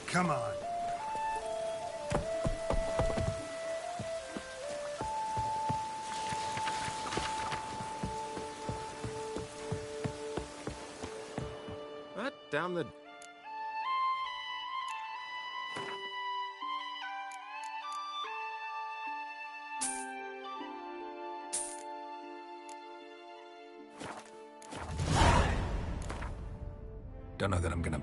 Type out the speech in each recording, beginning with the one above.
Come on. That down the... Don't know that I'm gonna...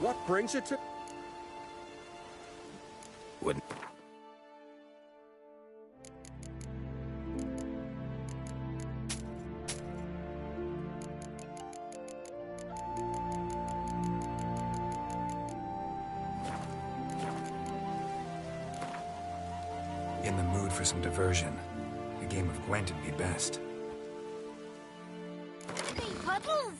What brings you to... Wouldn't... In the mood for some diversion. A game of Gwent would be best. Hey, Puddles!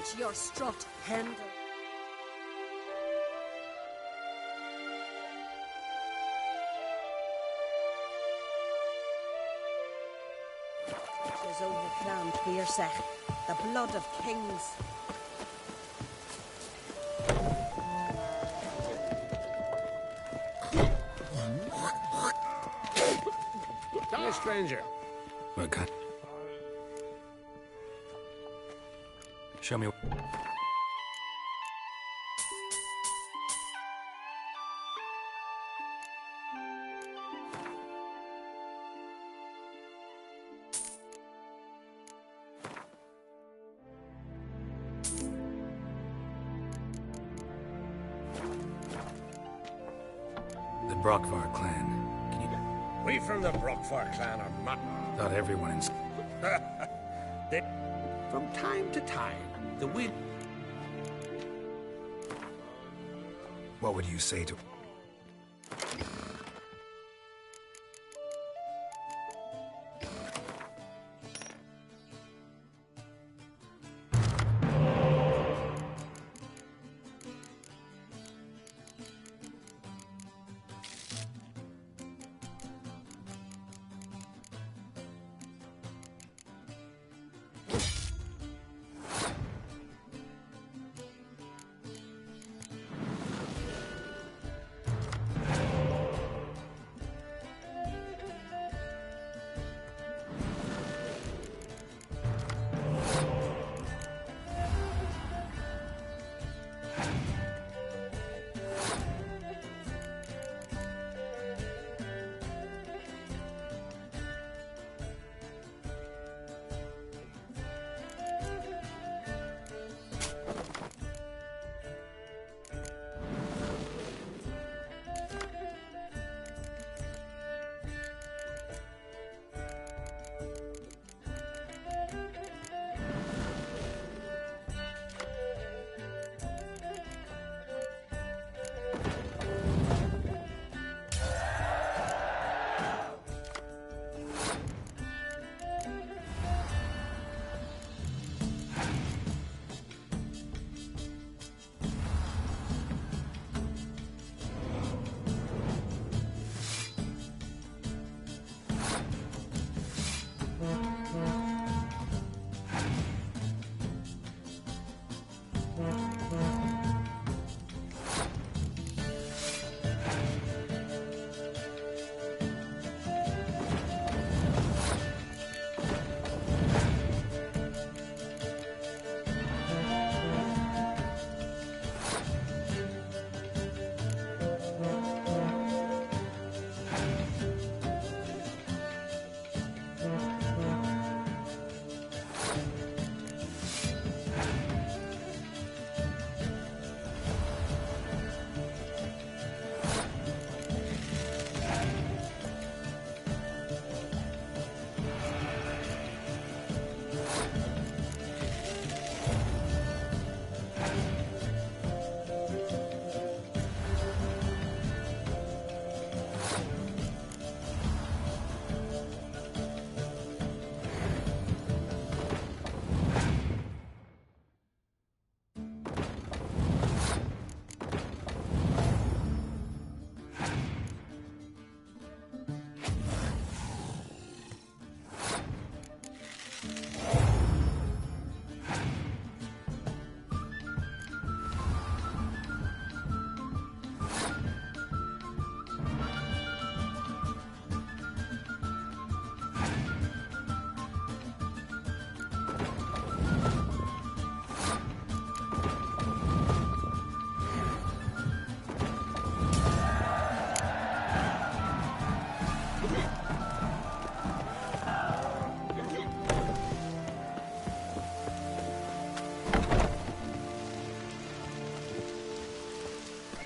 Watch your strut, Handel. Is overcrowned Beersech, the blood of kings. Hey, stranger. What kind? Show me. The Brockvar clan. Can you... We from the Brookfar clan are mutton. Thought everyone in... From time to time, the wind... What would you say to...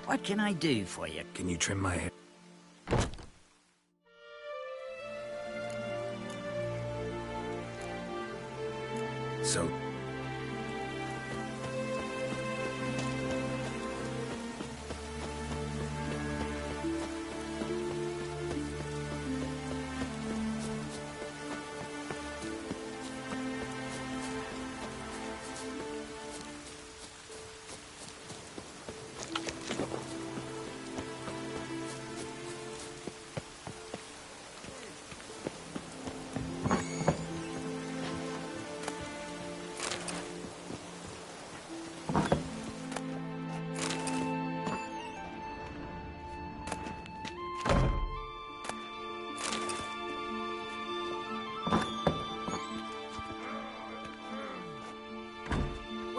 What can I do for you? Can you trim my hair? So...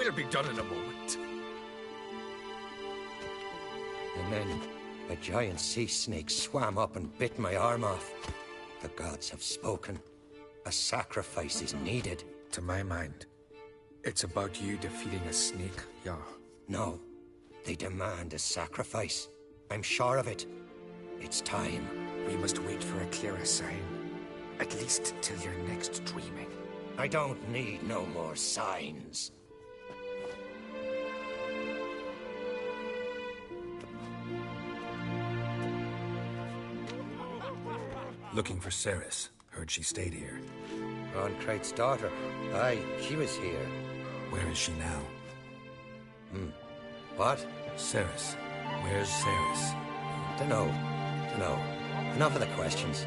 It'll be done in a moment. And then a giant sea snake swam up and bit my arm off. The gods have spoken. A sacrifice is needed. To my mind, it's about you defeating a snake, Jarl. No, they demand a sacrifice. I'm sure of it. It's time. We must wait for a clearer sign. At least till your next dreaming. I don't need no more signs. Looking for Ceres. Heard she stayed here. Ron Crate's daughter. Aye, she was here. Where is she now? What? Ceres. Where's Ceres? Dunno. Enough of the questions.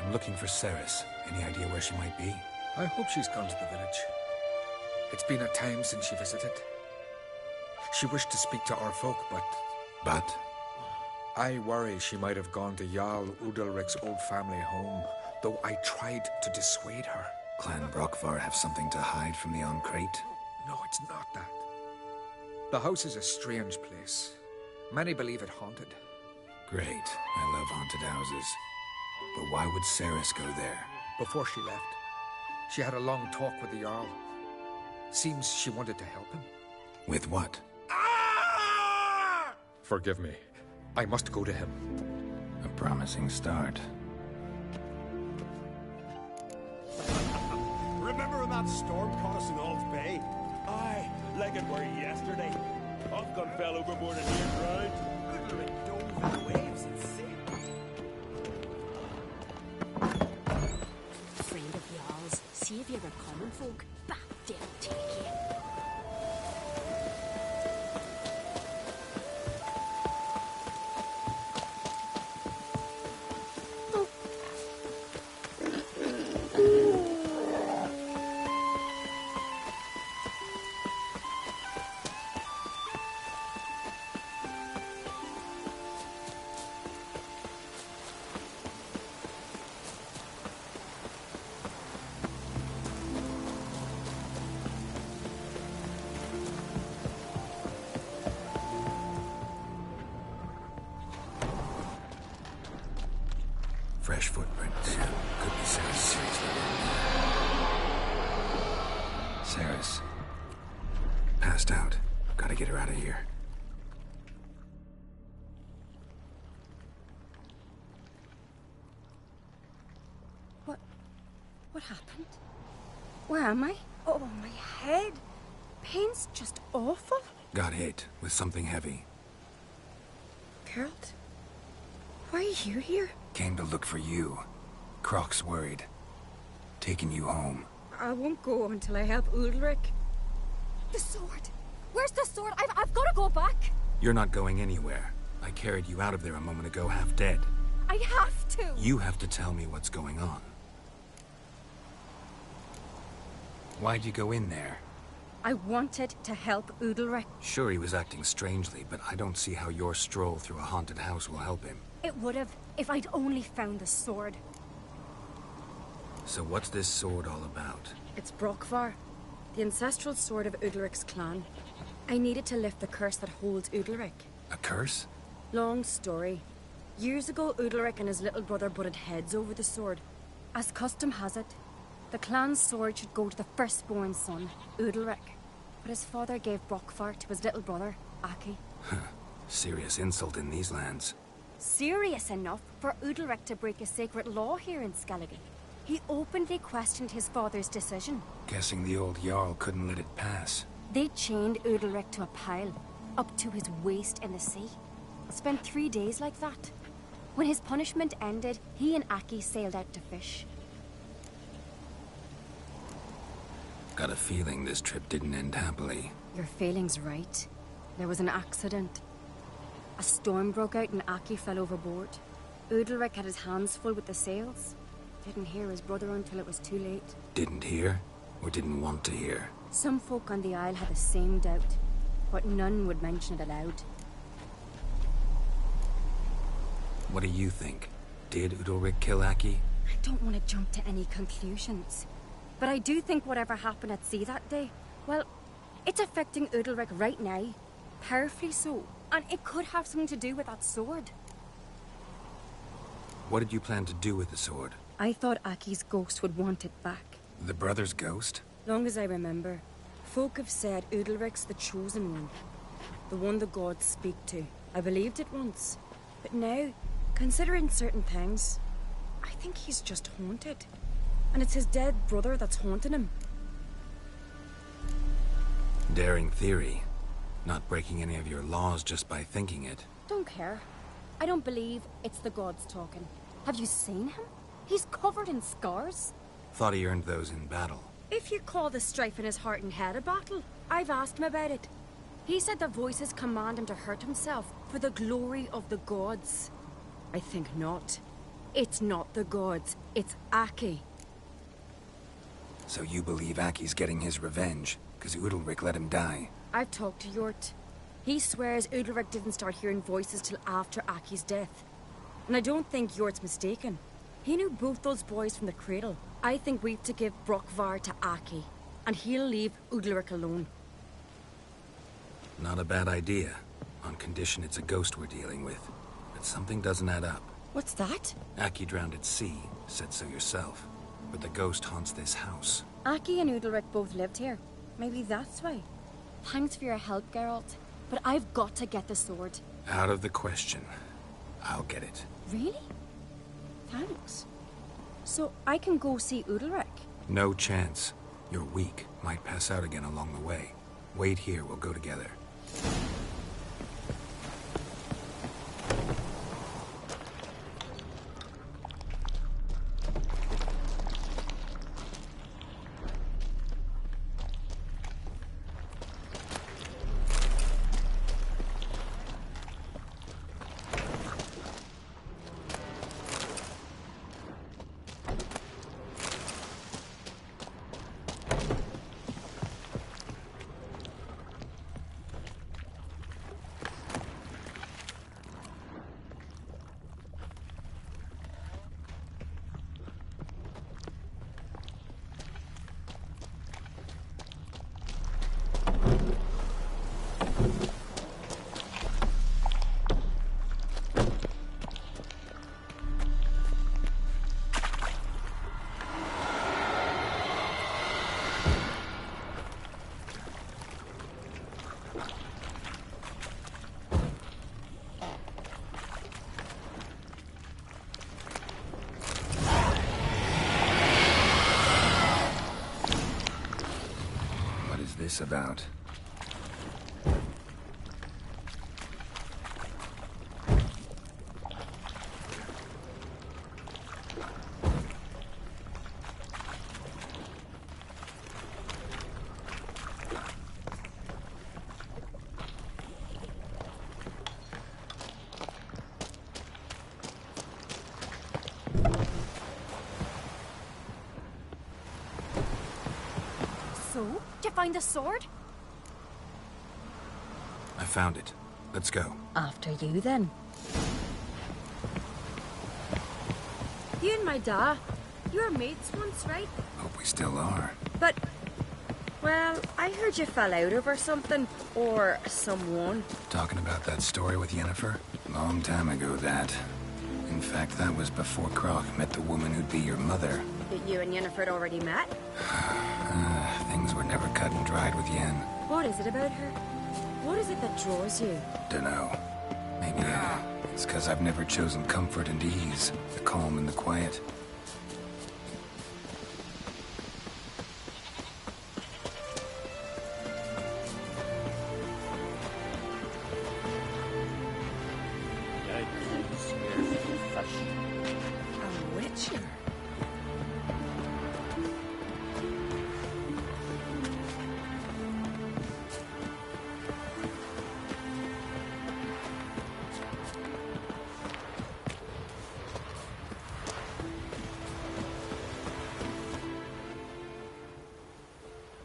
I'm looking for Ceres. Any idea where she might be? I hope she's gone to the village. It's been a time since she visited. She wished to speak to our folk, But? I worry she might have gone to Jarl Udalric's old family home, though I tried to dissuade her. Clan Brockvar have something to hide from the Oncrate? No, it's not that. The house is a strange place. Many believe it haunted. Great. I love haunted houses. But why would Ceres go there? Before she left, she had a long talk with the Jarl. Seems she wanted to help him. With what? Forgive me. I must go to him. A promising start. Remember when that storm caught us in Ald's Bay? Aye, like it were yesterday. Hopgun fell overboard and near drowned. Literally dove in the waves and sank. Friend of Jarl's, saviour of common folk, but they'll take you. Fresh footprints. Could be Ceres seriously. Ceres. Passed out. Gotta get her out of here. What happened? Where am I? Oh, my head. Pain's just awful. Got hit with something heavy. Geralt, why are you here? Came to look for you. Croc's worried. Taking you home. I won't go until I help Udalric. The sword! Where's the sword? I've got to go back! You're not going anywhere. I carried you out of there a moment ago, half dead. I have to! You have to tell me what's going on. Why'd you go in there? I wanted to help Udalric. Sure, he was acting strangely, but I don't see how your stroll through a haunted house will help him. It would have, if I'd only found the sword. So what's this sword all about? It's Brockvar, the ancestral sword of Udalric's clan. I needed to lift the curse that holds Udalric. A curse? Long story. Years ago, Udalric and his little brother butted heads over the sword. As custom has it, the clan's sword should go to the firstborn son, Udalric. But his father gave Brockvar to his little brother, Aki. Serious insult in these lands. Serious enough for Udalric to break a sacred law here in Skellige. He openly questioned his father's decision. Guessing the old Jarl couldn't let it pass. They chained Udalric to a pile, up to his waist in the sea. Spent 3 days like that. When his punishment ended, he and Aki sailed out to fish. Got a feeling this trip didn't end happily. Your feeling's right. There was an accident. A storm broke out and Aki fell overboard. Udalric had his hands full with the sails. Didn't hear his brother until it was too late. Didn't hear? Or didn't want to hear? Some folk on the Isle had the same doubt, but none would mention it aloud. What do you think? Did Udalric kill Aki? I don't want to jump to any conclusions. But I do think whatever happened at sea that day, well, it's affecting Udalric right now. Powerfully so. And it could have something to do with that sword. What did you plan to do with the sword? I thought Aki's ghost would want it back. The brother's ghost? Long as I remember, folk have said Udalric's the chosen one. The one the gods speak to. I believed it once. But now, considering certain things, I think he's just haunted. And it's his dead brother that's haunting him. Daring theory. Not breaking any of your laws just by thinking it. Don't care. I don't believe it's the gods talking. Have you seen him? He's covered in scars. Thought he earned those in battle. If you call the strife in his heart and head a battle, I've asked him about it. He said the voices command him to hurt himself for the glory of the gods. I think not. It's not the gods, it's Aki. So you believe Aki's getting his revenge, because Udalric let him die? I've talked to Yort. He swears Udalric didn't start hearing voices till after Aki's death. And I don't think Yort's mistaken. He knew both those boys from the cradle. I think we've to give Brockvar to Aki, and he'll leave Udalric alone. Not a bad idea, on condition it's a ghost we're dealing with. But something doesn't add up. What's that? Aki drowned at sea, said so yourself. But the ghost haunts this house. Aki and Udalric both lived here. Maybe that's why. Thanks for your help, Geralt. But I've got to get the sword. Out of the question. I'll get it. Really? Thanks. So I can go see Udalric? No chance. You're weak. Might pass out again along the way. Wait here, we'll go together. About. So, did you find the sword? I found it. Let's go. After you, then. You and my da, you were mates once, right? Hope we still are. But, well, I heard you fell out over something, or someone. Talking about that story with Yennefer? Long time ago, that. In fact, that was before Croc met the woman who'd be your mother. That you and Yennefer had already met? Things were never cut and dried with Yen. What is it about her? What is it that draws you? Dunno. Maybe it's because I've never chosen comfort and ease, the calm and the quiet. A witcher?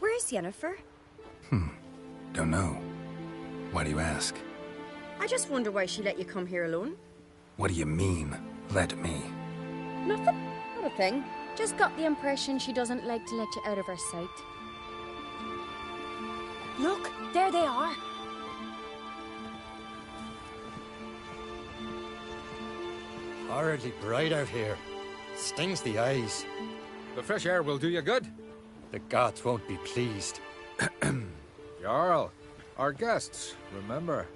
Where's Yennefer? Don't know. Why do you ask? I just wonder why she let you come here alone. What do you mean, let me? Nothing. Not a thing. Just got the impression she doesn't like to let you out of her sight. Look, there they are. Horridly bright out here. Stings the eyes. The fresh air will do you good. The gods won't be pleased. Jarl, our guests, remember.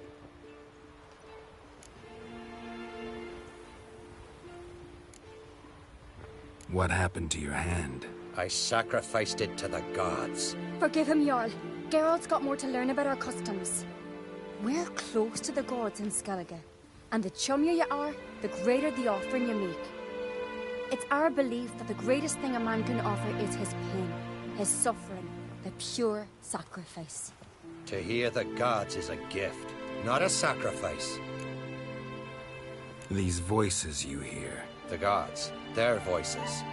What happened to your hand? I sacrificed it to the gods. Forgive him, Jarl. Geralt's got more to learn about our customs. We're close to the gods in Skellige, and the chummier you are, the greater the offering you make. It's our belief that the greatest thing a man can offer is his pain, his suffering, the pure sacrifice. To hear the gods is a gift, not a sacrifice. These voices you hear. The gods, their voices.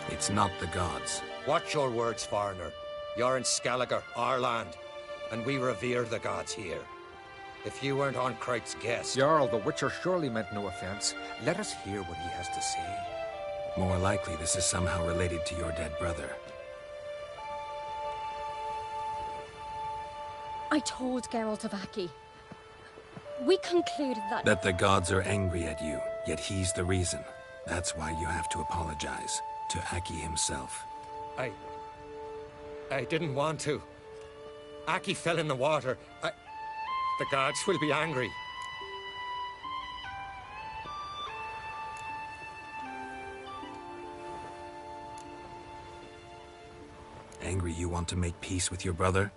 It's not the gods. Watch your words, foreigner. You're in Skellige, our land, and we revere the gods here. If you weren't on Crite's guest... Jarl, the Witcher surely meant no offense. Let us hear what he has to say. More likely this is somehow related to your dead brother. I told Geralt of Aki. We concluded that... That the gods are angry at you, yet he's the reason. That's why you have to apologize. To Aki himself. I didn't want to. Aki fell in the water. The gods will be angry. Angry you want to make peace with your brother?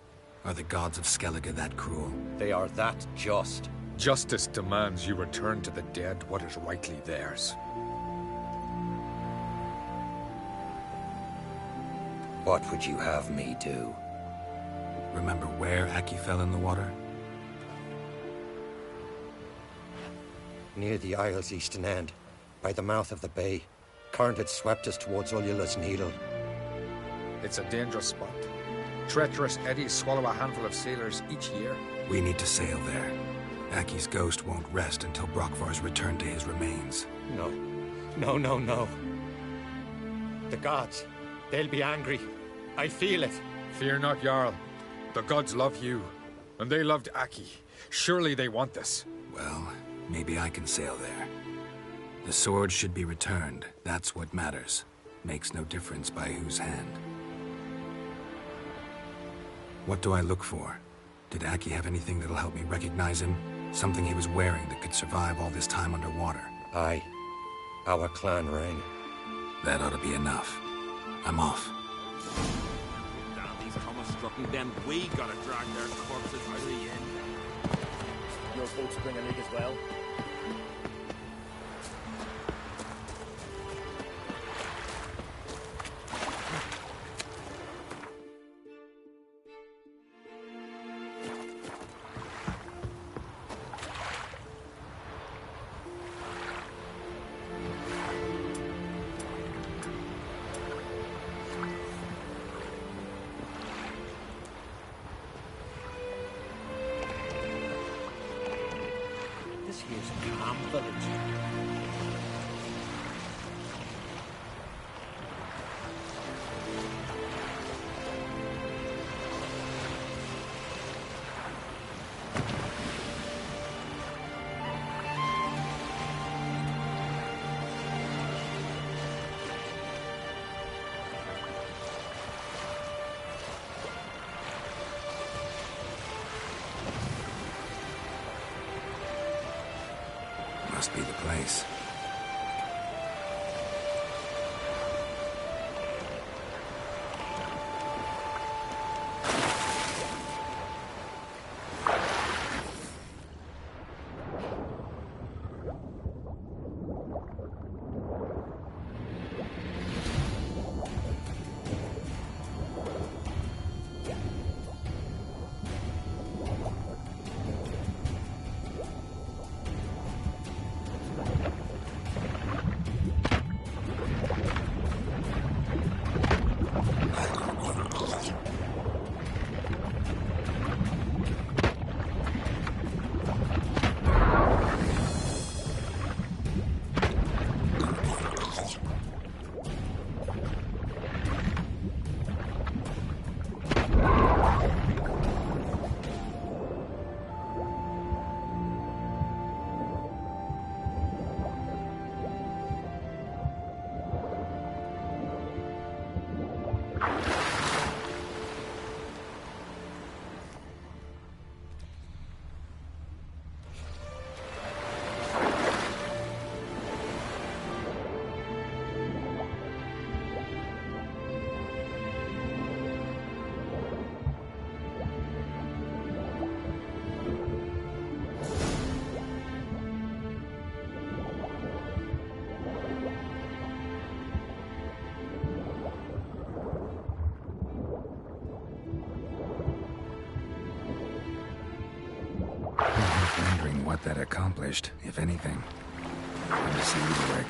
Are the gods of Skellige that cruel? They are that just. Justice demands you return to the dead what is rightly theirs. What would you have me do? Remember where Aki fell in the water? Near the Isle's eastern end, by the mouth of the bay. Current had swept us towards Ullula's Needle. It's a dangerous spot. Treacherous eddies swallow a handful of sailors each year. We need to sail there. Aki's ghost won't rest until Brokvar's returned to his remains. No. No. The gods, they'll be angry. I feel it. Fear not, Jarl. The gods love you, and they loved Aki. Surely they want this. Well, maybe I can sail there. The sword should be returned. That's what matters. Makes no difference by whose hand. What do I look for? Did Aki have anything that'll help me recognize him? Something he was wearing that could survive all this time underwater? Aye. Our clan ring. That ought to be enough. I'm off. Damn, these Thomas struck me, then we gotta drag their corpses out of the inn. Your folks bring a leak as well? This here's Calm Village. Must be the place. what that accomplished, if anything. Time to see Udalric.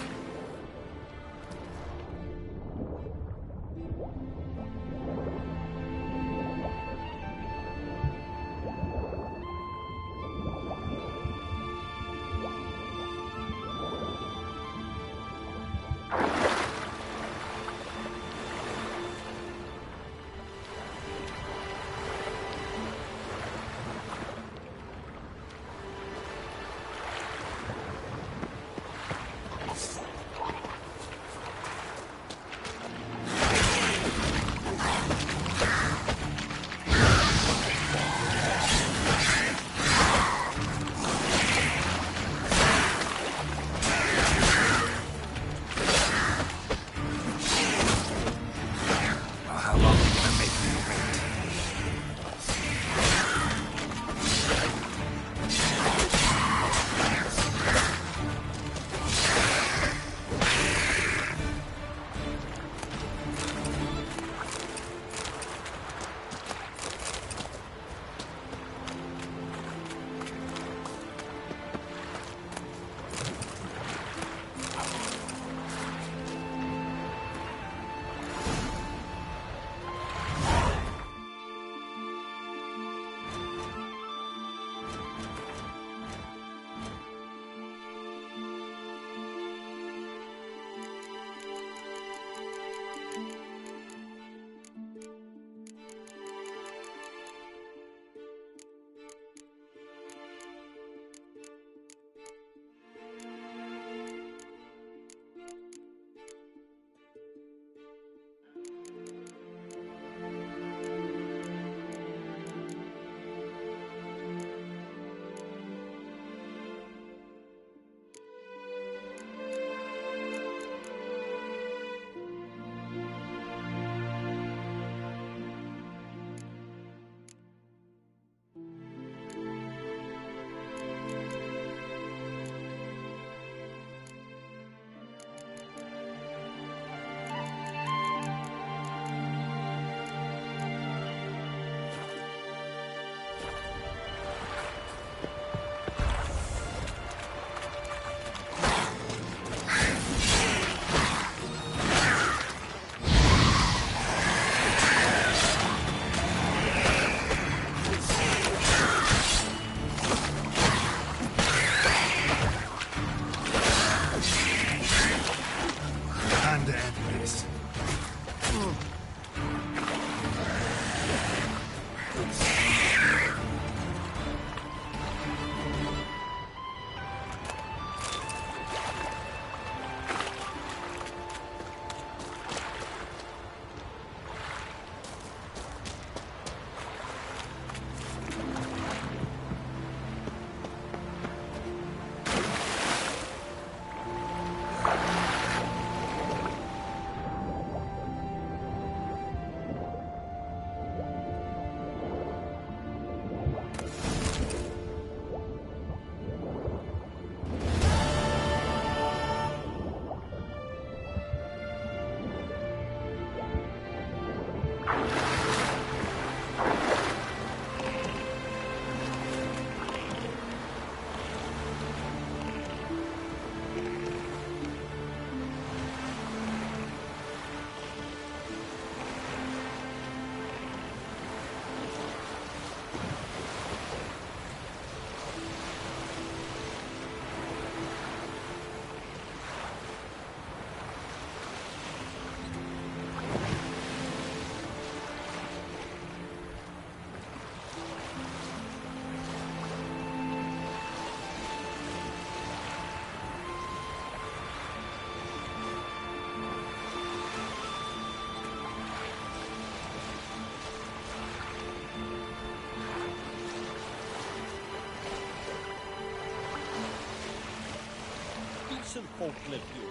Decent folk live here.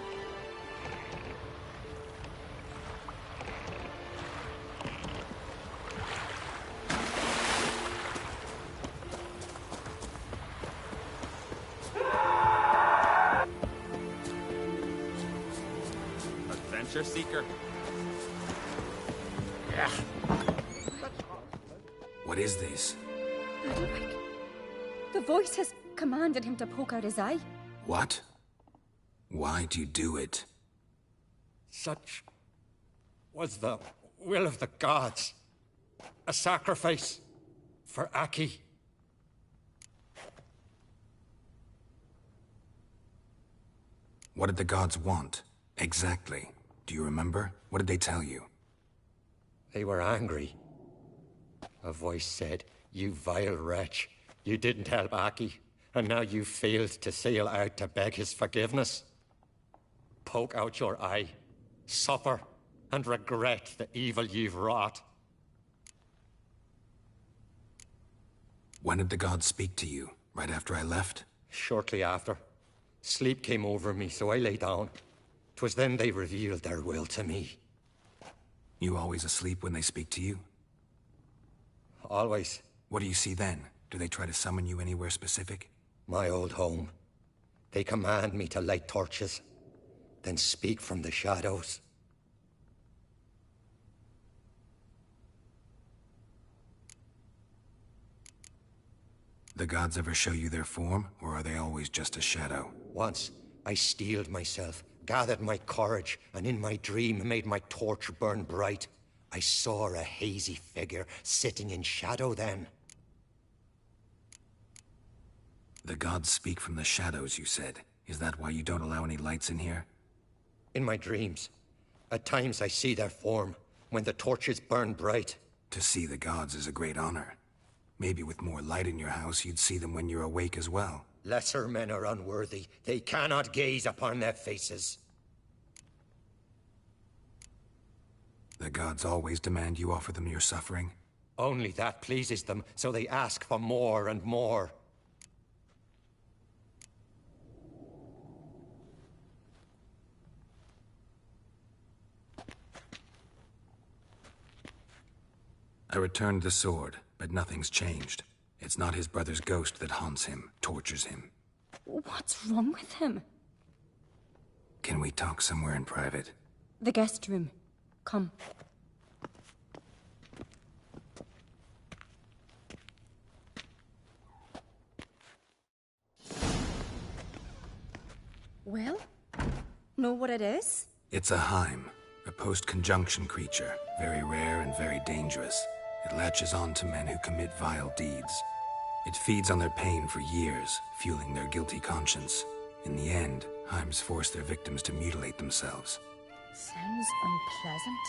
Adventure seeker. Yeah. What is this? Udalric. The voice has commanded him to poke out his eye. What? Why'd you do it? Such was the will of the gods. A sacrifice for Aki. What did the gods want? Exactly. Do you remember? What did they tell you? They were angry. A voice said, "You vile wretch. You didn't help Aki, and now you failed to sail out to beg his forgiveness. Poke out your eye, suffer, and regret the evil you've wrought." When did the gods speak to you? Right after I left? Shortly after. Sleep came over me, so I lay down. 'Twas then they revealed their will to me. You always asleep when they speak to you? Always. What do you see then? Do they try to summon you anywhere specific? My old home. They command me to light torches, then speak from the shadows. The gods ever show you their form, or are they always just a shadow? Once, I steeled myself, gathered my courage, and in my dream made my torch burn bright. I saw a hazy figure sitting in shadow then. The gods speak from the shadows, you said. Is that why you don't allow any lights in here? In my dreams. At times I see their form, when the torches burn bright. To see the gods is a great honor. Maybe with more light in your house, you'd see them when you're awake as well. Lesser men are unworthy. They cannot gaze upon their faces. The gods always demand you offer them your suffering? Only that pleases them, so they ask for more and more. I returned the sword, but nothing's changed. It's not his brother's ghost that haunts him, tortures him. What's wrong with him? Can we talk somewhere in private? The guest room. Come. Well, know what it is? It's a Heim, a post-conjunction creature, very rare and very dangerous. It latches on to men who commit vile deeds. It feeds on their pain for years, fueling their guilty conscience. In the end, Heims force their victims to mutilate themselves. Sounds unpleasant.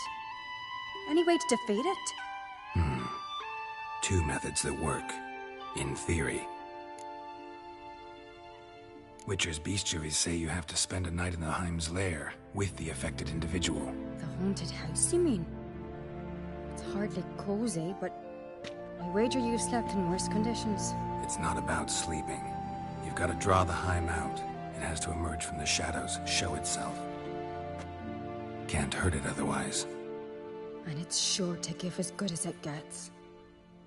Any way to defeat it? Two methods that work. In theory. Witcher's bestiaries say you have to spend a night in the Heim's lair, with the affected individual. The haunted house, you mean? It's hardly cozy, but I wager you've slept in worse conditions. It's not about sleeping. You've got to draw the Heim out. It has to emerge from the shadows, show itself. Can't hurt it otherwise. And it's sure to give as good as it gets.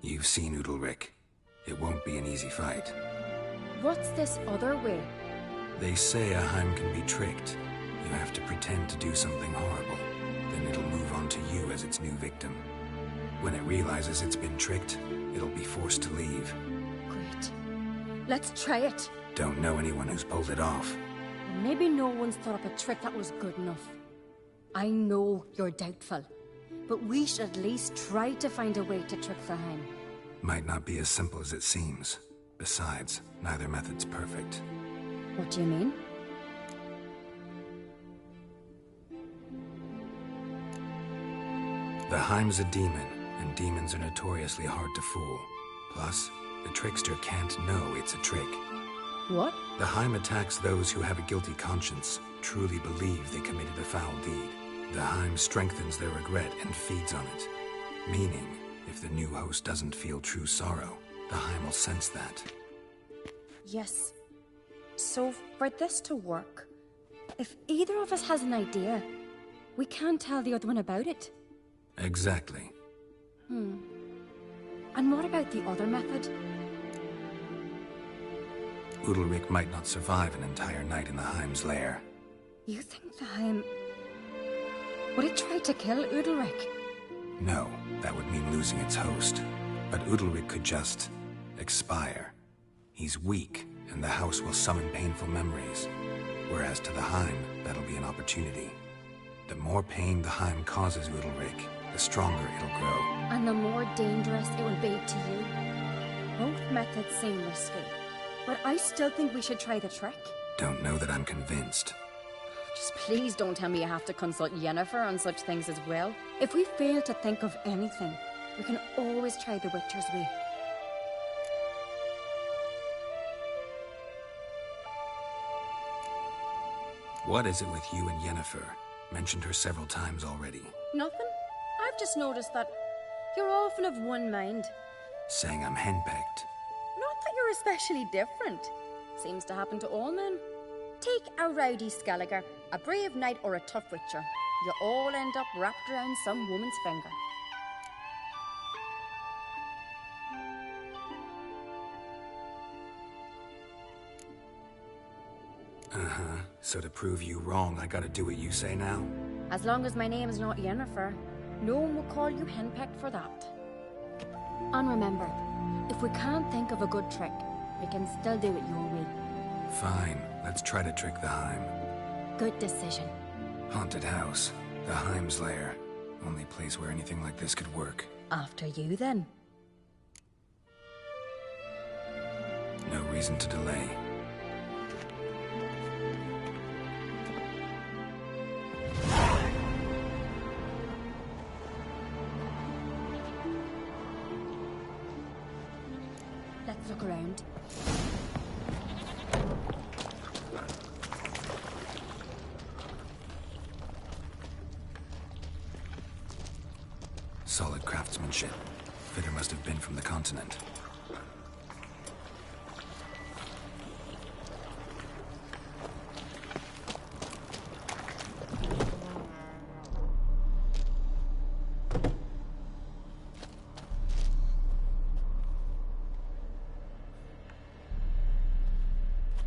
You've seen Udalric. It won't be an easy fight. What's this other way? They say a Heim can be tricked. You have to pretend to do something horrible. Then it'll move on to you as its new victim. When it realizes it's been tricked, it'll be forced to leave. Great. Let's try it. Don't know anyone who's pulled it off. Maybe no one's thought up a trick that was good enough. I know you're doubtful, but we should at least try to find a way to trick the Heim. Might not be as simple as it seems. Besides, neither method's perfect. What do you mean? The Heim's a demon, and demons are notoriously hard to fool. Plus, the trickster can't know it's a trick. What? The Heim attacks those who have a guilty conscience, truly believe they committed a foul deed. The Heim strengthens their regret and feeds on it. Meaning, if the new host doesn't feel true sorrow, the Heim will sense that. Yes. So, for this to work, if either of us has an idea, we can't tell the other one about it. Exactly. And what about the other method? Udalric might not survive an entire night in the Heim's lair. You think the Heim... Would it try to kill Udalric? No, that would mean losing its host. But Udalric could just... expire. He's weak, and the house will summon painful memories. Whereas to the Heim, that'll be an opportunity. The more pain the Heim causes Udalric, the stronger it'll grow. And the more dangerous it will be to you. Both methods seem risky, but I still think we should try the trick. Don't know that I'm convinced. Just please don't tell me you have to consult Yennefer on such things as well. If we fail to think of anything, we can always try the Witcher's way. What is it with you and Yennefer? Mentioned her several times already. Nothing. I've just noticed that you're often of one mind. Saying I'm henpecked. Not that you're especially different. Seems to happen to all men. Take a rowdy Skellige, a brave knight or a tough witcher. You all end up wrapped around some woman's finger. Uh-huh. So to prove you wrong, I gotta do what you say now? As long as my name is not Yennefer, no one will call you henpecked for that. And remember, if we can't think of a good trick, we can still do it your way. Fine. Let's try to trick the Heim. Good decision. Haunted house. The Heim's lair. Only place where anything like this could work. After you, then. No reason to delay. Let's look around. Solid craftsmanship. Fitter must have been from the continent.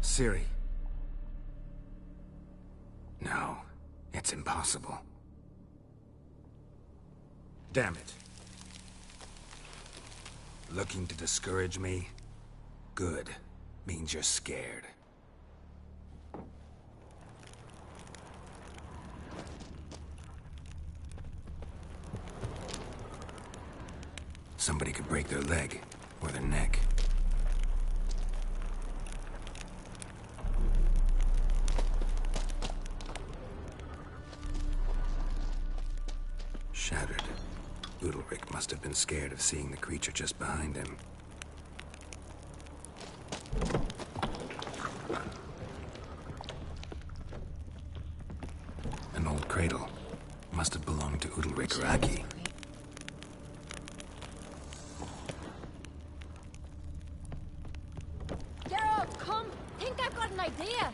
Ciri. No, it's impossible. Damn it. Looking to discourage me? Good. Means you're scared. Somebody could break their leg, or their neck. Shattered. Udalric must have been scared of seeing the creature just behind him. An old cradle. Must have belonged to Udalric or Aki. Geralt, come! Think I've got an idea!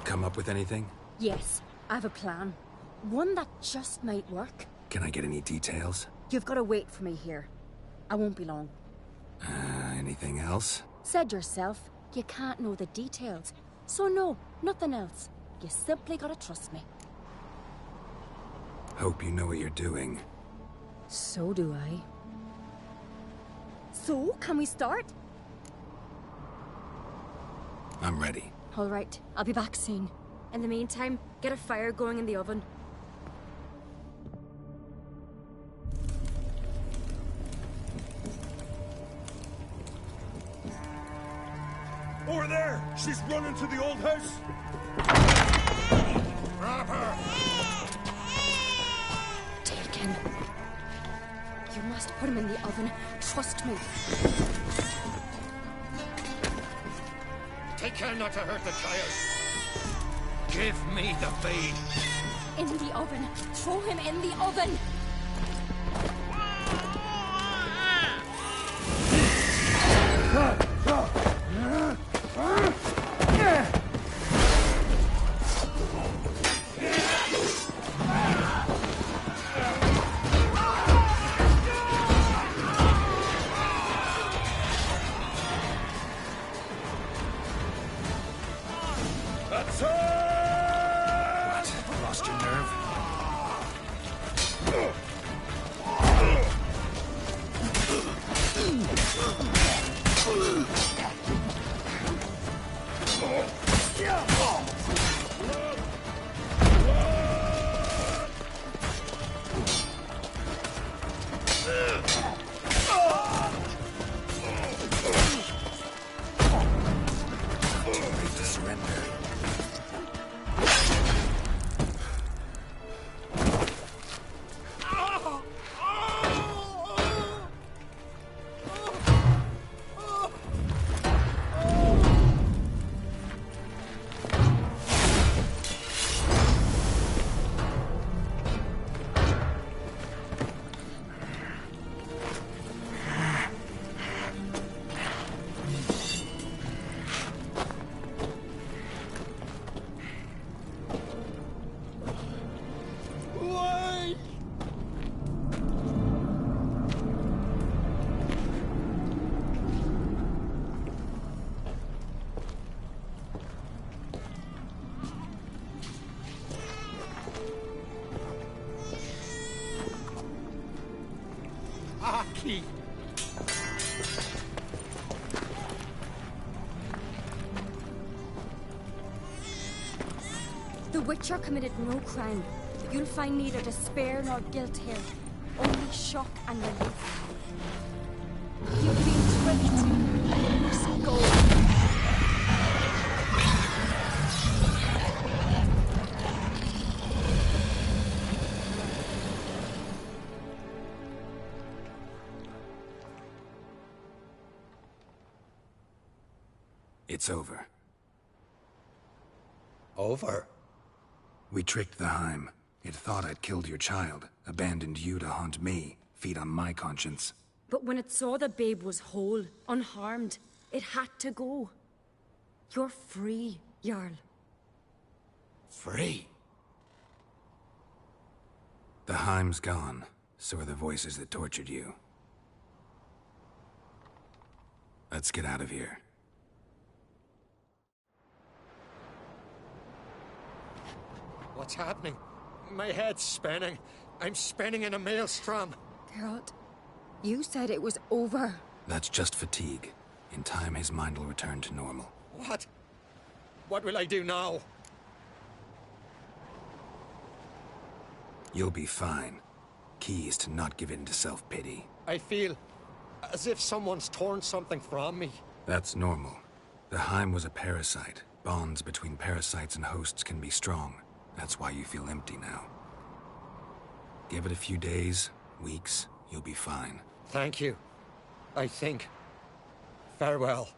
Come up with anything? Yes, I have a plan. One that just might work. Can I get any details? You've got to wait for me here. I won't be long. Anything else? Said yourself, you can't know the details. So no, nothing else. You simply gotta trust me. Hope you know what you're doing. So do I. So, can we start? I'm ready. All right, I'll be back soon. In the meantime, get a fire going in the oven. Over there! She's running to the old house! Grab her! Take him. You must put him in the oven. Trust me. Take care not to hurt the child. Give me the babe. In the oven. Throw him in the oven. What? Lost your nerve? key. The Witcher committed no crime. You'll find neither despair nor guilt here. Only shock and relief. You've been tricked. You must go. It's over. Over? We tricked the Heim. It thought I'd killed your child, abandoned you to haunt me, feed on my conscience. But when it saw the babe was whole, unharmed, it had to go. You're free, Jarl. Free? The Heim's gone, so are the voices that tortured you. Let's get out of here. What's happening? My head's spinning. I'm spinning in a maelstrom. Geralt, you said it was over. That's just fatigue. In time, his mind will return to normal. What? What will I do now? You'll be fine. Key is to not give in to self-pity. I feel as if someone's torn something from me. That's normal. The Heim was a parasite. Bonds between parasites and hosts can be strong. That's why you feel empty now. Give it a few days, weeks, you'll be fine. Thank you. I think. Farewell.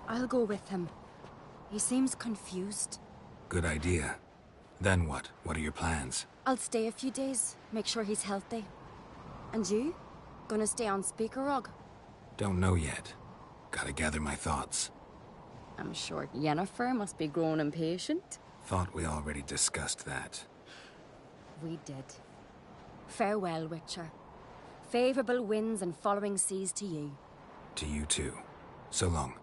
I'll go with him. He seems confused. Good idea. Then what? What are your plans? I'll stay a few days, make sure he's healthy. And you? Gonna stay on Speaker Rog? Don't know yet. Gotta gather my thoughts. I'm sure Yennefer must be growing impatient. Thought we already discussed that. We did. Farewell, Witcher. Favorable winds and following seas to you. To you too. So long.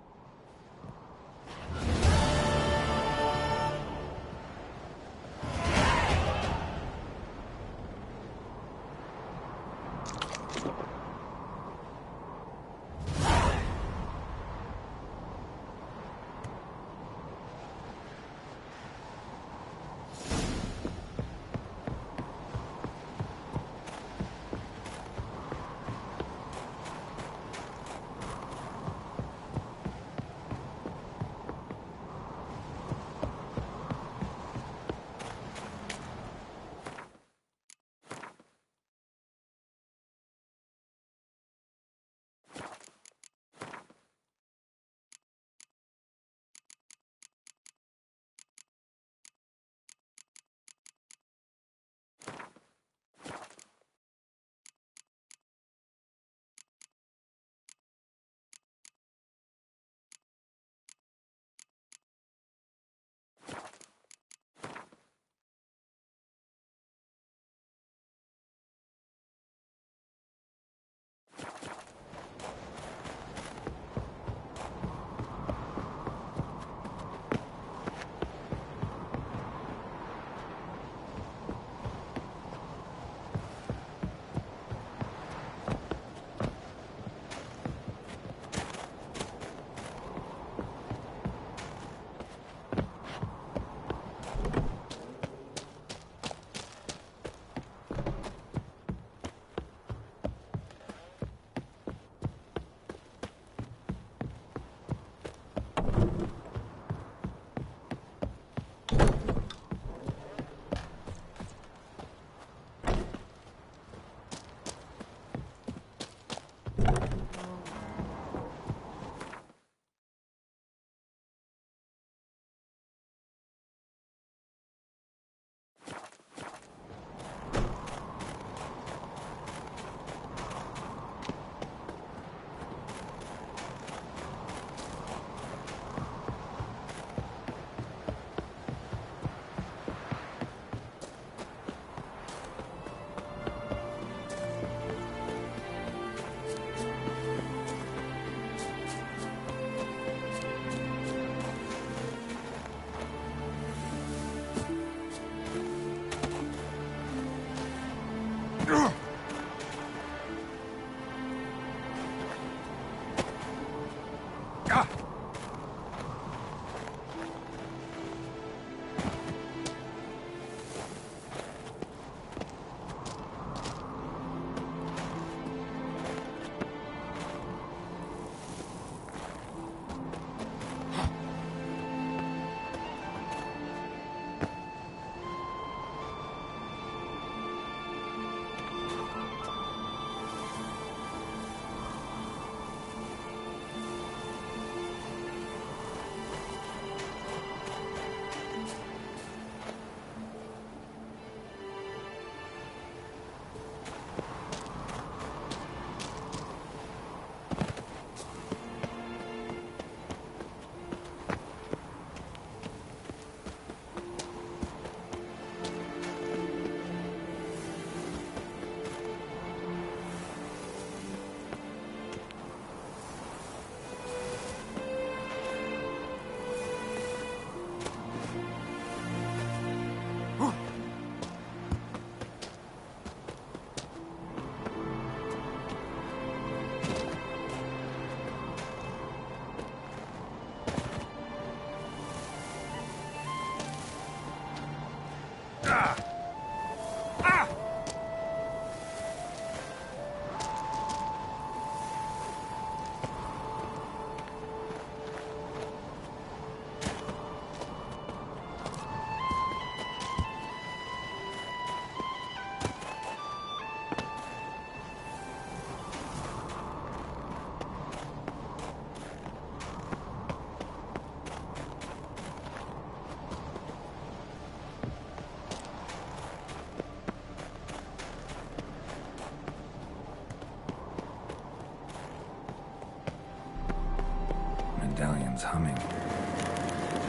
Medallion's humming.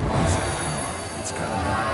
What's that power? It's gotta be.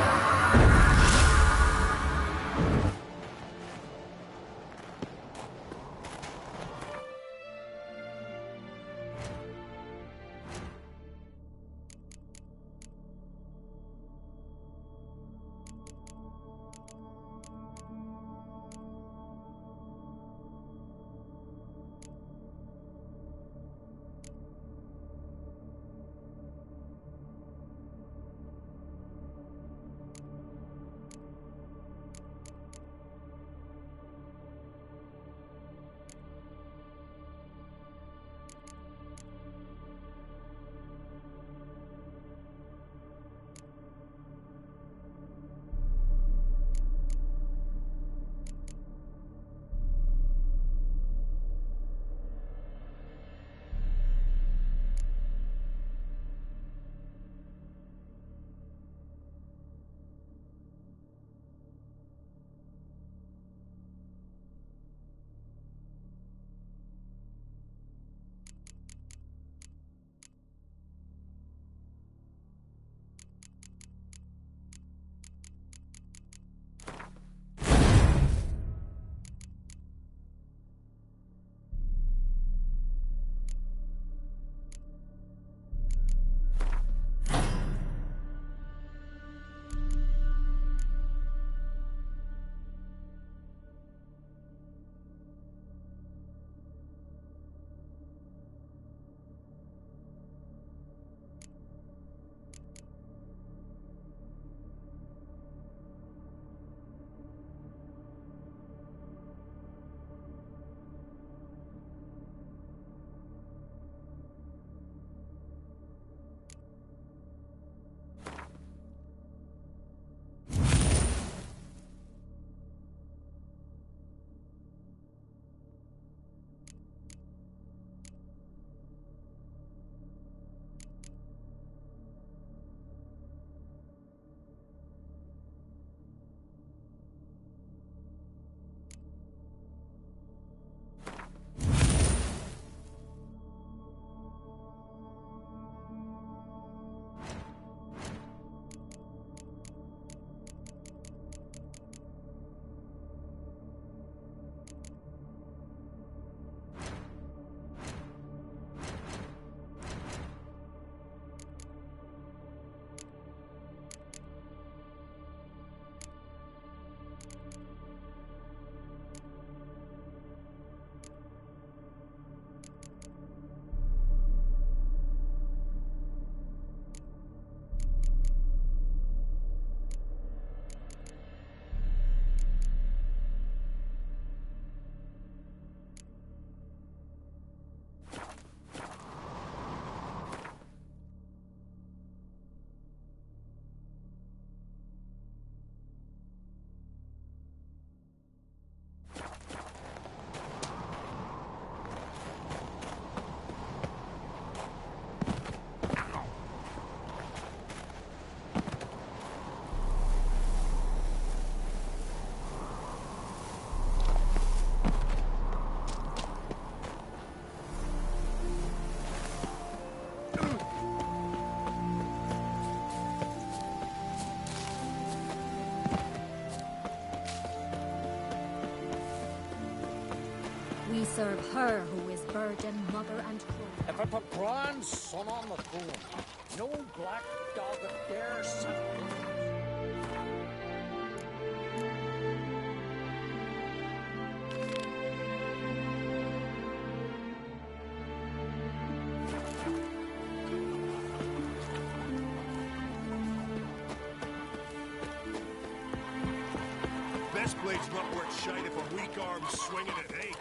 We serve her who is virgin, mother, and queen. If I put grand son on the throne, no black dog dare sit. Best blade's not worth shite if a weak arm's swinging it, eh?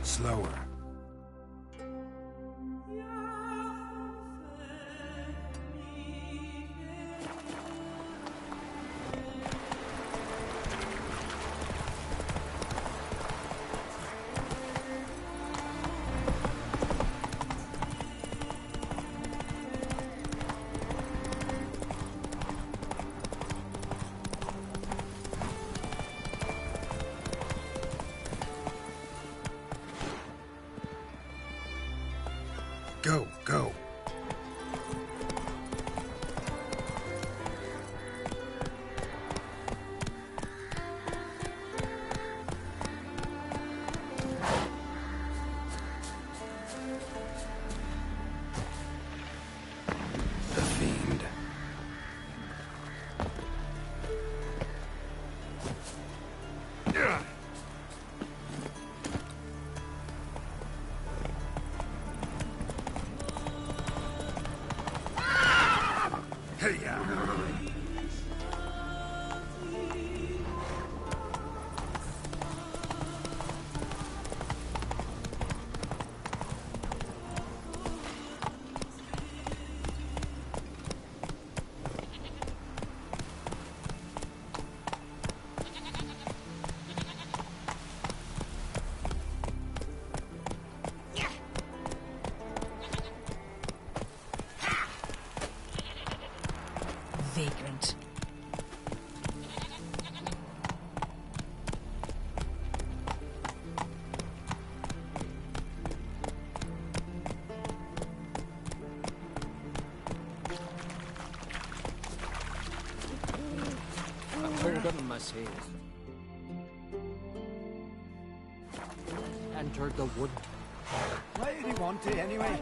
Slower. Go, go. The fiend. Vagrant. I'm holding my sails. Entered the wood. Why did he want to anyway?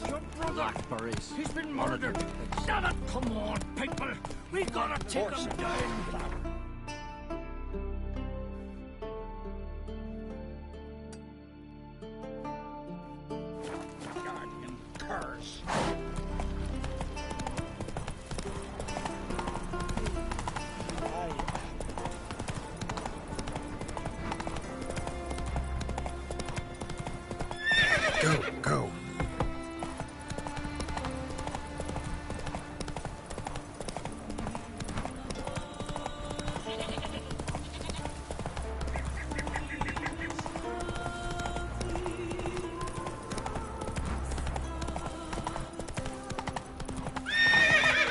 Your brother! Blackberries. He's been murdered! Damn it! Come on, people! We gotta take him down! Guardian curse! Go, go.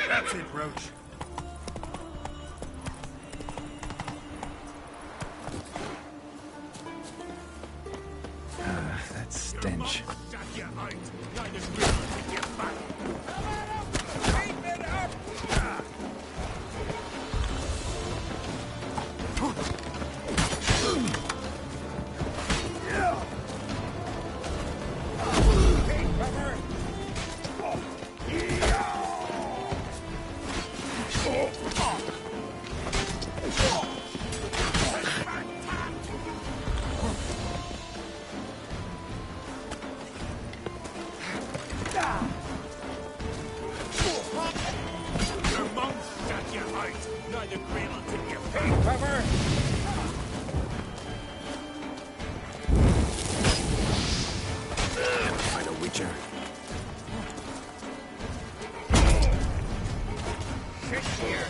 That's it, Roach. That stench. the cradle till you pay, cover. Find a witcher. Sit here.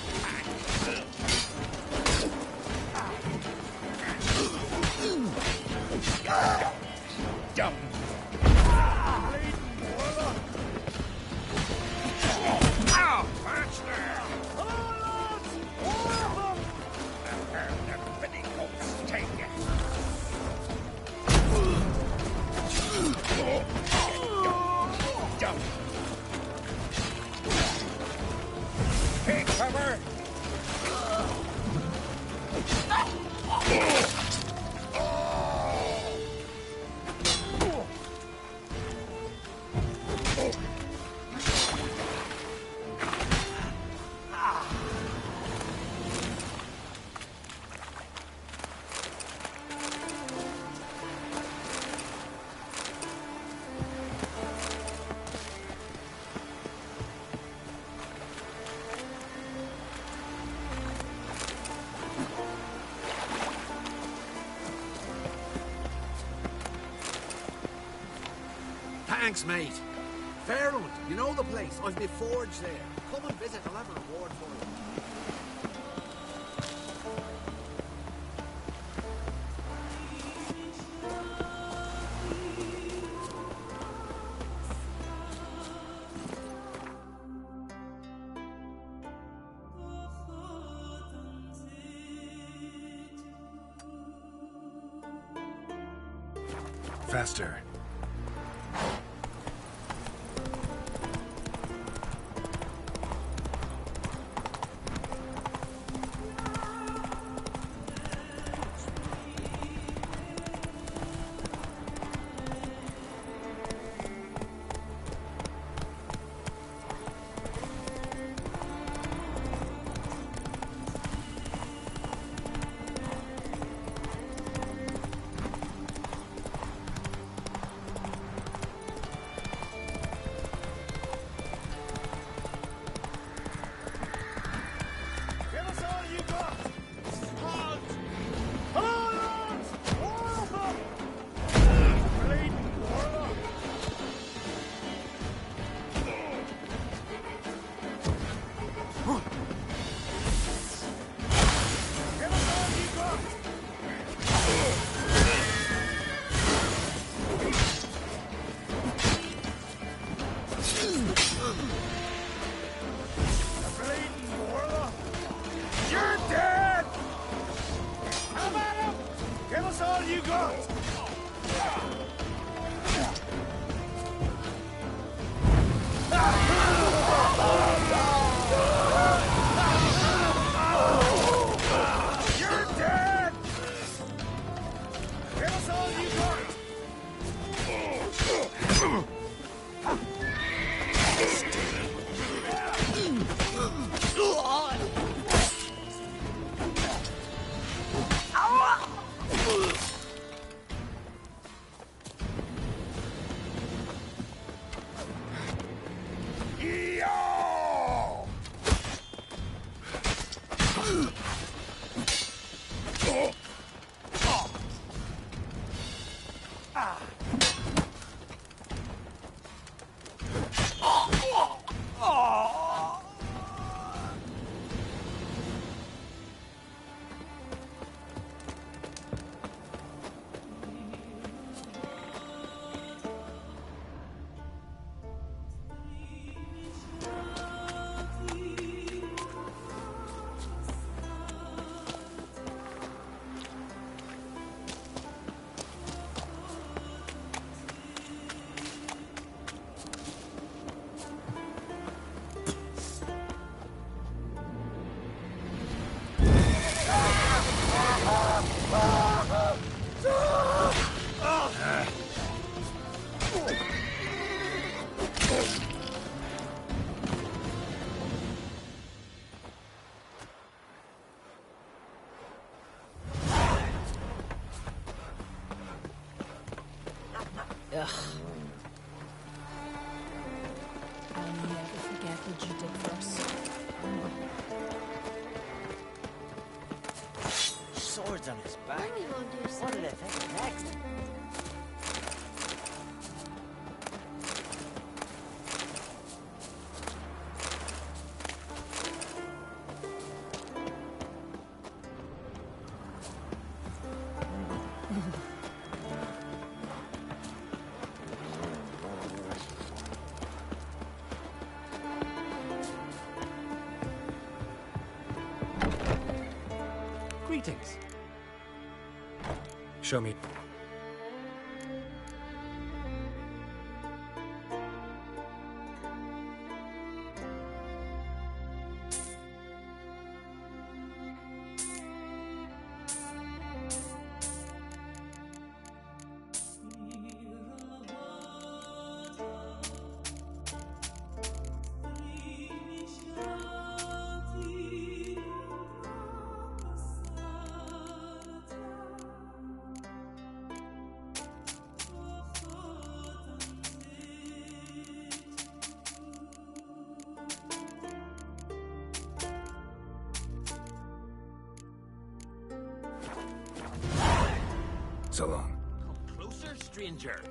Dumb. Ow! Monster! The petticoats take it. Dumb. Take cover. Thanks, mate. Fairland, you know the place. I've been forged there. Come and visit. I'll have a reward for you. Faster. Ugh. I'll never forget what you did for us. swords on his back. What did I think next? Greetings. Show me. So long. Come closer, stranger.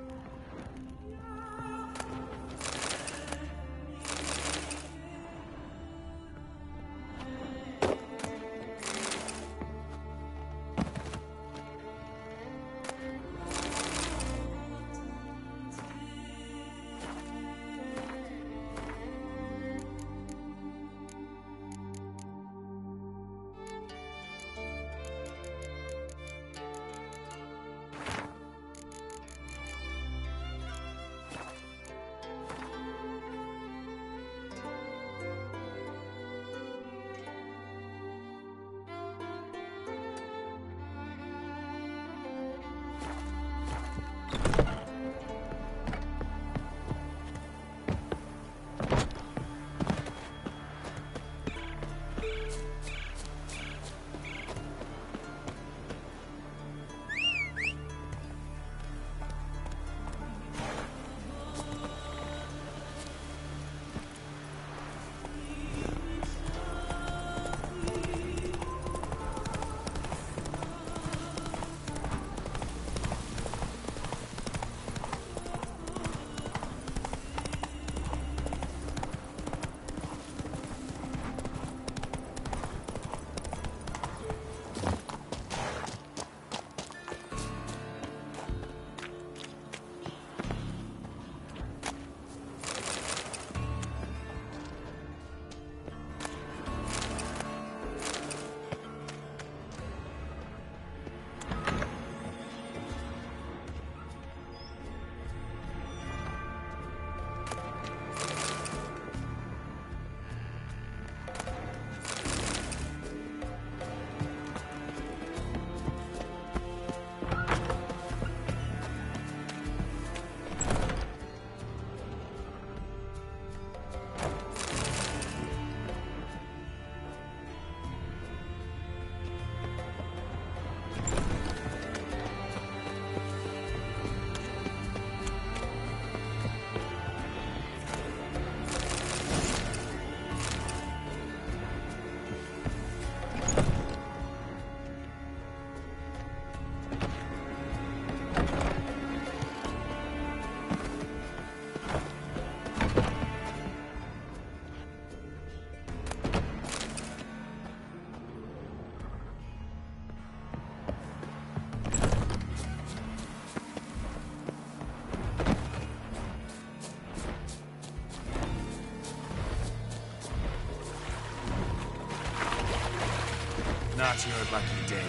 Not your lucky day.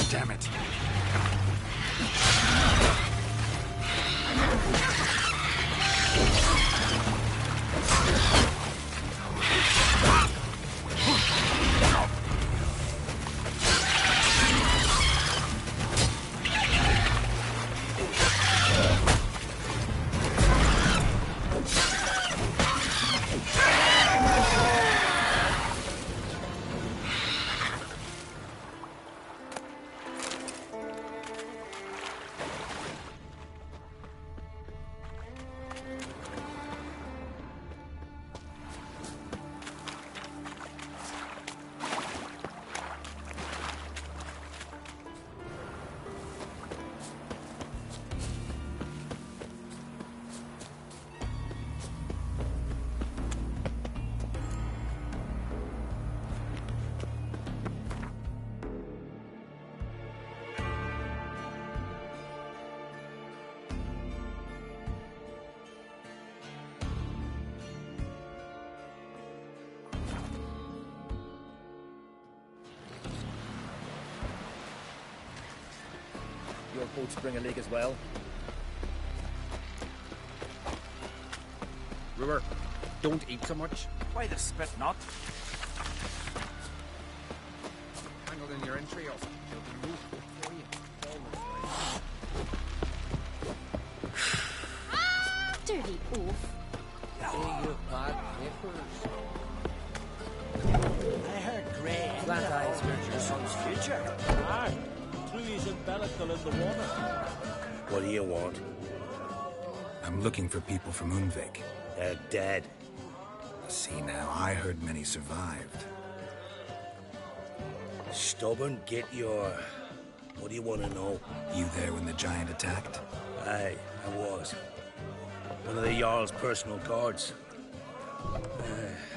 Damn it. Your boats bring a leak as well. Brewer, don't eat so much. Why the spit not? Tangled in your entry, or there'll be no hope for you. Dirty oaf. Hey, you bad nippers. I heard Grey Plant eyes hurt your son's future. Aye. Threw his umbilical in the water. What do you want? I'm looking for people from Undvik. They're dead. See now, I heard many survived. Stubborn, get your... What do you want to know? You there when the giant attacked? Aye, I was. One of the Jarl's personal guards.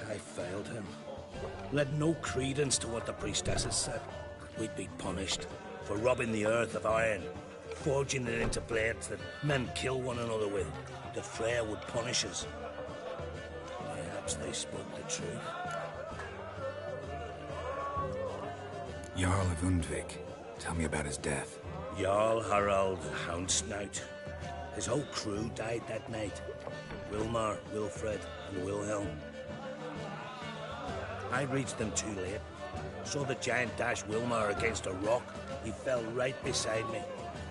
I failed him. Led no credence to what the priestesses said. We'd be punished for robbing the earth of iron, forging it into blades that men kill one another with. The Freya would punish us. Perhaps they spoke the truth. Jarl of Undvik. Tell me about his death. Jarl Harald Houndsnout. His whole crew died that night. Wilmar, Wilfred, and Wilhelm. I reached them too late. Saw the giant dash Wilmar against a rock. He fell right beside me.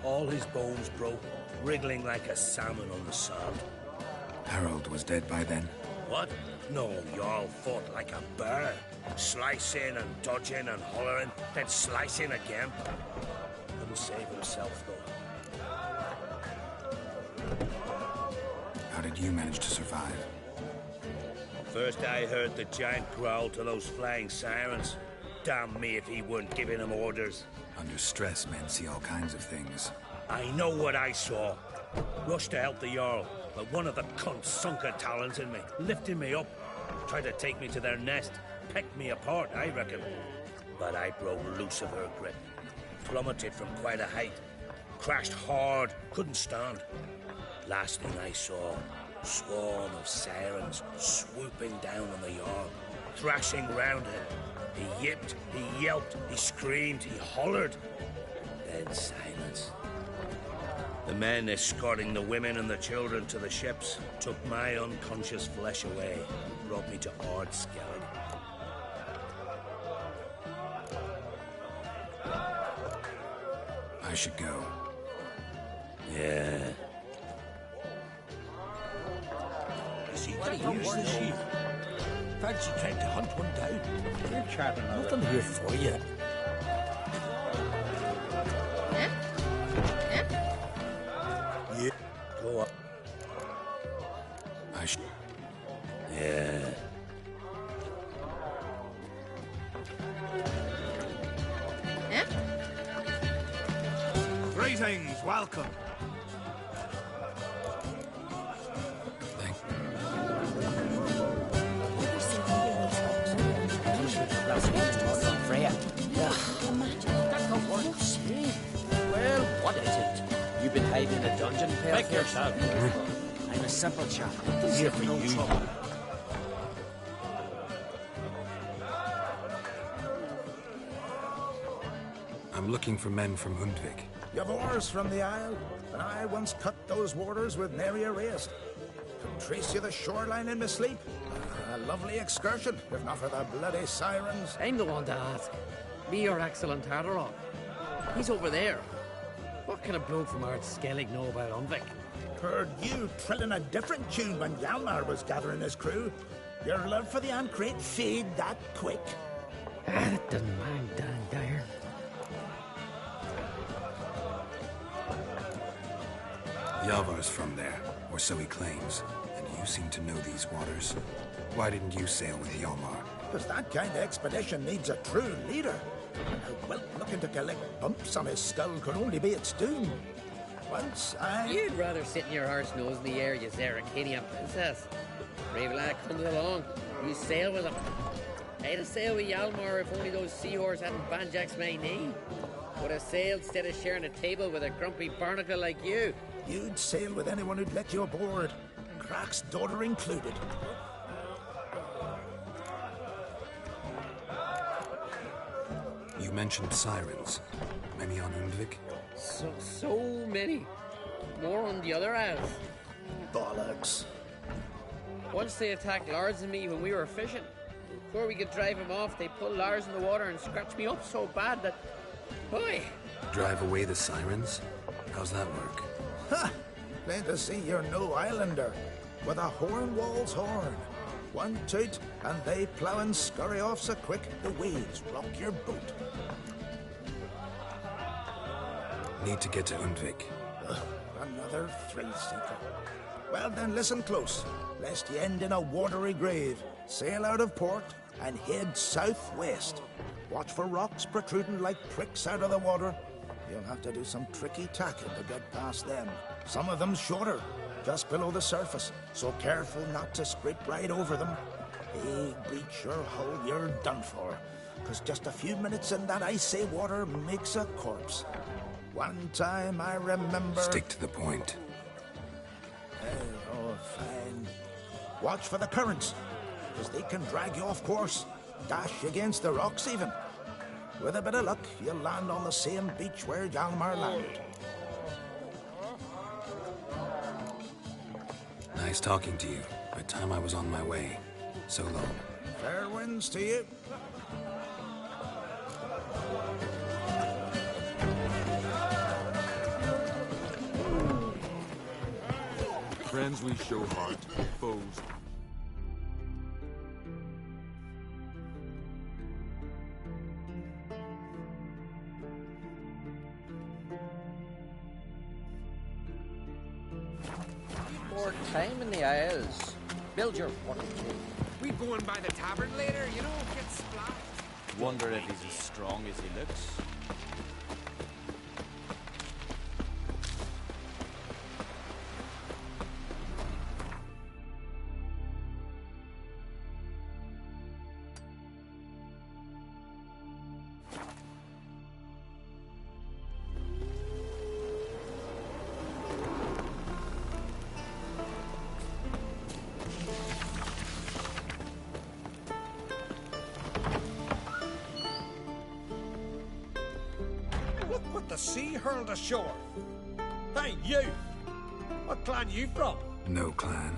All his bones broke, wriggling like a salmon on the sand. Harold was dead by then? What? No, Jarl fought like a bear. Slicing and dodging and hollering, then slicing again. Couldn't save himself, though. How did you manage to survive? First I heard the giant growl to those flying sirens. Damn me if he weren't giving them orders. Under stress, men see all kinds of things. I know what I saw. Rushed to help the Jarl, but one of the cunts sunk her talons in me, lifting me up. Tried to take me to their nest. Pecked me apart, I reckon. But I broke loose of her grip. Plummeted from quite a height. Crashed hard, couldn't stand. Last thing I saw, swarm of sirens swooping down on the Jarl, thrashing round him. He yipped, he yelped, he screamed, he hollered. Then silence. The men escorting the women and the children to the ships took my unconscious flesh away and brought me to Ard Skellige. I should go. Yeah. Is he to use the sheep? Fancy trying to hunt one down. You're chatting on Nothing here for you. Yeah. Go up. I should... Yeah. Greetings, welcome. Well, what is it? You've been hiding in a dungeon, pale? Pick yourself. I'm a simple chap. Here for you. Trouble. I'm looking for men from Undvik. You've oars from the Isle, and I once cut those waters with nary a race. Could trace you the shoreline in my sleep. A lovely excursion, if not for the bloody sirens. I'm the one to ask. Me your excellent Haderach. He's over there. What can a bloke from Ard Skellige know about Undvik? Heard you trilling a different tune when Hjalmar was gathering his crew. Your love for the Ancrate fade that quick. It doesn't mind Dan Dyer. Yavar's from there, or so he claims, and you seem to know these waters. Why didn't you sail with Hjalmar? Because that kind of expedition needs a true leader. And a whelp looking to collect bumps on his skull could only be its doom. Once I... You'd rather sit in your horse nose in the air, you Zaracanian princess. Brave lad comes along, you sail with him. I'd have sailed with Hjalmar if only those seahorse hadn't banjaxed my knee. Would have sailed instead of sharing a table with a grumpy barnacle like you. You'd sail with anyone who'd let you aboard. Crach's daughter included. You mentioned sirens. Many on Undvik? So many. More on the other isles. Bollocks. Once they attacked Lars and me when we were fishing. Before we could drive them off, they pulled Lars in the water and scratched me up so bad that... Boy! Drive away the sirens? How's that work? Ha! Plain to see you're no islander. With a horn wall's horn. One toot, and they plough and scurry off so quick the waves rock your boat. Need to get to Undvik. Another thrill-seeker. Well then, listen close, lest ye end in a watery grave. Sail out of port and head southwest. Watch for rocks protruding like pricks out of the water. You'll have to do some tricky tacking to get past them. Some of them's shorter, just below the surface, so careful not to scrape right over them. Big breach your hull, you're done for. 'Cause just a few minutes in that icy water makes a corpse. One time I remember... Stick to the point. Oh, fine. Watch for the currents, 'cause they can drag you off course, dash against the rocks even. With a bit of luck, you'll land on the same beach where Hjalmar landed. Nice talking to you. By the time I was on my way. So long. Fair winds to you. Friends we show heart, foes. More time in the Isles. Build your water cave. We going by the tavern later, you know, get splashed. Wonder if he's as strong as he looks. The sea hurled ashore. Hey, you! What clan you from? No clan.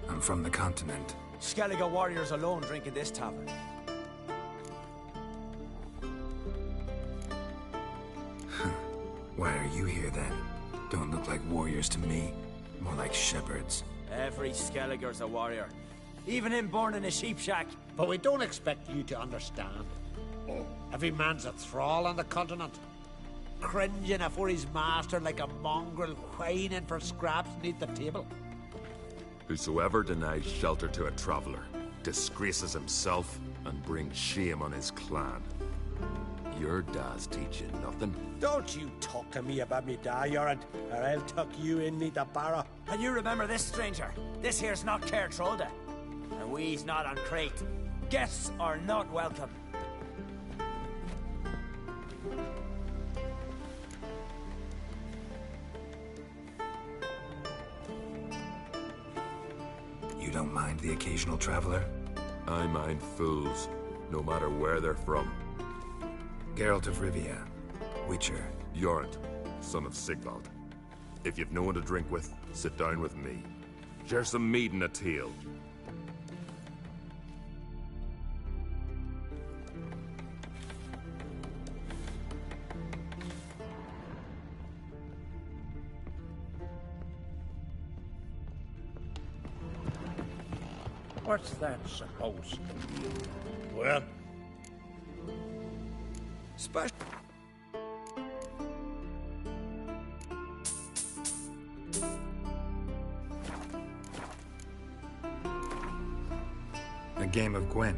I'm from the continent. Skellige warriors alone drink in this tavern. Why are you here then? Don't look like warriors to me. More like shepherds. Every Skellige's a warrior. Even him born in a sheep shack. But we don't expect you to understand. Every man's a thrall on the continent. Cringing afore his master like a mongrel whining for scraps neath the table. Whosoever denies shelter to a traveller disgraces himself and brings shame on his clan. Your da's teach you nothing. Don't you talk to me about me da, Yorant, or I'll tuck you in neath a barrow. And you remember this, stranger. This here's not Cair Trolda. And we's not on Crete. Guests are not welcome. You don't mind the occasional traveler? I mind fools, no matter where they're from. Geralt of Rivia, Witcher. Yorant, son of Sigvald. If you've no one to drink with, sit down with me. Share some mead and a tale. What's that supposed to mean? Well, Special. A game of Gwent.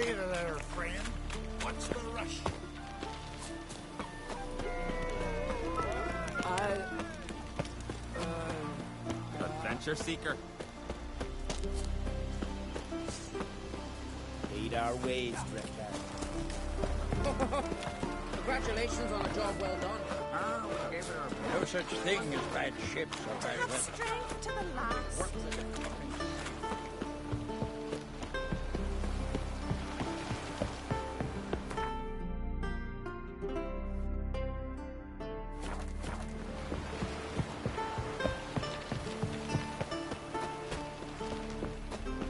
Hey there, friend. What's the rush? Adventure seeker. Lead our ways, Drifter. Congratulations on a job well done. Ah, we gave her no such thing as bad ships or bad weather. Strength to the last.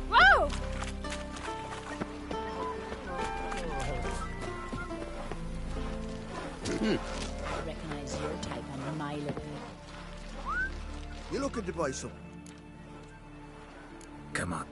Whoa! I recognize your type on my little. You looking to buy something? Come on.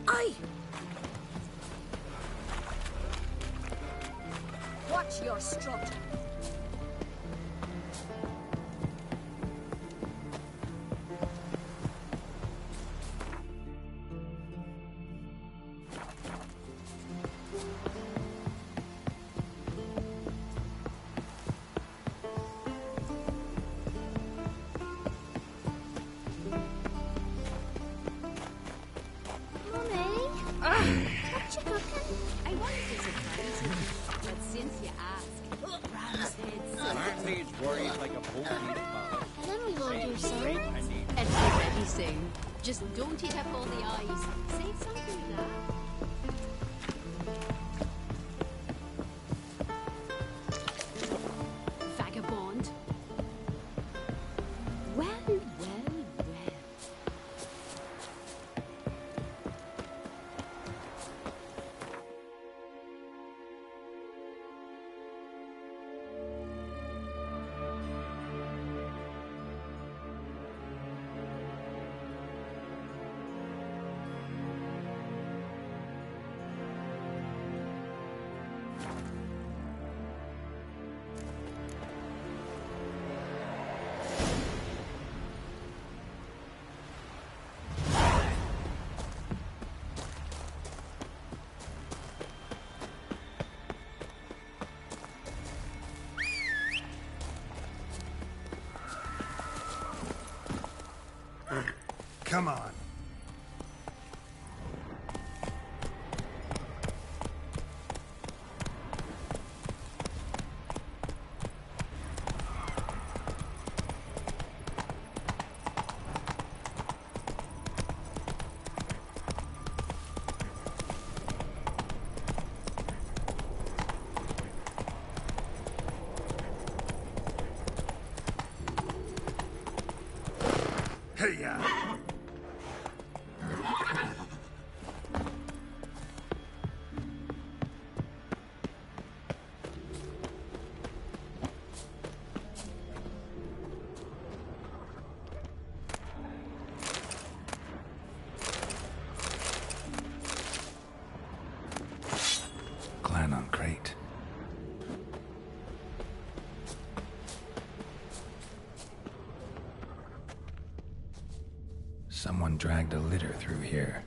Aye! Watch your strut. Then we will do so. It'll be ready soon. Just don't eat up all the eyes. Save some for that. Vagabond. Well, well, well. Come on. Hey-ya! Clan on crate. Someone dragged a litter through here.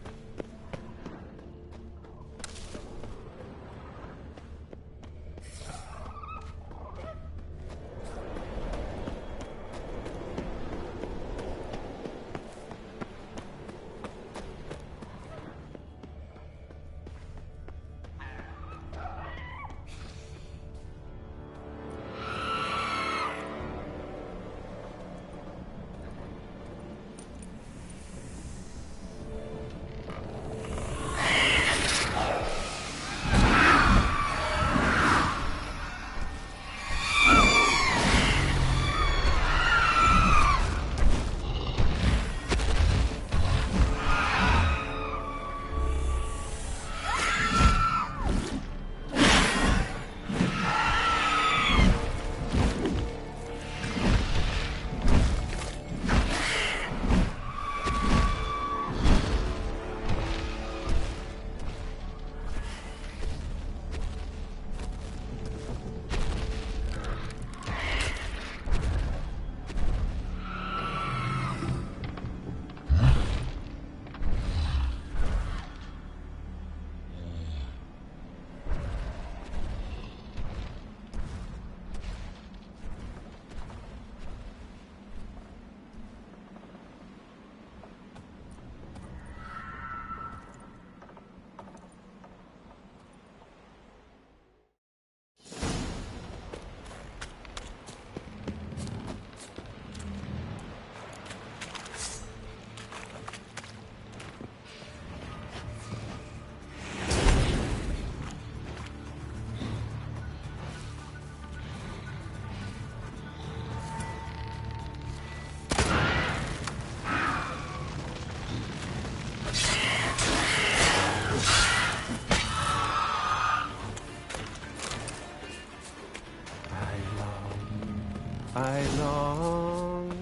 I long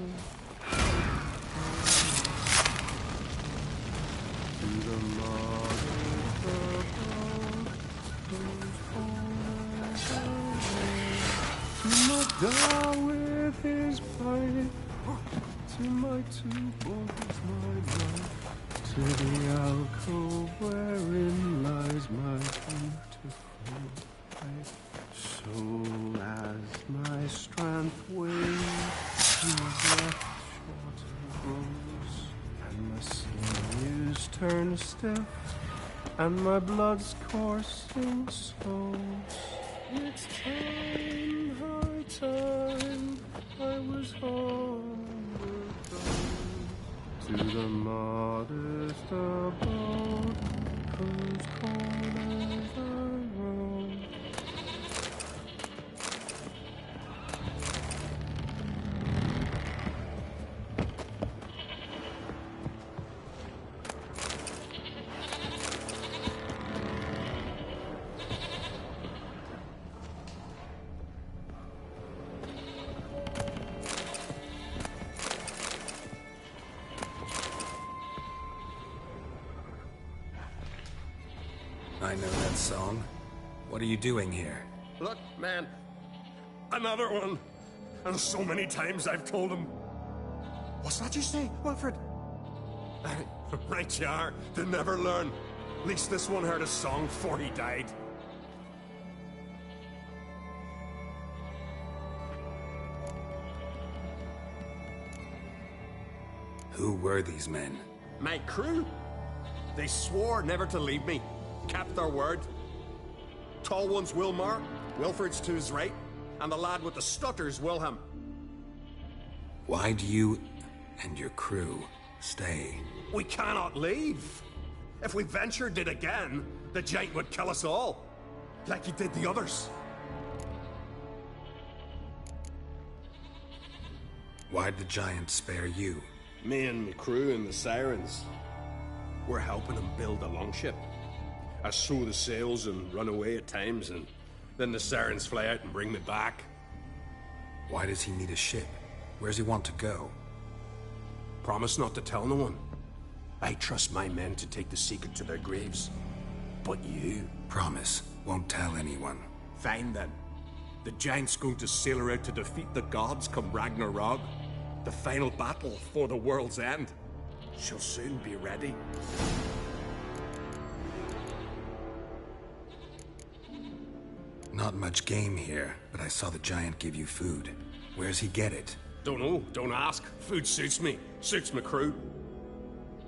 to the morning purple, to my with his pipe, to my two boys, my life, to the alcove wherein lies my beautiful wife. So as my strength wanes, my breath shorter grows, and my sinews turn stiff, and my blood's coursing slows. It's time, high time, I was homeward bound to the modest abode whose corners I roam. I know that song. What are you doing here? Look, man. Another one. And so many times I've told him. What's that you say, Wilfred? Right you are. They never learn. At least this one heard a song before he died. Who were these men? My crew. They swore never to leave me. Kept their word. Tall one's Wilmar, Wilfred's to his right, and the lad with the stutter's Wilhelm. Why do you and your crew stay? We cannot leave. If we ventured it again, the giant would kill us all, like he did the others. Why'd the giant spare you? Me and my crew and the sirens. We're helping him build a longship. I sew the sails and run away at times, and then the sirens fly out and bring me back. Why does he need a ship? Where's he want to go? Promise not to tell no one. I trust my men to take the secret to their graves. But you... Promise. Won't tell anyone. Fine then. The giant's going to sail her out to defeat the gods come Ragnarok. The final battle for the world's end. She'll soon be ready. Not much game here, but I saw the giant give you food. Where's he get it? Don't know, don't ask. Food suits me, suits my crew.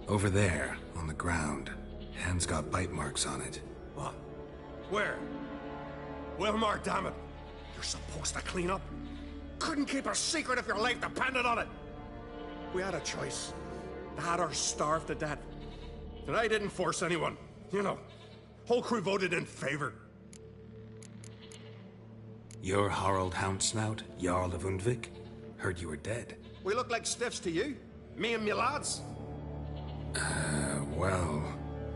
Over there, on the ground. Hand's got bite marks on it. What? Where? Wilmar, damn it. You're supposed to clean up. Couldn't keep a secret if your life depended on it. We had a choice. That or starve to death. And I didn't force anyone. You know, whole crew voted in favor. You're Harald Houndsnout, Jarl of Undvik? Heard you were dead. We look like stiffs to you. Me and me lads. Well...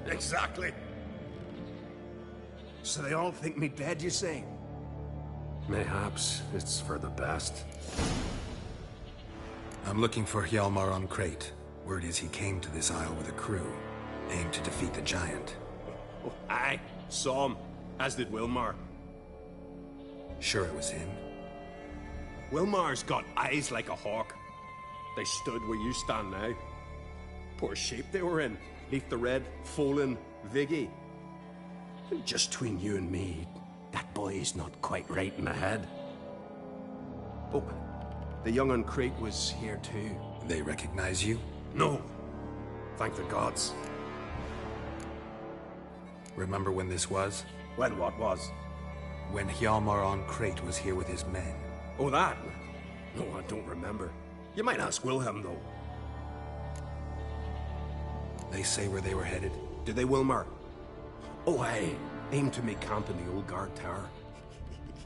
Exactly. So they all think me dead, you say? Mayhaps it's for the best. I'm looking for Hjalmar on Crate. Word is he came to this isle with a crew, aimed to defeat the giant. Oh, aye, saw him, as did Wilmar. Sure it was him? Wilmar's got eyes like a hawk. They stood where you stand now. Poor shape they were in. Leaf the Red, Folin, Viggy. And just between you and me, that boy's not quite right in the head. Oh, the young on Crate was here too. They recognize you? No. Thank the gods. Remember when this was? When what was? When Hjalmar on Crate was here with his men. Oh, that? No, I don't remember. You might ask Wilhelm, though. They say where they were headed? Did they, Wilmar? Oh, aye. Aim to make camp in the old guard tower.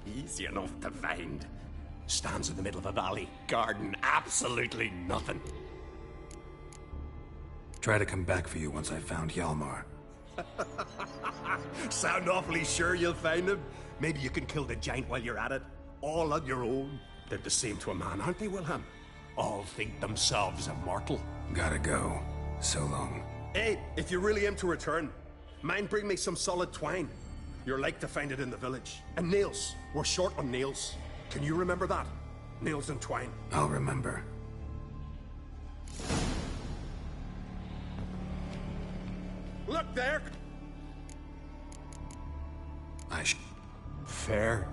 Easy enough to find. Stands in the middle of a valley. Garden, absolutely nothing. Try to come back for you once I've found Hjalmar. Sound awfully sure you'll find him? Maybe you can kill the giant while you're at it. All on your own. They're the same to a man, aren't they, Wilhelm? All think themselves immortal. Gotta go. So long. Hey, if you really aim to return, mind bring me some solid twine. You're like to find it in the village. And nails. We're short on nails. Can you remember that? Nails and twine. I'll remember. Look there! Fair.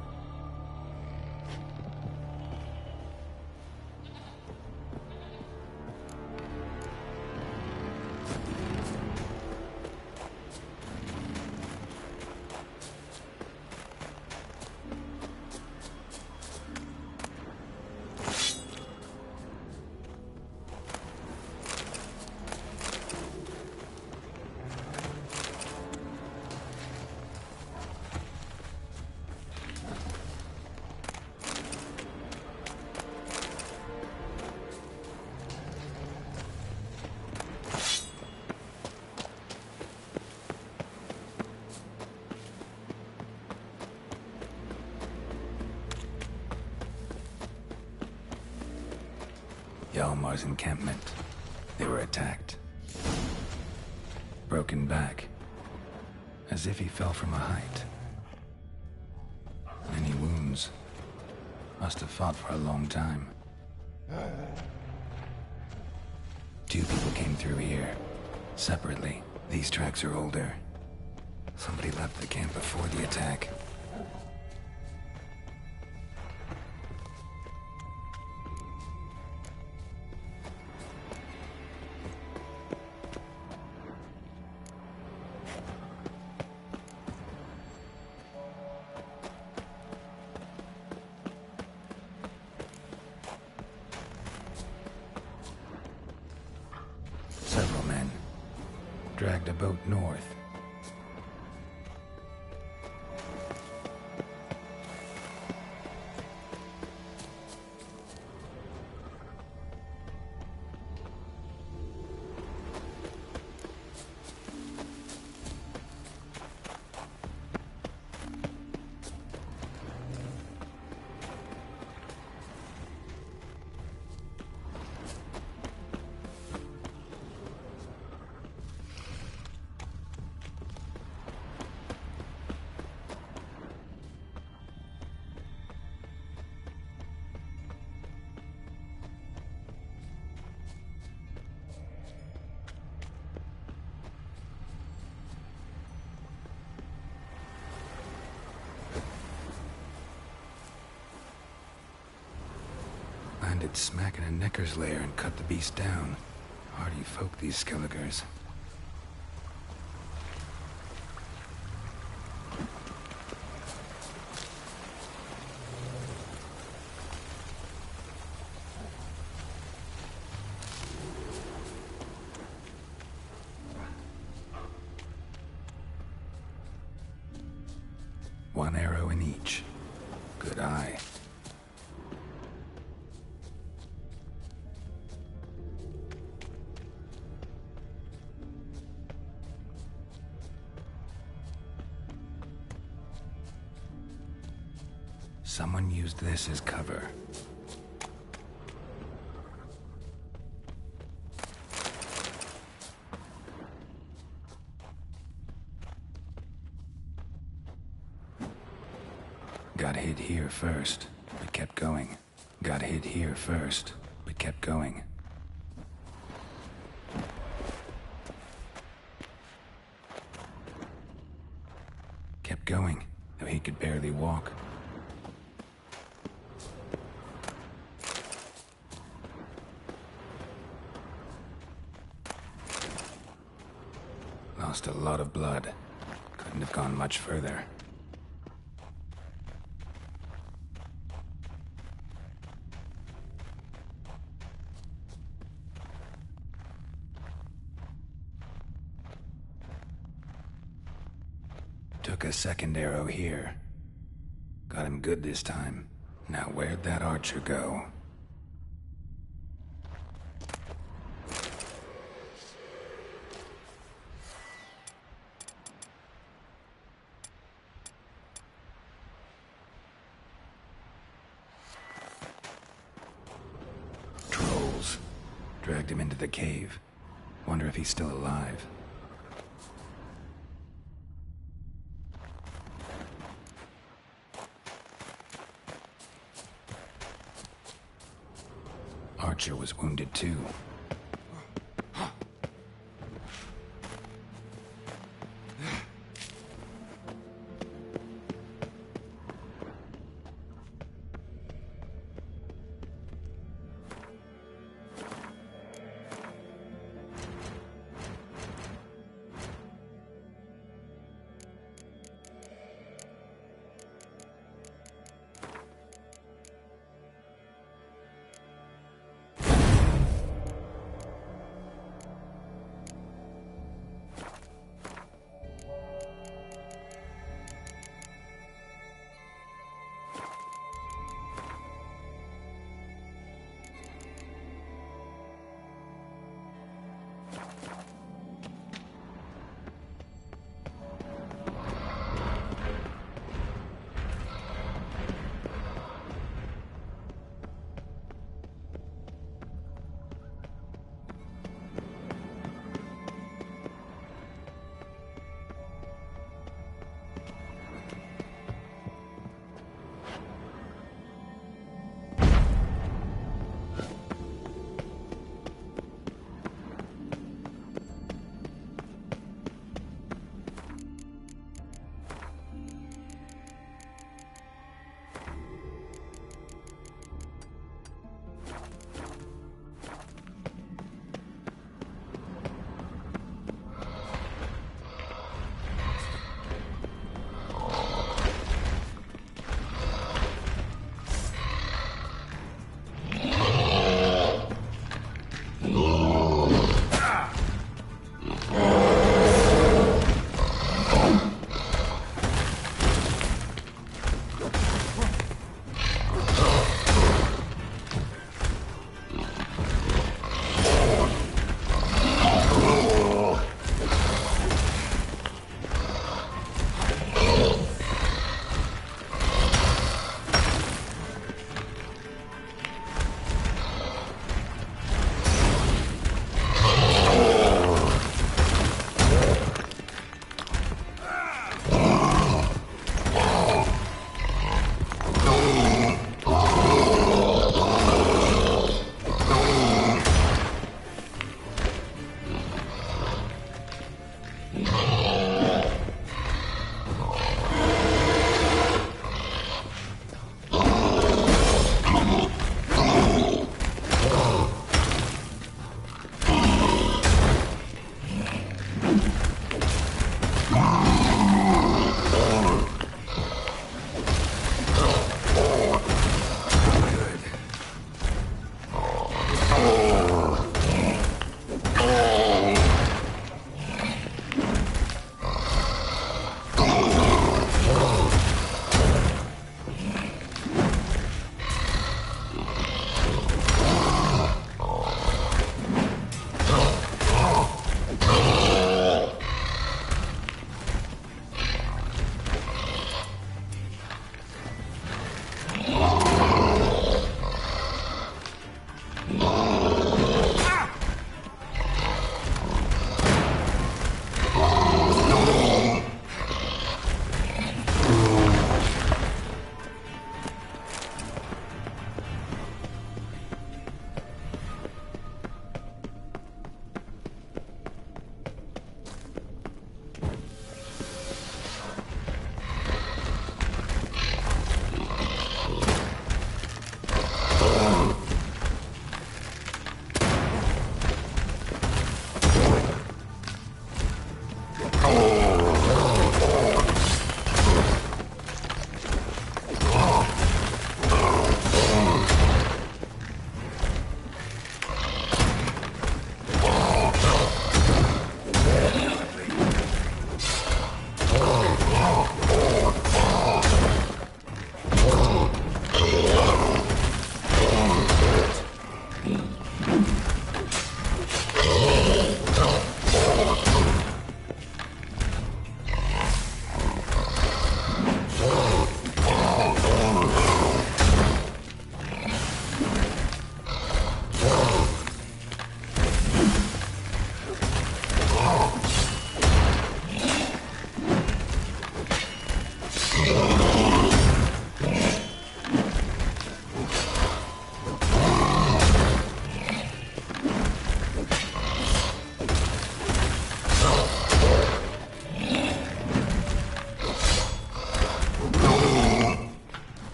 Hjalmar's encampment. They were attacked. Broken back. As if he fell from a height. Many wounds. Must have fought for a long time. 2 people came through here. Separately. These tracks are older. Somebody left the camp before the attack. Several men dragged a boat north. Landed smack in a necker's lair and cut the beast down. Hardy folk, these Skelligers. One arrow in each. Good eye. Someone used this as cover. Got hit here first, but kept going. Got hit here first, but kept going. Kept going, though he could barely walk. Lost a lot of blood. Couldn't have gone much further. Took a second arrow here. Got him good this time. Now where'd that archer go? Trolls. Dragged him into the cave. Wonder if he's still alive. Archer was wounded too.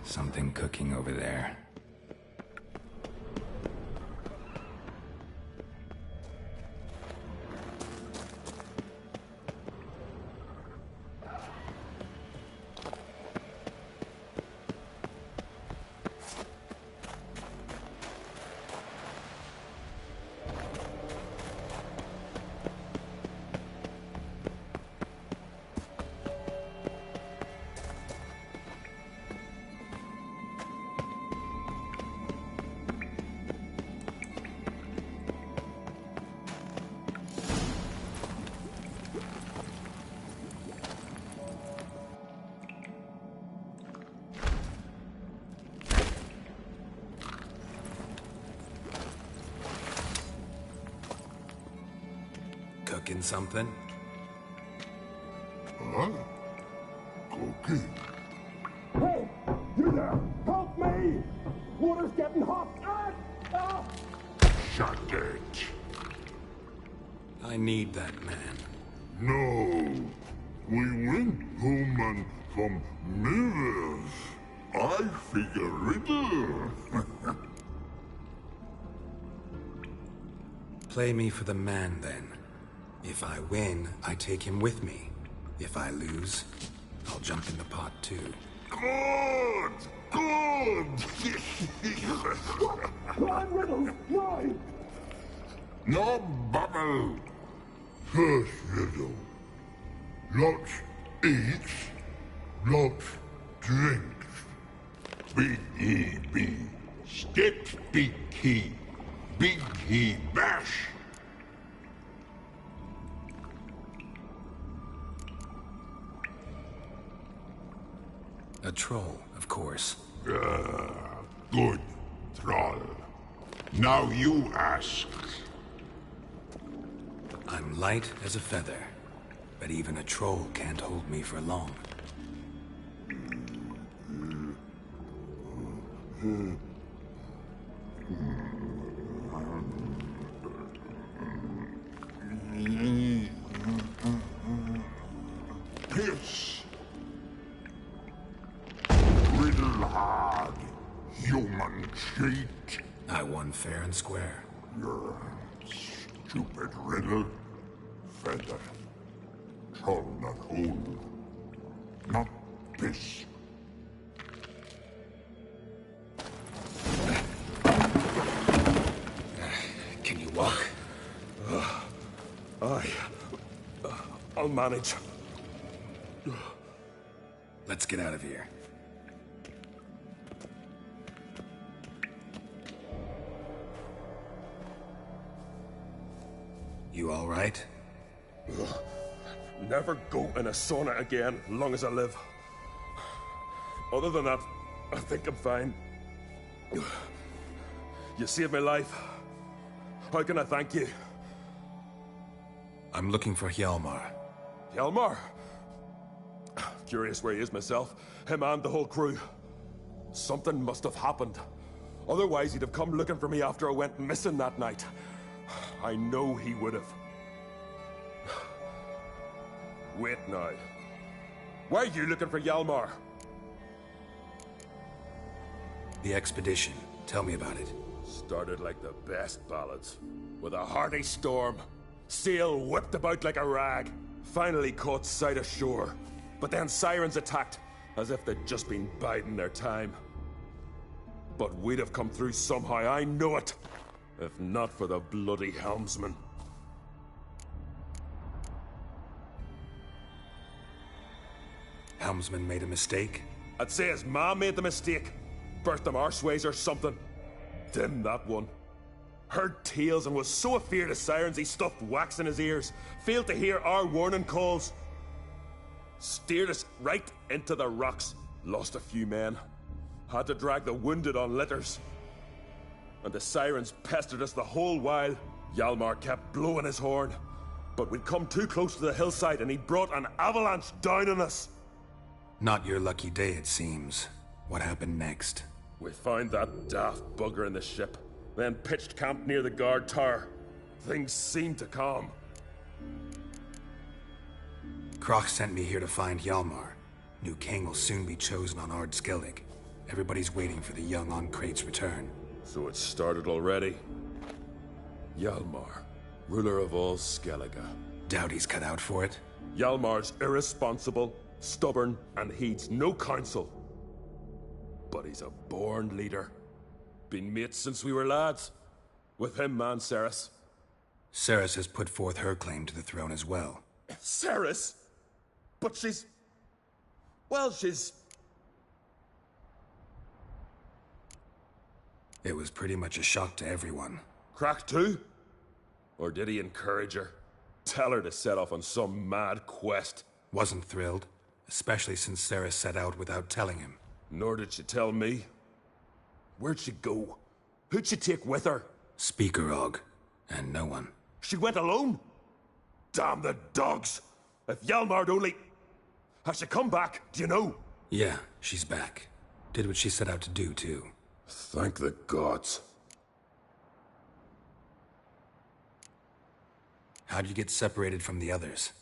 Something cooking over there. Cooking something? Huh? Cooking? Hey! You there! Help me! Water's getting hot! Shut it. I need that man. No. We went home and from mirrors. I figure riddle. Play me for the man, then. If I win, I take him with me. If I lose, I'll jump in the pot too. Good! Good! Crime riddles! Mine! No bubble! First riddle. Lots eats, lots drinks. Big E B. Steps big key. Big E bash. A troll, of course. Good, troll. Now you ask. I'm light as a feather, but even a troll can't hold me for long. Piss. Riddle hard. Human cheat. I won fair and square. Your stupid riddle. Feather. Troll not hold. Not piss. Can you walk? I'll manage. Let's get out of here. You all right? Never go in a sauna again, long as I live. Other than that, I think I'm fine. You saved my life. How can I thank you? I'm looking for Hjalmar. Hjalmar? Curious where he is myself. Him and the whole crew. Something must have happened. Otherwise, he'd have come looking for me after I went missing that night. I know he would have. Wait now. Why are you looking for Hjalmar? The expedition. Tell me about it. Started like the best ballads. With a hearty storm. Sail whipped about like a rag. Finally caught sight of shore. But then sirens attacked, as if they'd just been biding their time. But we'd have come through somehow, I know it. If not for the bloody helmsman. Helmsman made a mistake? I'd say his ma made the mistake. Burst them arseways or something. Dim that one. Heard tales and was so afeard of sirens he stuffed wax in his ears. Failed to hear our warning calls. Steered us right into the rocks. Lost a few men. Had to drag the wounded on litters. And the sirens pestered us the whole while. Hjalmar kept blowing his horn. But we'd come too close to the hillside and he brought an avalanche down on us. Not your lucky day, it seems. What happened next? We found that daft bugger in the ship, then pitched camp near the guard tower. Things seemed to calm. Kroch sent me here to find Hjalmar. New king will soon be chosen on Ard Skellige. Everybody's waiting for the young on Crate's return. So it started already? Hjalmar, ruler of all Skellige. Doubt he's cut out for it. Hjalmar's irresponsible, stubborn, and heeds no counsel. But he's a born leader. Been mates since we were lads. With him, man, Ceres. Ceres has put forth her claim to the throne as well. Ceres? But she's... well, she's... It was pretty much a shock to everyone. Cracked too? Or did he encourage her? Tell her to set off on some mad quest? Wasn't thrilled, especially since Ceres set out without telling him. Nor did she tell me. Where'd she go? Who'd she take with her? Speaker Og, and no one. She went alone? Damn the dogs! If Hjalmar'd only... Has she come back, do you know? Yeah, she's back. Did what she set out to do, too. Thank the gods. How'd you get separated from the others?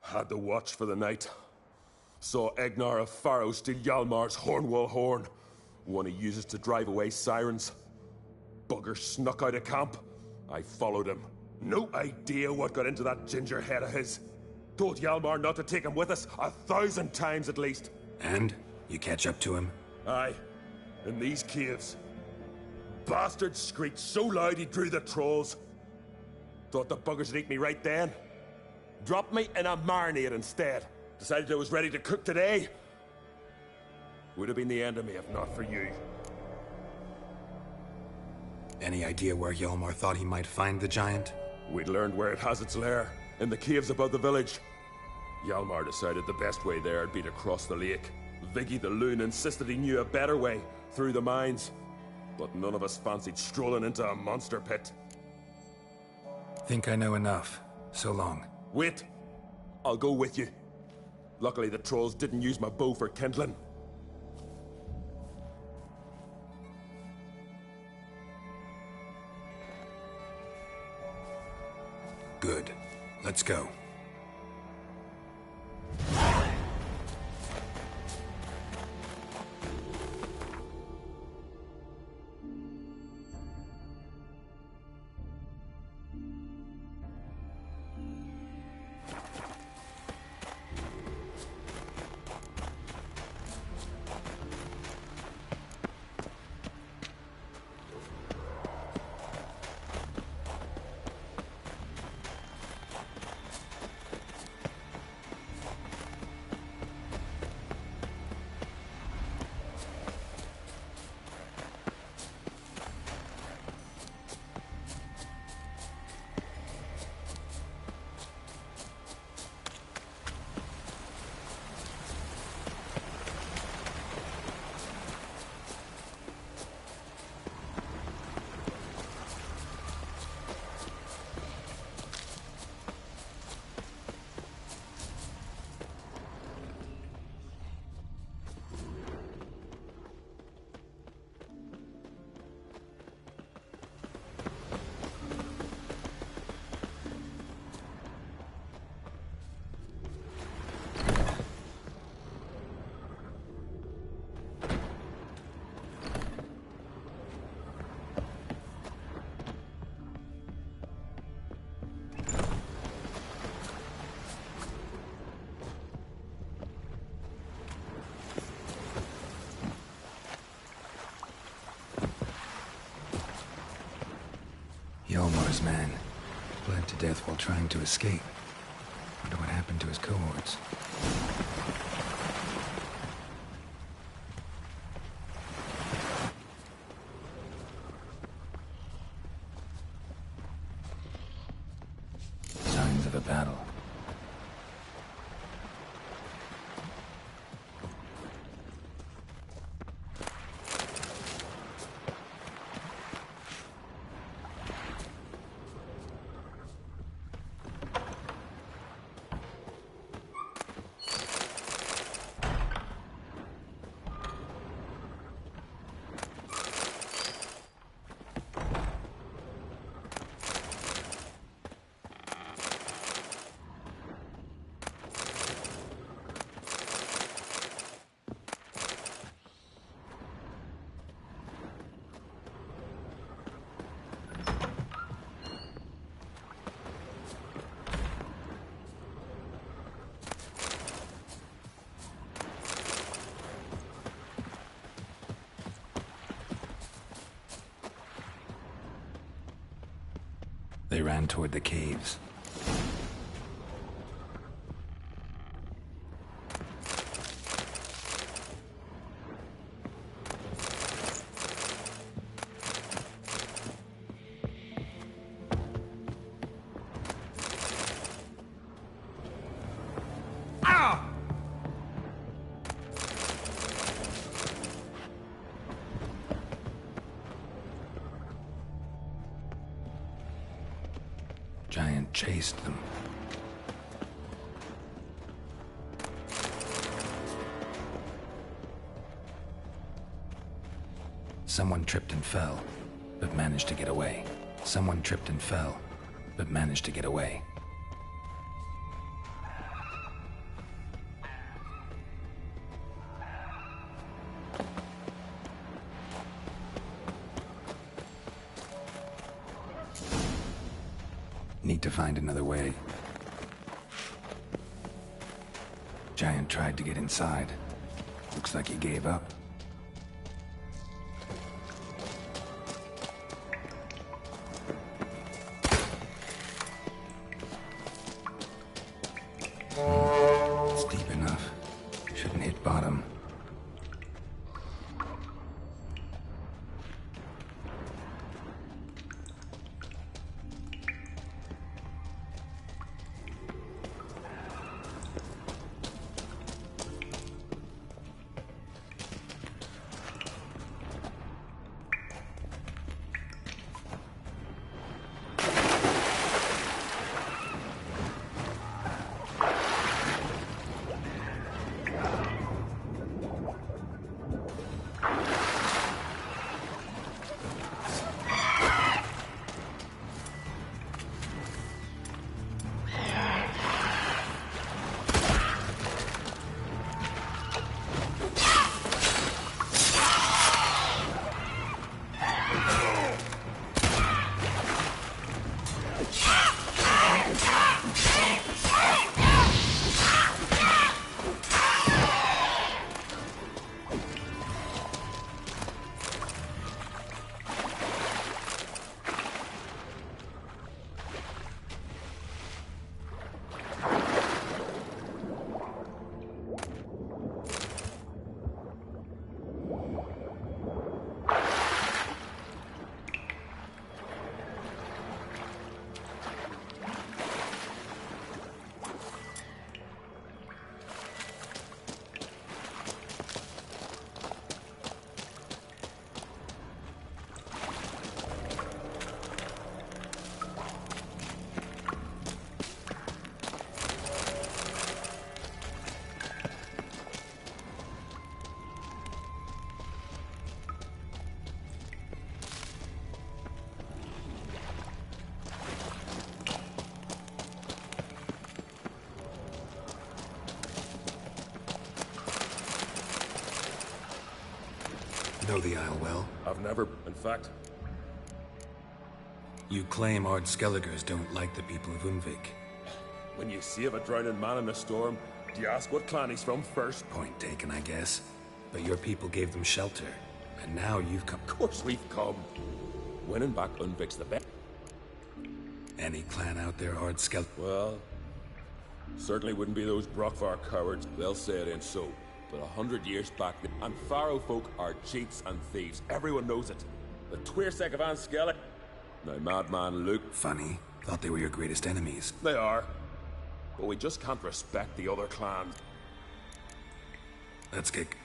Had the watch for the night. Saw Egnar of Pharaoh steal Hjalmar's Hornwall horn. One he uses to drive away sirens. Bugger snuck out of camp. I followed him. No idea what got into that ginger head of his. Told Hjalmar not to take him with us 1,000 times at least. And? You catch up to him? Aye. In these caves. Bastard screeched so loud he drew the trolls. Thought the buggers would eat me right then. Dropped me in a marinade instead. Decided I was ready to cook today. Would have been the end of me if not for you. Any idea where Hjalmar thought he might find the giant? We'd learned where it has its lair, in the caves above the village. Hjalmar decided the best way there would be to cross the lake. Viggy the loon insisted he knew a better way, through the mines. But none of us fancied strolling into a monster pit. Think I know enough. So long. Wait. I'll go with you. Luckily the trolls didn't use my bow for kindling. Good. Let's go. Hjalmar's man. Bled to death while trying to escape. Wonder what happened to his cohorts. Signs of a battle. They ran toward the caves. Giant chased them. Someone tripped and fell, but managed to get away. Someone tripped and fell, but managed to get away. Need to find another way. Giant tried to get inside. Looks like he gave up. It's deep enough. Shouldn't hit bottom. Know the Isle well? I've never, in fact. You claim Ard Skelligers don't like the people of Unvik. When you save a drowning man in a storm, do you ask what clan he's from first? Point taken, I guess. But your people gave them shelter, and now you've come. Of course we've come. Winning back Unvik's the best. Any clan out there, Ard Skell? Well, certainly wouldn't be those Brockvar cowards. They'll say it ain't so. But 100 years back, and Pharaoh folk are cheats and thieves. Everyone knows it. The Twirsec of Skellige. Now, Madman Luke. Funny. Thought they were your greatest enemies. They are. But we just can't respect the other clans. Let's kick.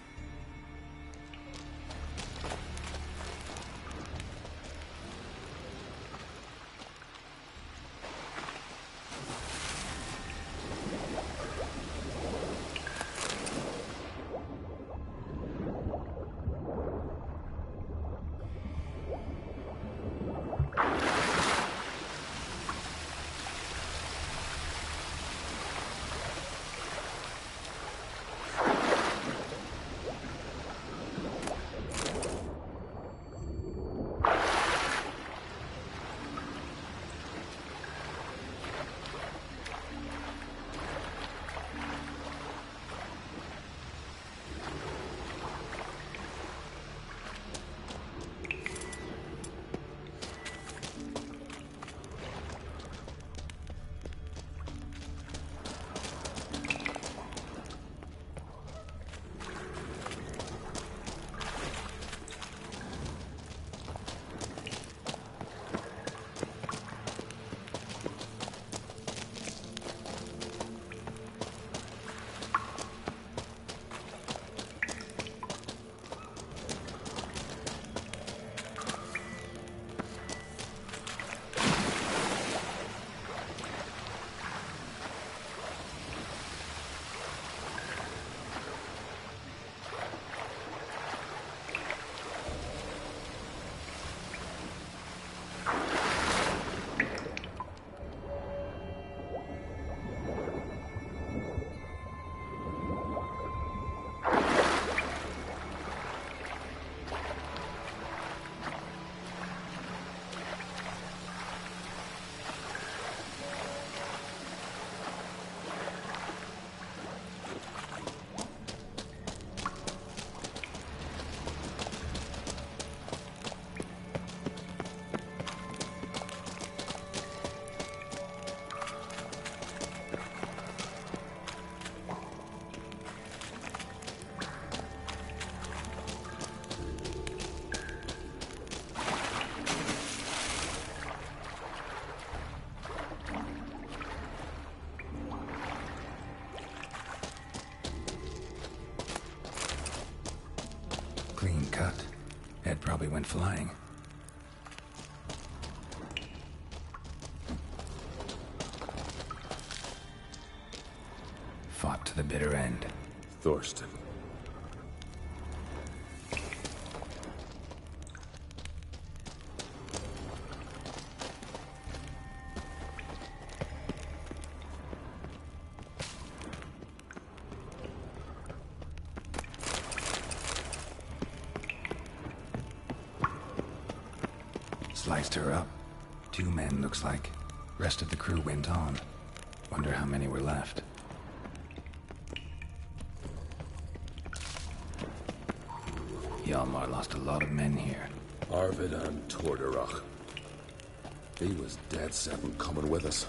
clean cut. Ed probably went flying. Fought to the bitter end. Thorsten. Sliced her up. 2 men, looks like. Rest of the crew went on. Wonder how many were left. Hjalmar lost a lot of men here. Arvid and Torderach. He was dead set on coming with us.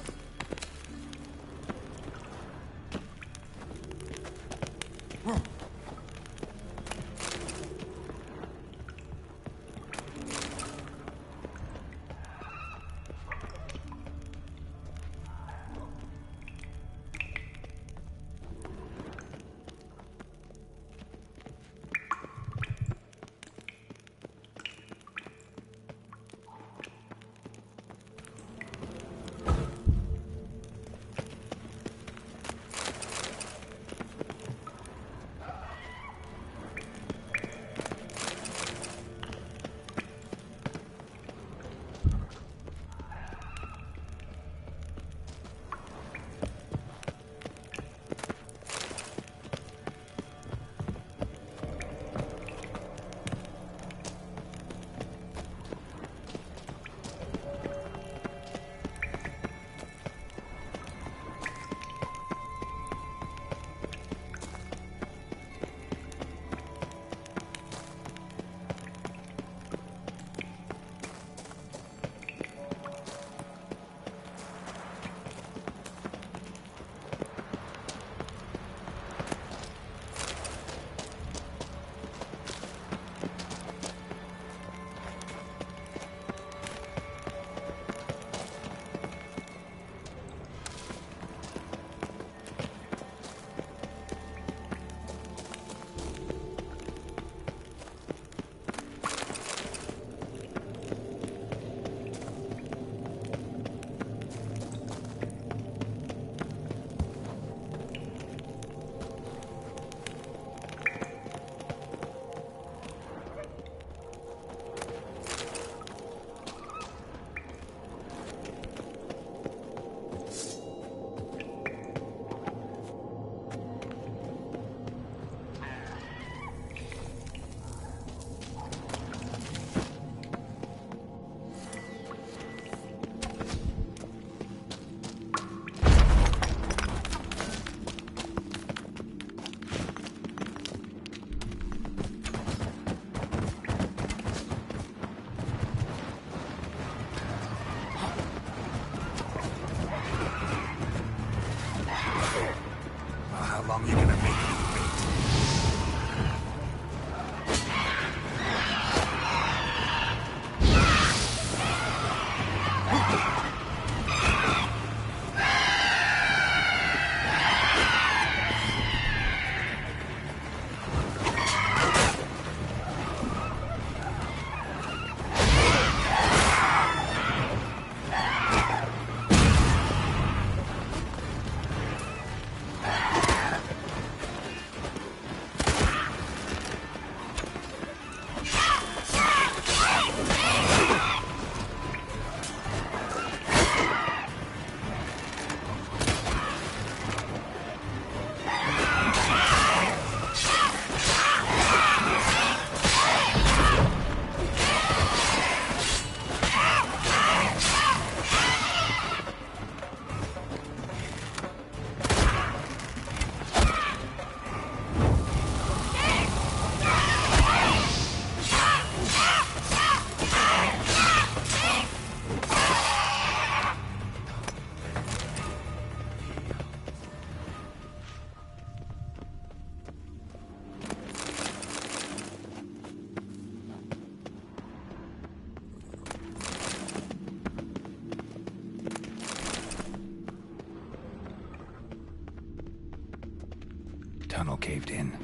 Tunnel caved in.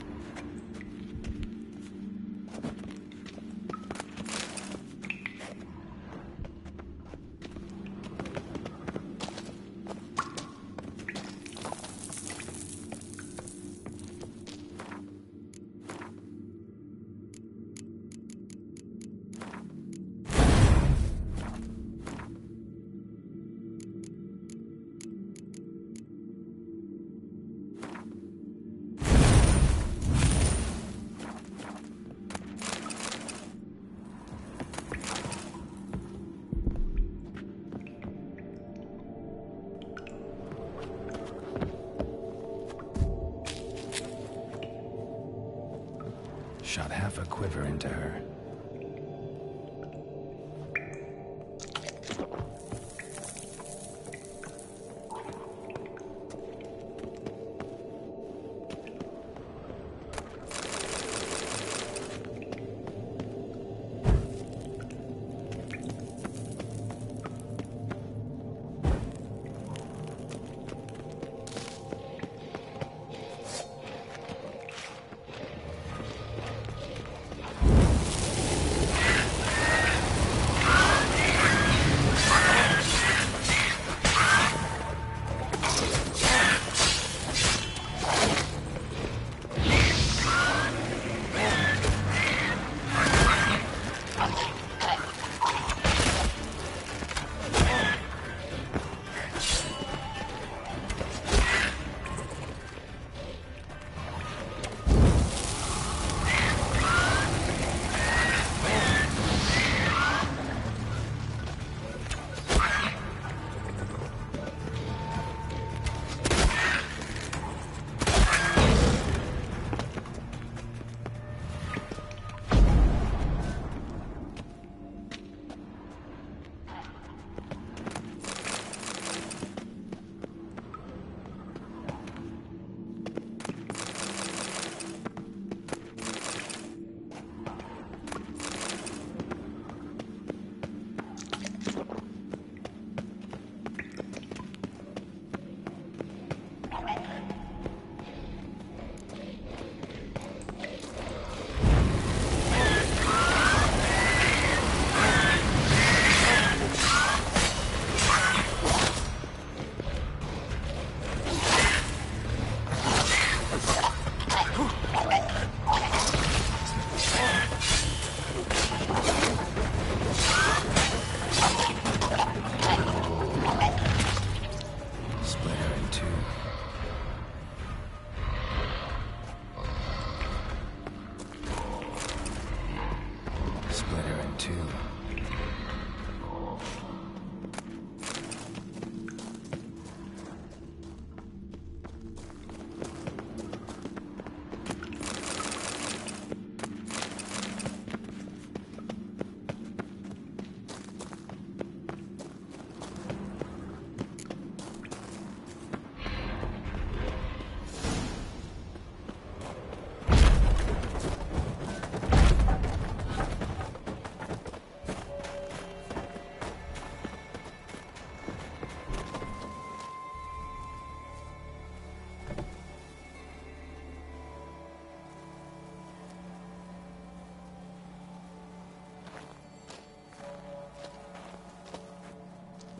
Shot half a quiver into her.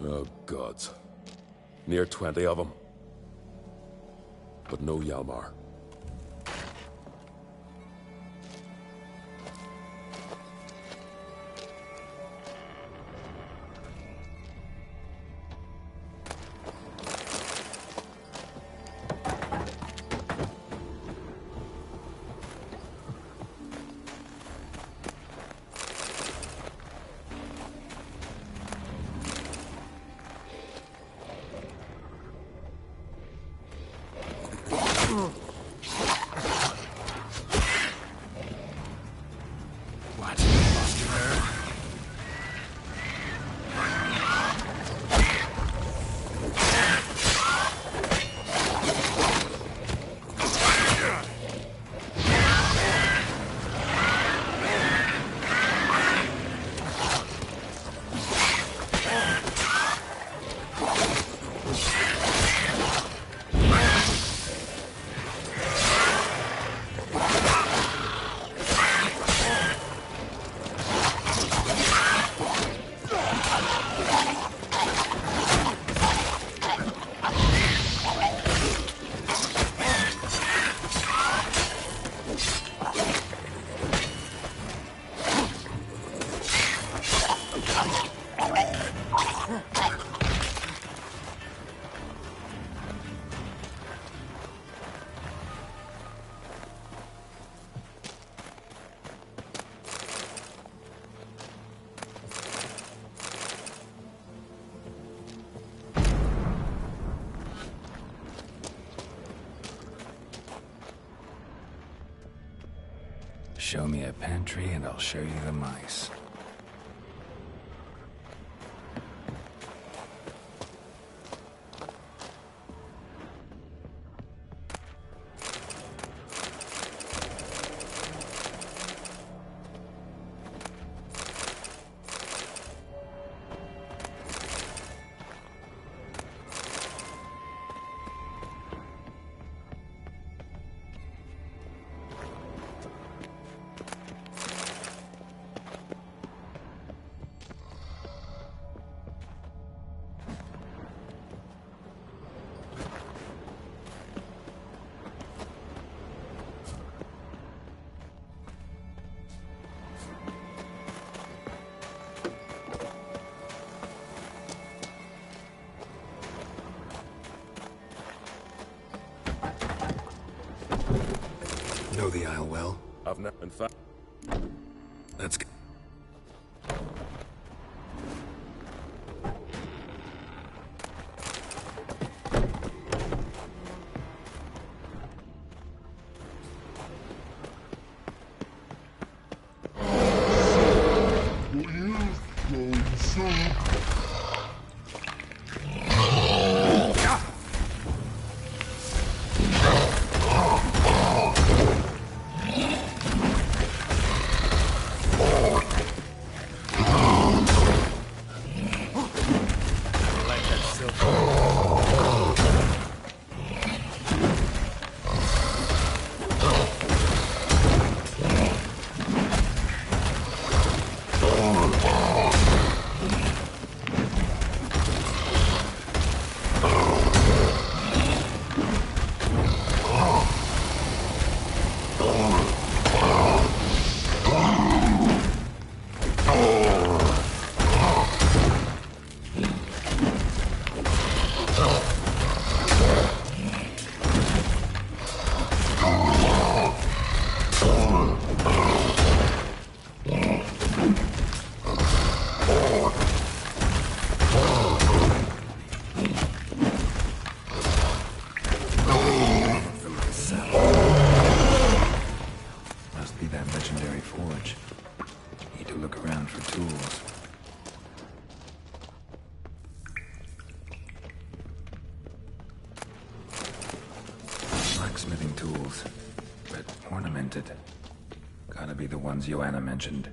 Oh, gods. Near 20 of them. But no Hjalmar. Show me a pantry and I'll show you the mice. Know the Isle well? I've never, in fact. Let's go. Blacksmithing tools, but ornamented. Gotta be the ones Joanna mentioned.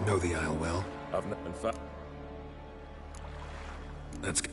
know the Isle well. I've not been fat. Let's go.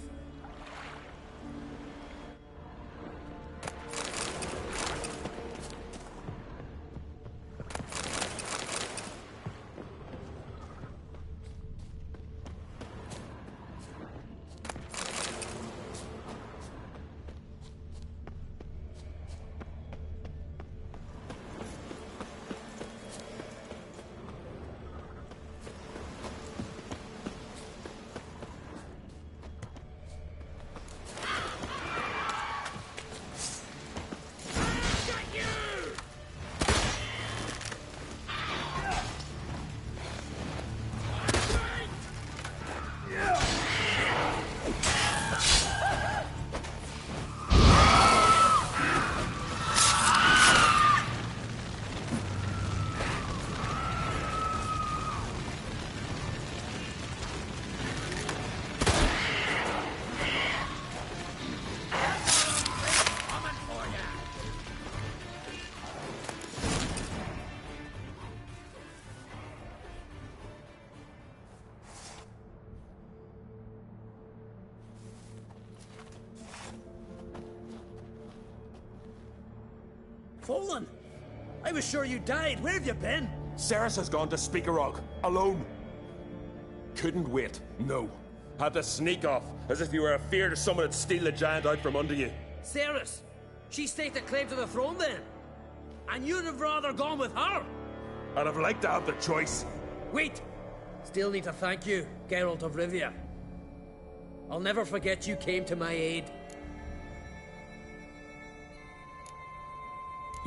Fallen! I was sure you died. Where have you been? Ceres has gone to Speakerog, alone. Couldn't wait, no. Had to sneak off, as if you were afeard of someone would steal the giant out from under you. Ceres! She staked a claim to the throne then. And you'd have rather gone with her. I'd have liked to have the choice. Wait! Still need to thank you, Geralt of Rivia. I'll never forget you came to my aid.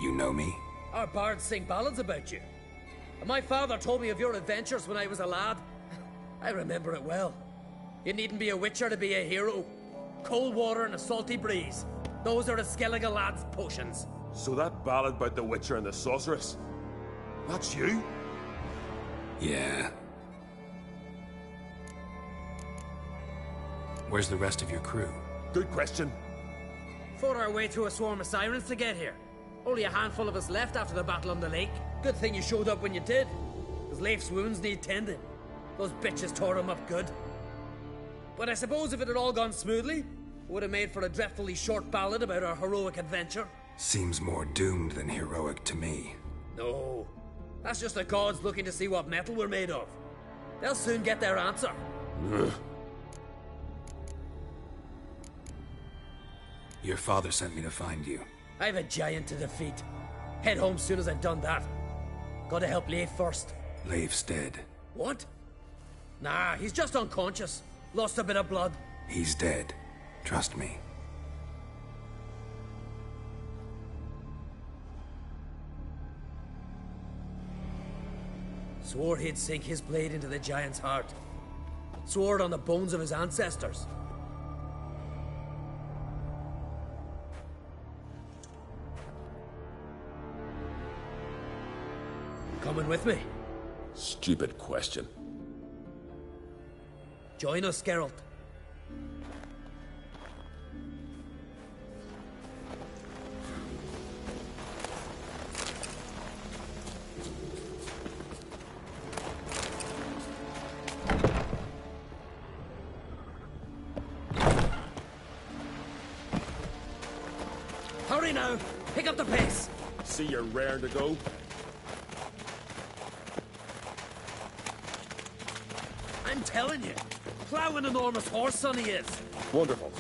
You know me? Our bards sing ballads about you. And my father told me of your adventures when I was a lad. I remember it well. You needn't be a witcher to be a hero. Cold water and a salty breeze. Those are the Skellige lad's potions. So that ballad about the Witcher and the Sorceress, that's you? Yeah. Where's the rest of your crew? Good question. Fought our way through a swarm of sirens to get here. Only a handful of us left after the battle on the lake. Good thing you showed up when you did. Because Leif's wounds need tending. Those bitches tore him up good. But I suppose if it had all gone smoothly, it would have made for a dreadfully short ballad about our heroic adventure. Seems more doomed than heroic to me. No. That's just the gods looking to see what metal we're made of. They'll soon get their answer. Your father sent me to find you. I've a giant to defeat. Head home soon as I've done that. Gotta help Leif first. Leif's dead. What? Nah, he's just unconscious. Lost a bit of blood. He's dead. Trust me. Swore he'd sink his blade into the giant's heart. Swore it on the bones of his ancestors. Coming with me? Stupid question. Join us, Geralt. Hurry now! Pick up the pace! See you're raring to go? I'm telling you, plow an enormous horse, son he is. Wonderful.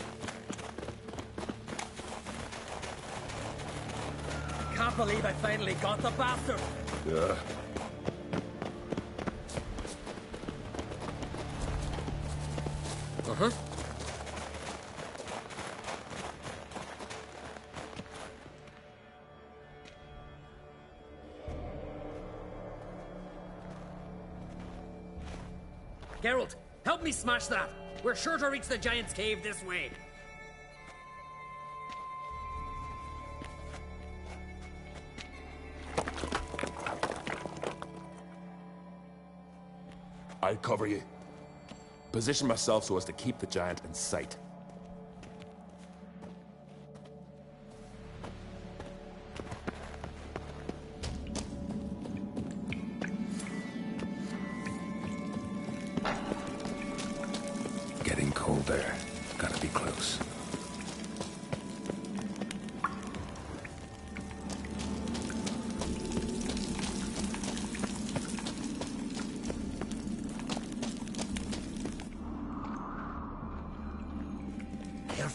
Can't believe I finally got the bastard. Yeah. Uh-huh. Geralt, help me smash that. We're sure to reach the giant's cave this way. I'll cover you. Position myself so as to keep the giant in sight.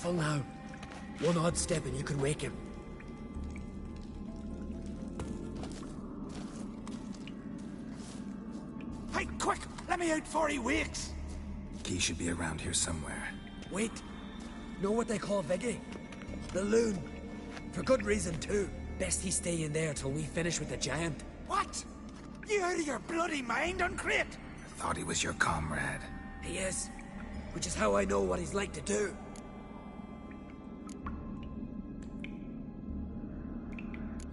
Careful now. One odd step and you can wake him. Hey, quick! Let me out before he wakes! Key should be around here somewhere. Wait. Know what they call Veggie? The loon. For good reason, too. Best he stay in there till we finish with the giant. What? You out of your bloody mind, Uncrate? I thought he was your comrade. He is. Which is how I know what he's like to do.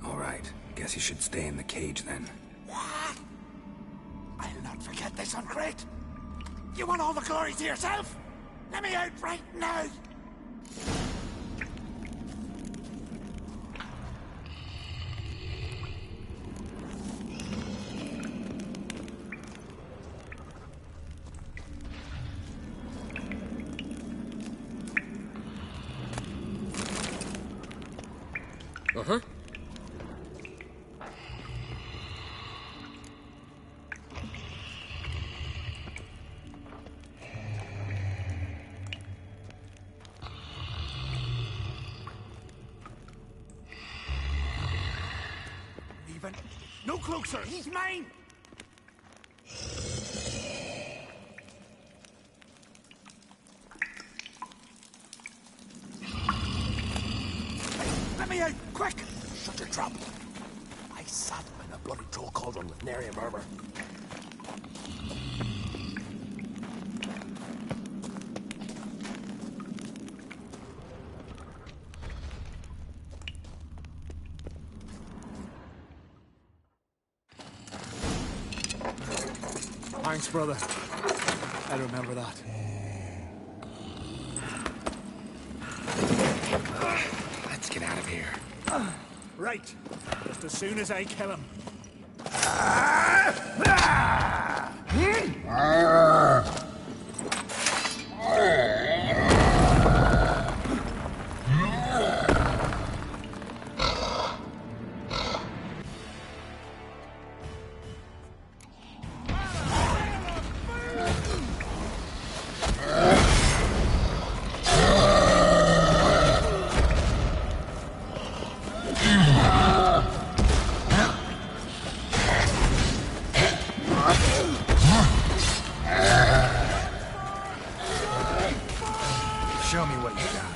All right. Guess he should stay in the cage then. What? I'll not forget this, Uncrate. You want all the glory to yourself? Let me out right now! Uh-huh. Even no closer, he's mine! Let me out, quick! Shut your trap. I sat in a bloody troll cauldron with nary a murmur. Thanks, brother. I remember that. Let's get out of here. Right. Just as soon as I kill him. Show me what you got.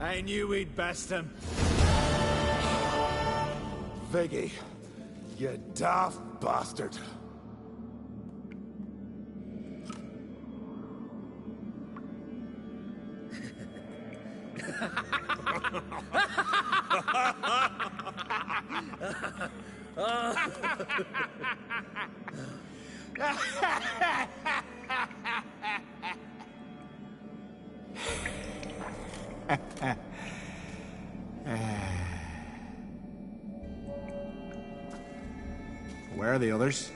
I knew we'd best him. Viggy, you daft bastard. Where are the others?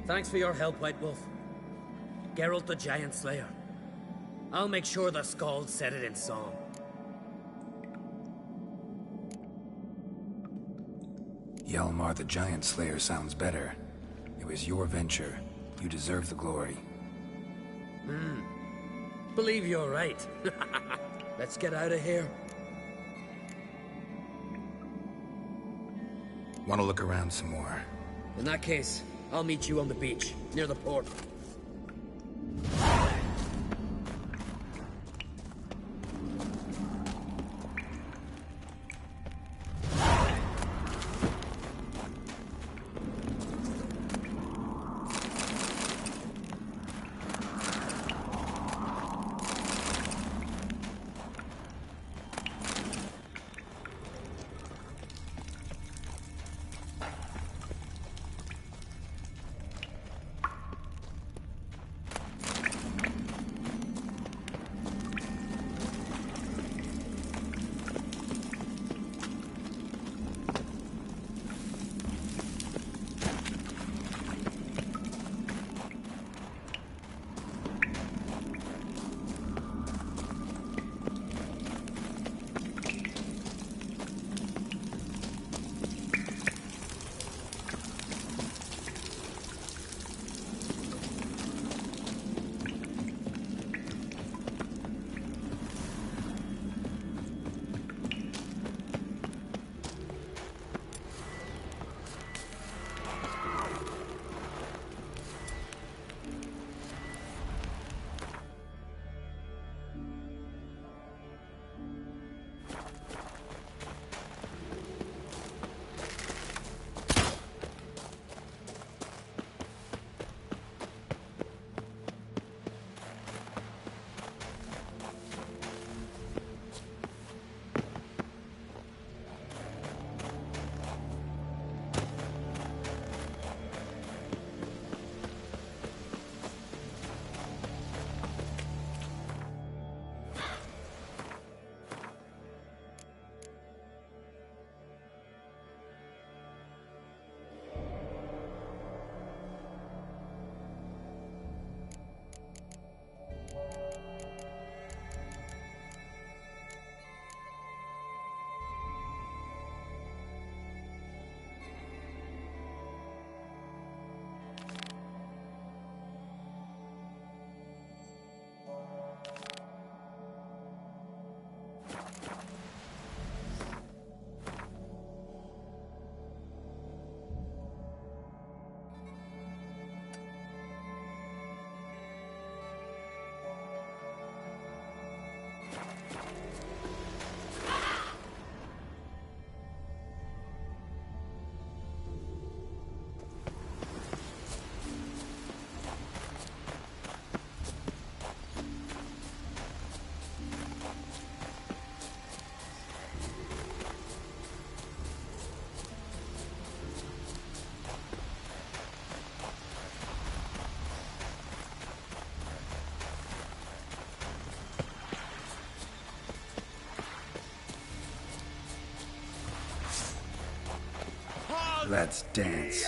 Thanks for your help, White Wolf. Geralt the Giant Slayer. I'll make sure the Skald said it in song. Hjalmar the Giant Slayer sounds better. It was your venture. You deserve the glory. Believe you're right. Let's get out of here. Want to look around some more? In that case, I'll meet you on the beach, near the port. Let's dance.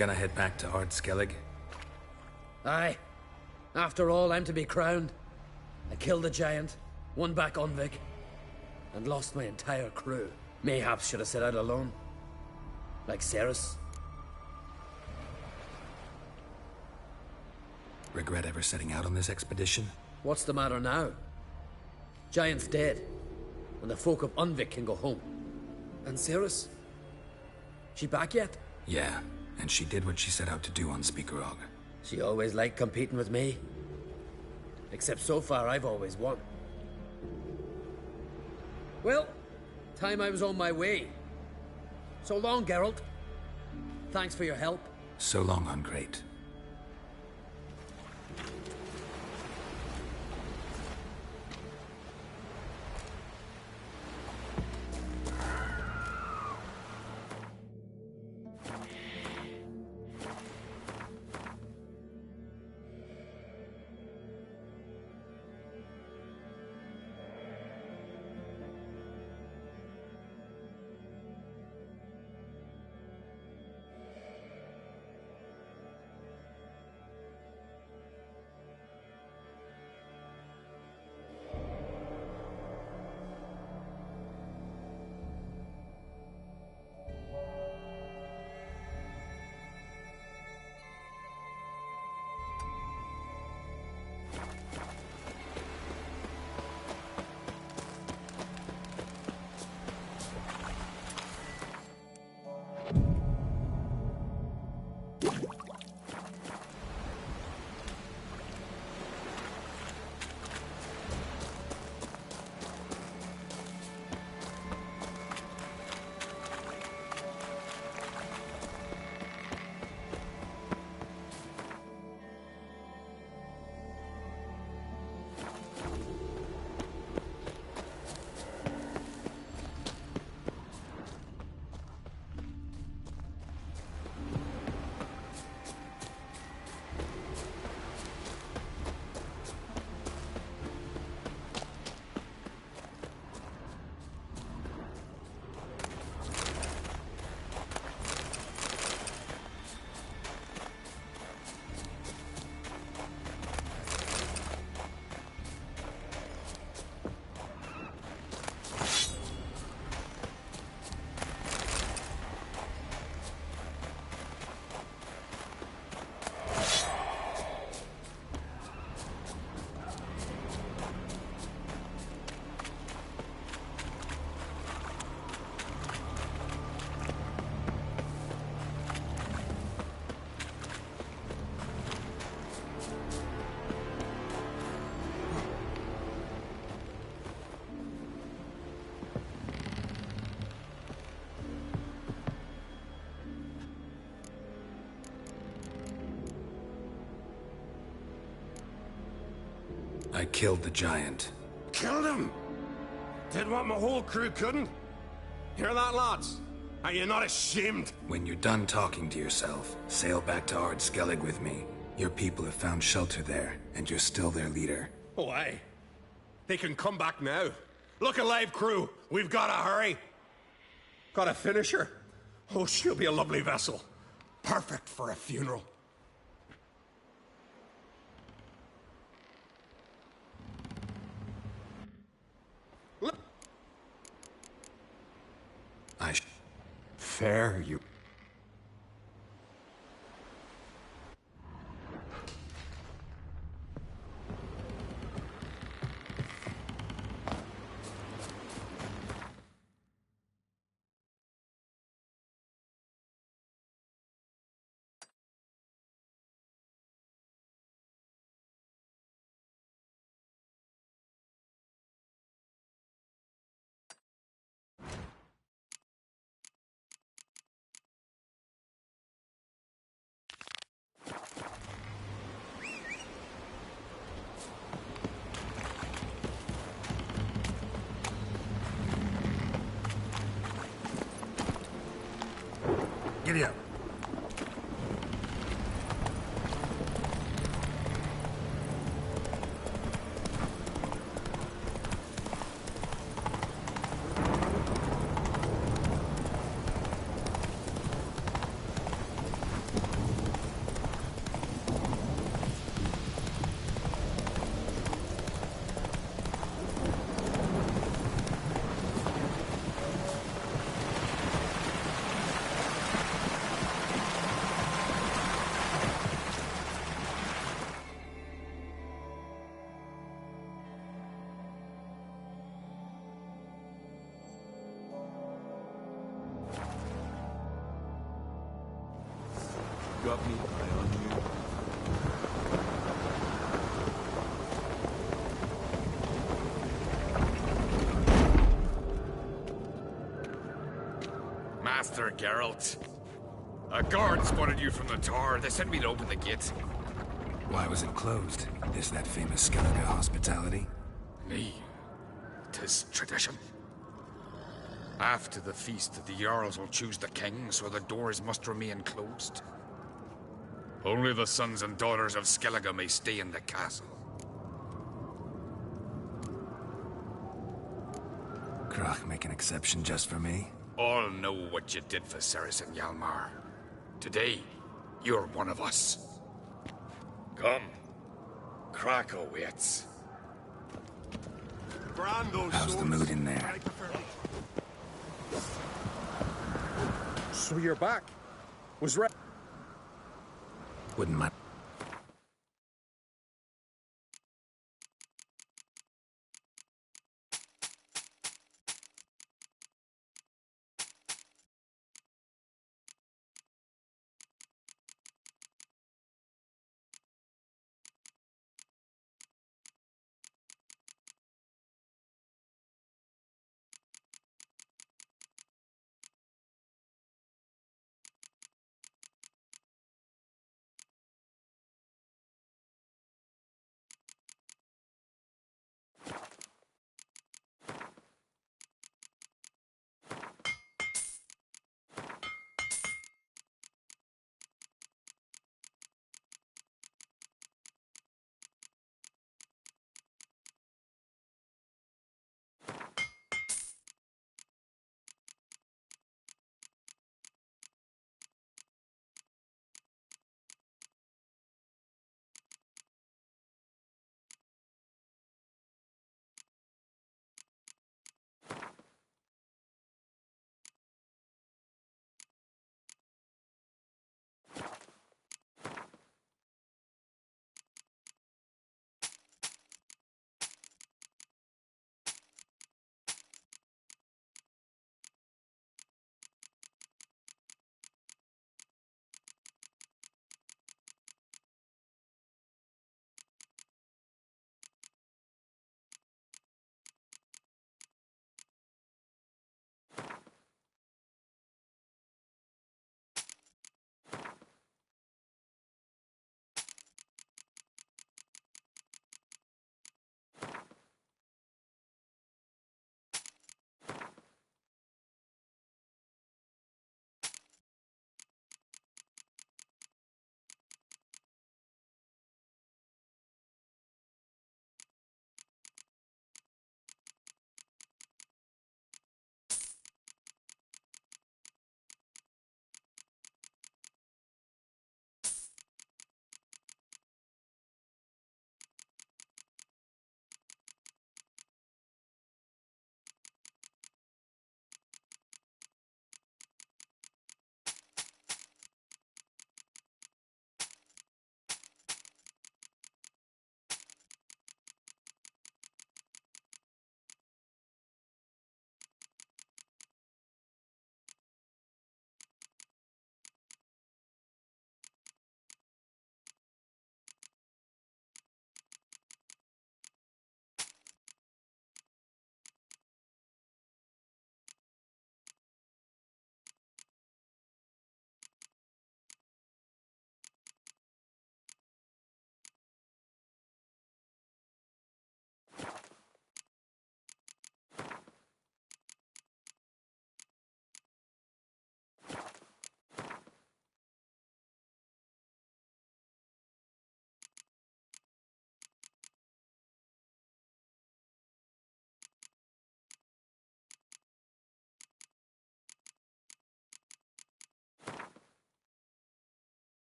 Gonna head back to Skellige? Aye. After all, I'm to be crowned. I killed the giant, won back Unvik, and lost my entire crew. Mayhaps should have set out alone. Like Ceres. Regret ever setting out on this expedition? What's the matter now? Giant's dead, and the folk of Unvik can go home. And Ceres? She back yet? Yeah, and she did what she set out to do on Speakerog. She always liked competing with me. Except so far, I've always won. Well, time I was on my way. So long, Geralt. Thanks for your help. So long, Ungreat. I killed the giant. Killed him? Did what my whole crew couldn't? Hear that, lads? Are you not ashamed? When you're done talking to yourself, sail back to Skellige with me. Your people have found shelter there, and you're still their leader. Oh, aye. They can come back now. Look alive, crew. We've got to hurry. Got to finish her. Oh, she'll be a lovely vessel. Perfect for a funeral. Fair, you... Giddy up. got me eye on you. Master Geralt. A guard spotted you from the tower. They sent me to open the gate. Why was it closed? Is that famous Skellige hospitality? Me. 'Tis tradition. After the feast, the Jarls will choose the king, so the doors must remain closed. Only the sons and daughters of Skellige may stay in the castle. Krach make an exception just for me? All know what you did for Saracen Hjalmar. Today, you're one of us. Come. Krakow waits. How's the mood in there? So you're back. Was right. Wouldn't mind.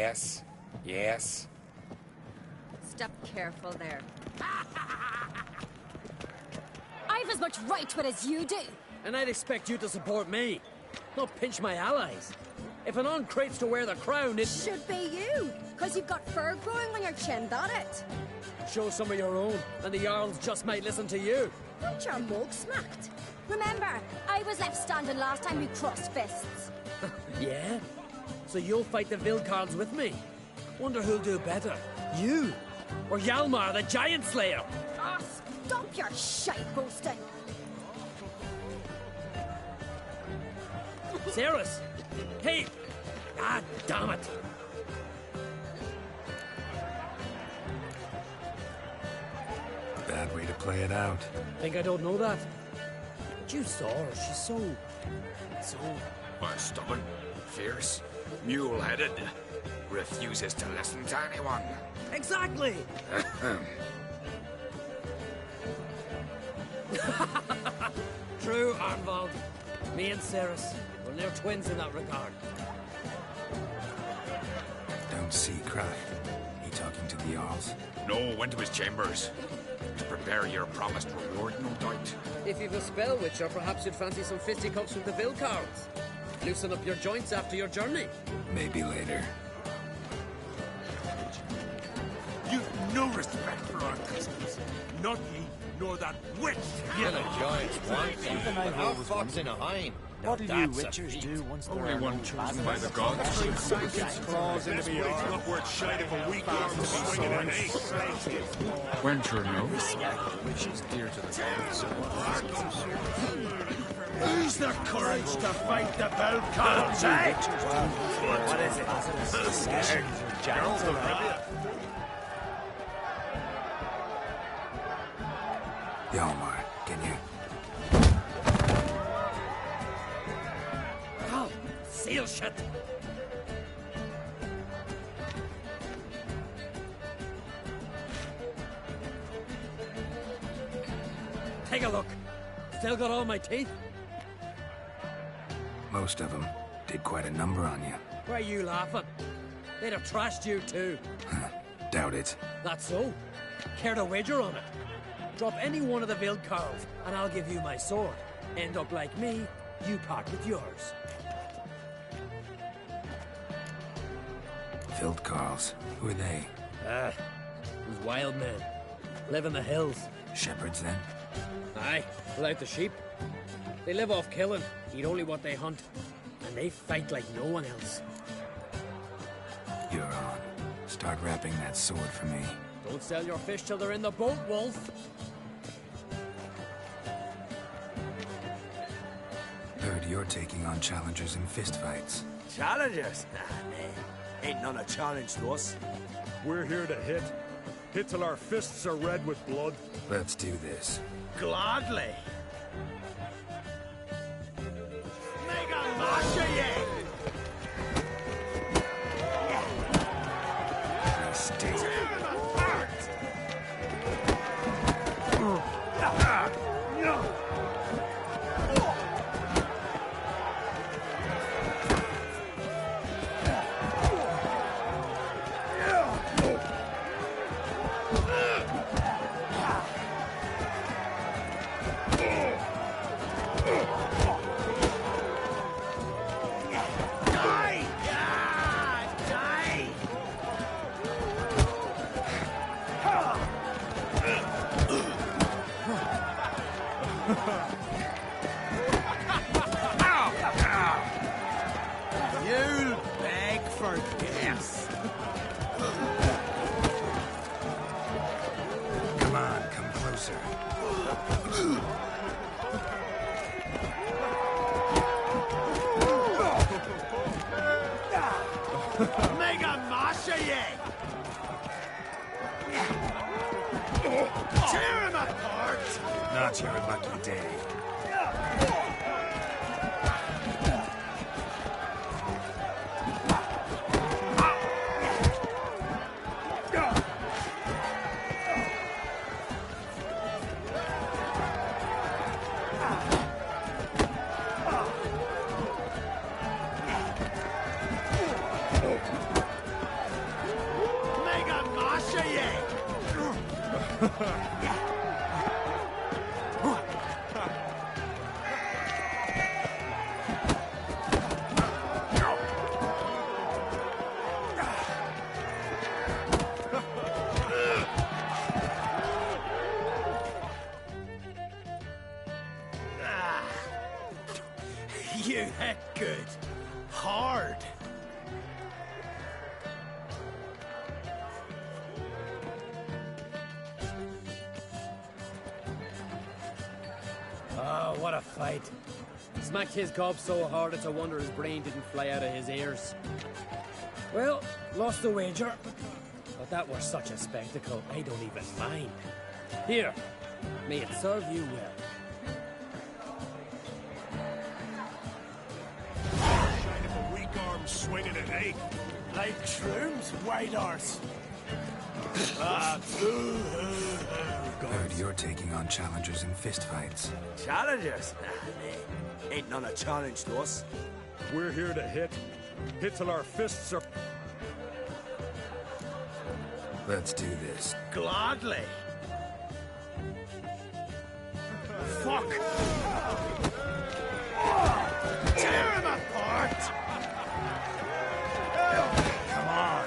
Yes. Yes. Step careful there. I've as much right to it as you do. And I'd expect you to support me, not pinch my allies. If an uncrate's to wear the crown, it should be you, because you've got fur growing on your chin, that it? Show some of your own, and the Jarls just might listen to you. Aren't your mug smacked? Remember, I was left standing last time we crossed fists. Yeah? So you'll fight the Vilcarls with me? Wonder who'll do better, you or Hjalmar, the Giant Slayer? Oh, stop your shite boasting. Ceres! Hey! Ah, damn it! Bad way to play it out. Think I don't know that? But you saw her, she's so... Well, stubborn, fierce, mule-headed. Refuses to listen to anyone. Exactly! True, Arnvald. Me and Ceres, we're near twins in that regard. Don't see Crack. He talking to the Jarls? No, went to his chambers. To prepare your promised reward, no doubt. If you've a spell, Witcher, perhaps you'd fancy some fisticuffs with the Vilcarls. Loosen up your joints after your journey. Maybe later. You've no respect for our customs. Not ye, nor that witch. Yeah, the giants want me, but our fox in a hind. What'll you witchers do once there Only are one no chosen by the battles? gods. Gets claws into me arm. Not worth shite if a weak arm swinging an ace. Wencher no. Which is dear to the gods. Who's the courage to fight the Vilcarls, eh? What is it? Scared? Giants around? Hjalmar, can you? Oh, seal shut! Take a look. Still got all my teeth? Most of them did quite a number on you. Why are you laughing? They'd have trashed you too. Doubt it. That's so? Care to wager on it? Drop any one of the Vilcarls, and I'll give you my sword. End up like me, you part with yours. Vilcarls. Who are they? These wild men. Live in the hills. Shepherds, then? Aye, without the sheep. They live off killing, eat only what they hunt, and they fight like no one else. You're on. Start wrapping that sword for me. Don't sell your fish till they're in the boat, Wolf. Heard you're taking on challengers in fistfights. Challengers? Nah. Ain't none a challenge to us. We're here to hit. Hit till our fists are red with blood. Let's do this. Gladly. Mega Masha, Stay. You'll beg for gas. Come on, come closer. Mega Masha, tear him apart! Not your lucky day. You hit good. Hard. Oh, what a fight. Smacked his gob so hard it's a wonder his brain didn't fly out of his ears. Well, lost the wager. But that was such a spectacle, I don't even mind. Here, may it serve you well. Kind of a weak arm swinging it, eh? Like shrooms, white arse. Heard you're taking on challengers in fistfights. Challengers? Ain't none a challenge to us. We're here to hit. Hit till our fists are... Let's do this. Gladly. Fuck! Tear him apart! Come on.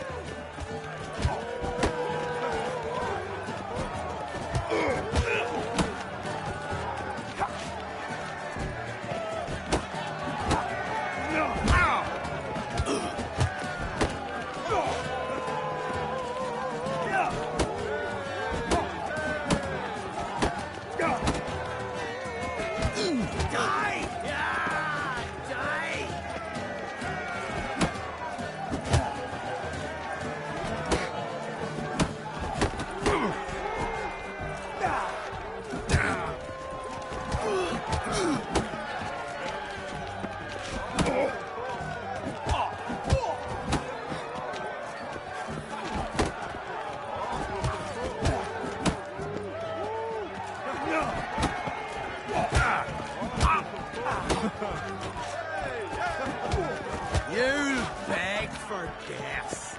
You'll beg for death.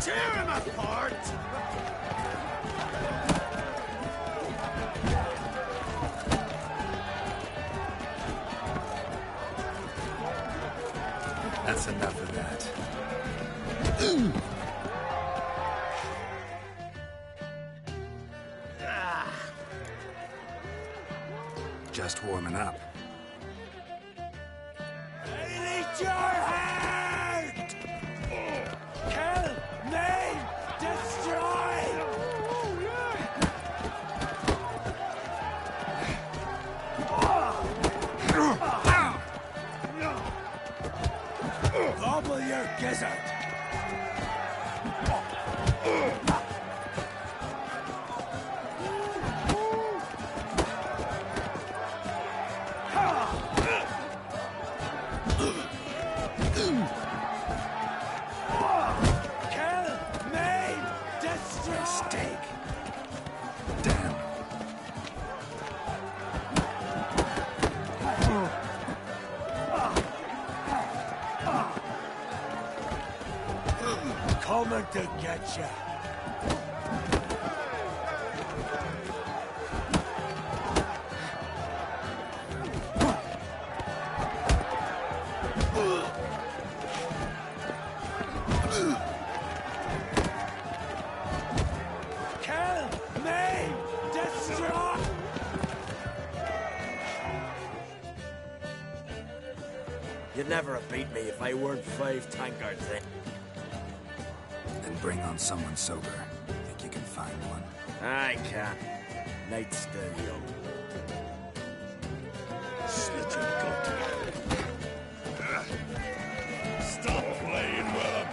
Tear him apart! That's enough of that. Just warming up. I need your hand! Kill, maim, destroy! Gobble your gizzard! Coming to get you. Kill, maim, destroy. You'd never have beat me if I weren't 5 tankards in. Then bring on someone sober. Think you can find one? I can. Night's still young. Snitching gut. Stop playing with him.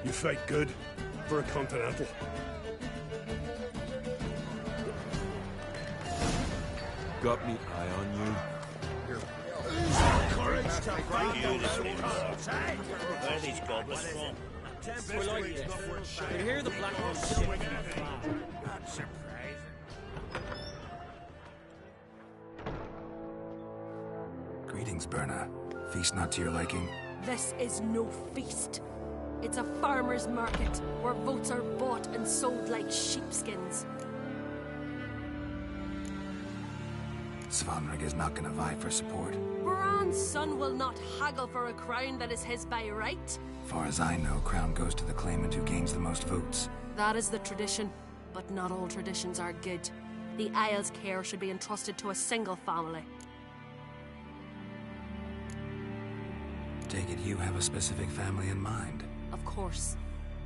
You fight good for a continental. Got me eye on you. Courage to fight you, where are these goblins from? We like this. You hear the black ones shit. Not surprising. Greetings, Berna. Feast not to your liking? This is no feast. It's a farmer's market where votes are bought and sold like sheepskins. Svanrig is not gonna vie for support. Bran's son will not haggle for a crown that is his by right. Far as I know, crown goes to the claimant who gains the most votes. That is the tradition, but not all traditions are good. The Isle's care should be entrusted to a single family. Take it you have a specific family in mind. Of course.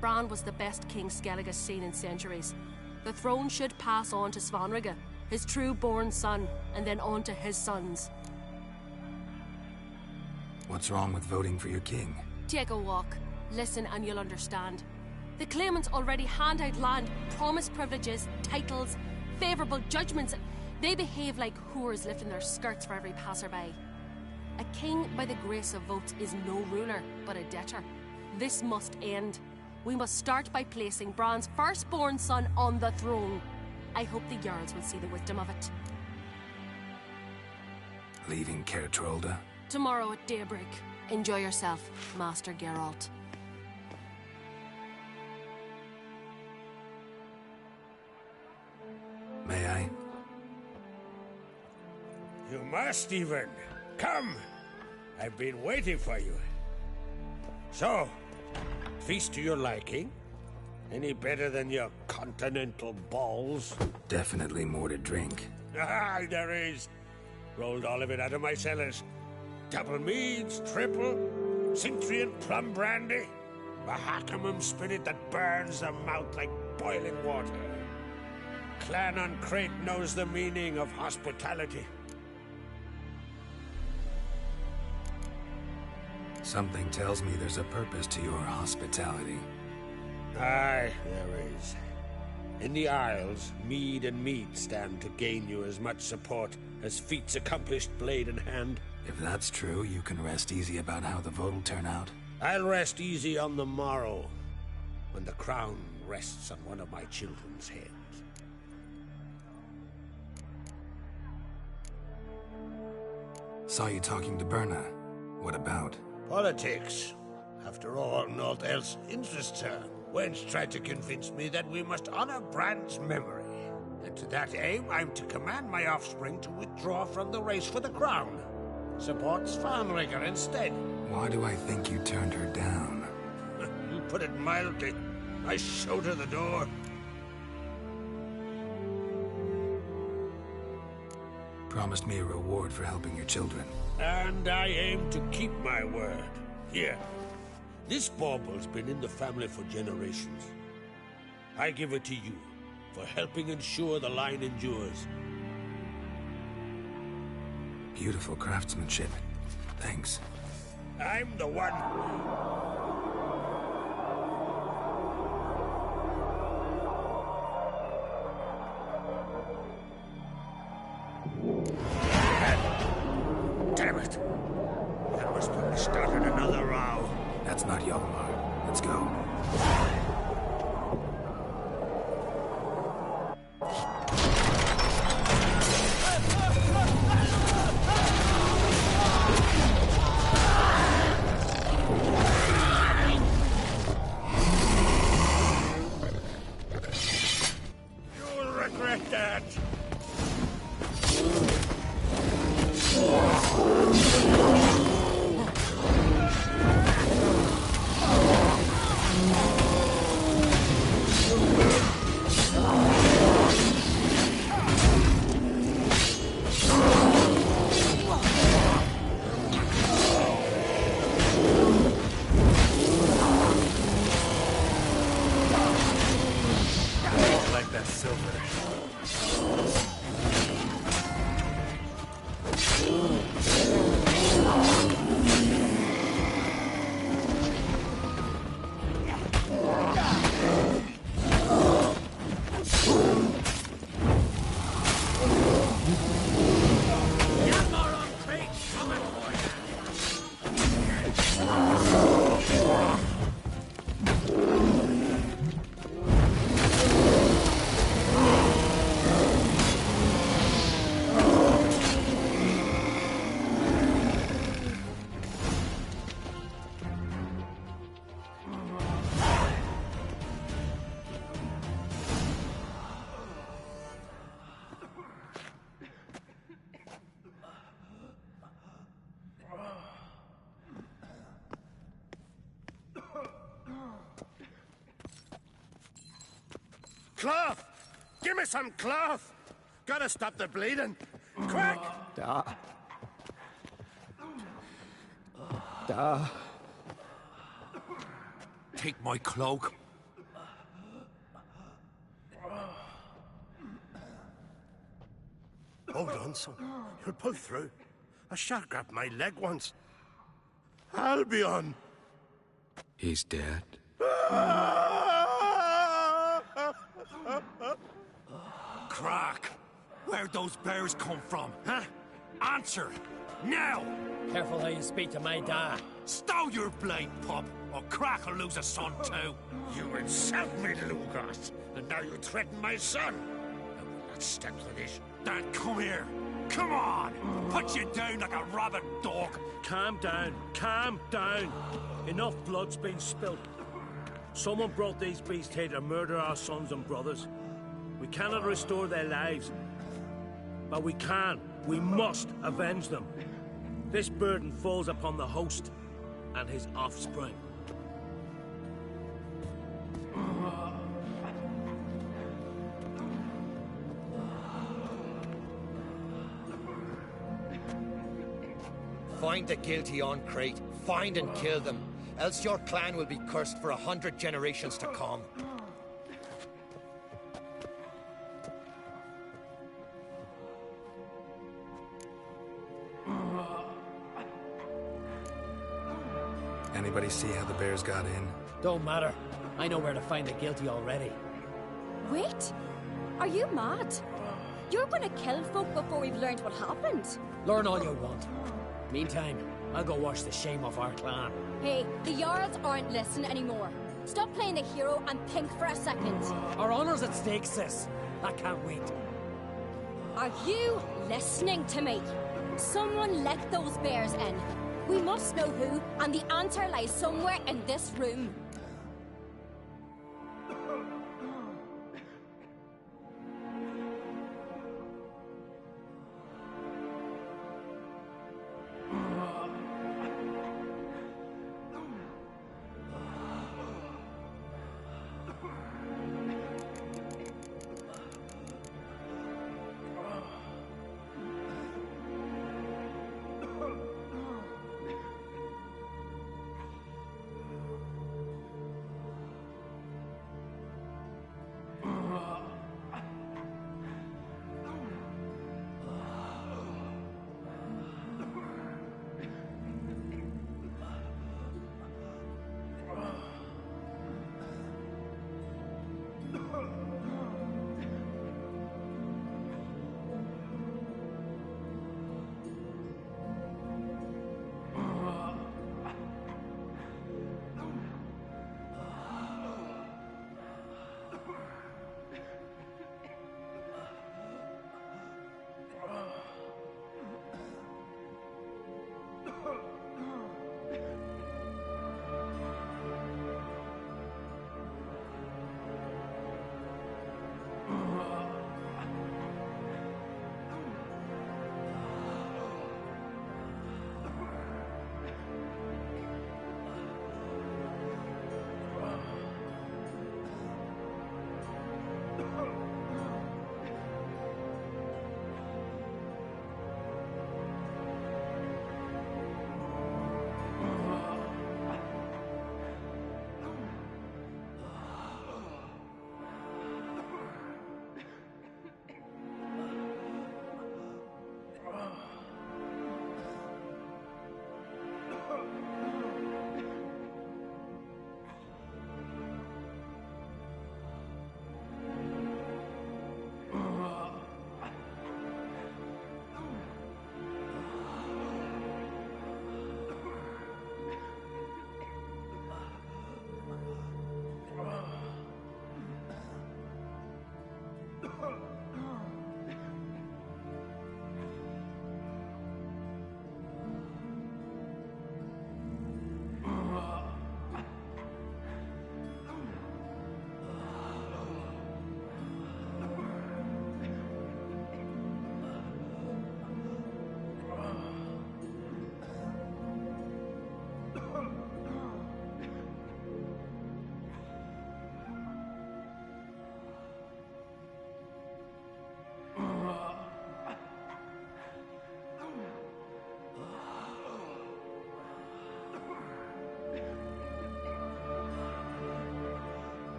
Bran was the best king Skellige has seen in centuries. The throne should pass on to Svanrig, his true-born son, and then on to his sons. What's wrong with voting for your king? Take a walk. Listen and you'll understand. The claimants already hand out land, promise privileges, titles, favourable judgments. They behave like whores lifting their skirts for every passerby. A king by the grace of votes is no ruler, but a debtor. This must end. We must start by placing Bran's firstborn son on the throne. I hope the Jarls will see the wisdom of it. Leaving Caer Trolda? Tomorrow at daybreak. Enjoy yourself, Master Geralt. May I? You must even. Come! I've been waiting for you. So, feast to your liking? Any better than your continental balls? Definitely more to drink. Ah, there is. Rolled all of it out of my cellars. Double meads, triple, Cintrian plum brandy, Mahakimum spirit that burns the mouth like boiling water. Clan on Crate knows the meaning of hospitality. Something tells me there's a purpose to your hospitality. Aye, there is. In the Isles, mead and meat stand to gain you as much support as feats accomplished blade in hand. If that's true, you can rest easy about how the vote will turn out. I'll rest easy on the morrow, when the crown rests on one of my children's heads. Saw you talking to Berna. What about? Politics. After all, naught else interests her. Gwent tried to convince me that we must honor Bran's memory. And to that aim, I'm to command my offspring to withdraw from the race for the crown. Support Svanrig instead. Why do I think you turned her down? You put it mildly. I showed her the door. Promised me a reward for helping your children. And I aim to keep my word. Here. This bauble's been in the family for generations. I give it to you for helping ensure the line endures. Beautiful craftsmanship. Thanks. I'm the one. Damn it. That must have started another row. That's not Hjalmar. Let's go. Cloth! Give me some cloth! Gotta stop the bleeding. Quick! Da. Da. Take my cloak. Hold on, son. You'll pull through. A shark grabbed my leg once. Albion! He's dead. Crack! Where'd those bears come from, huh? Answer! Now! Careful how you speak to my dad. Stow your blade, pup, or Crack will lose a son too. You insult me, Lucas, and now you threaten my son. I will not step to this. Dad, come here. Come on! Put you down like a rabid dog. Calm down. Calm down. Enough blood's been spilt. Someone brought these beasts here to murder our sons and brothers. We cannot restore their lives. But we can. We must avenge them. This burden falls upon the host and his offspring. Find the guilty on Crate. Find and kill them. Else your clan will be cursed for 100 generations to come. Anybody see how the bears got in? Don't matter. I know where to find the guilty already. Wait! Are you mad? You're gonna kill folk before we've learned what happened. Learn all you want. Meantime, I'll go wash the shame off our clan. Hey, the Jarls aren't listening anymore. Stop playing the hero and think for a second. Our honor's at stake, sis. I can't wait. Are you listening to me? Someone let those bears in. We must know who, and the answer lies somewhere in this room.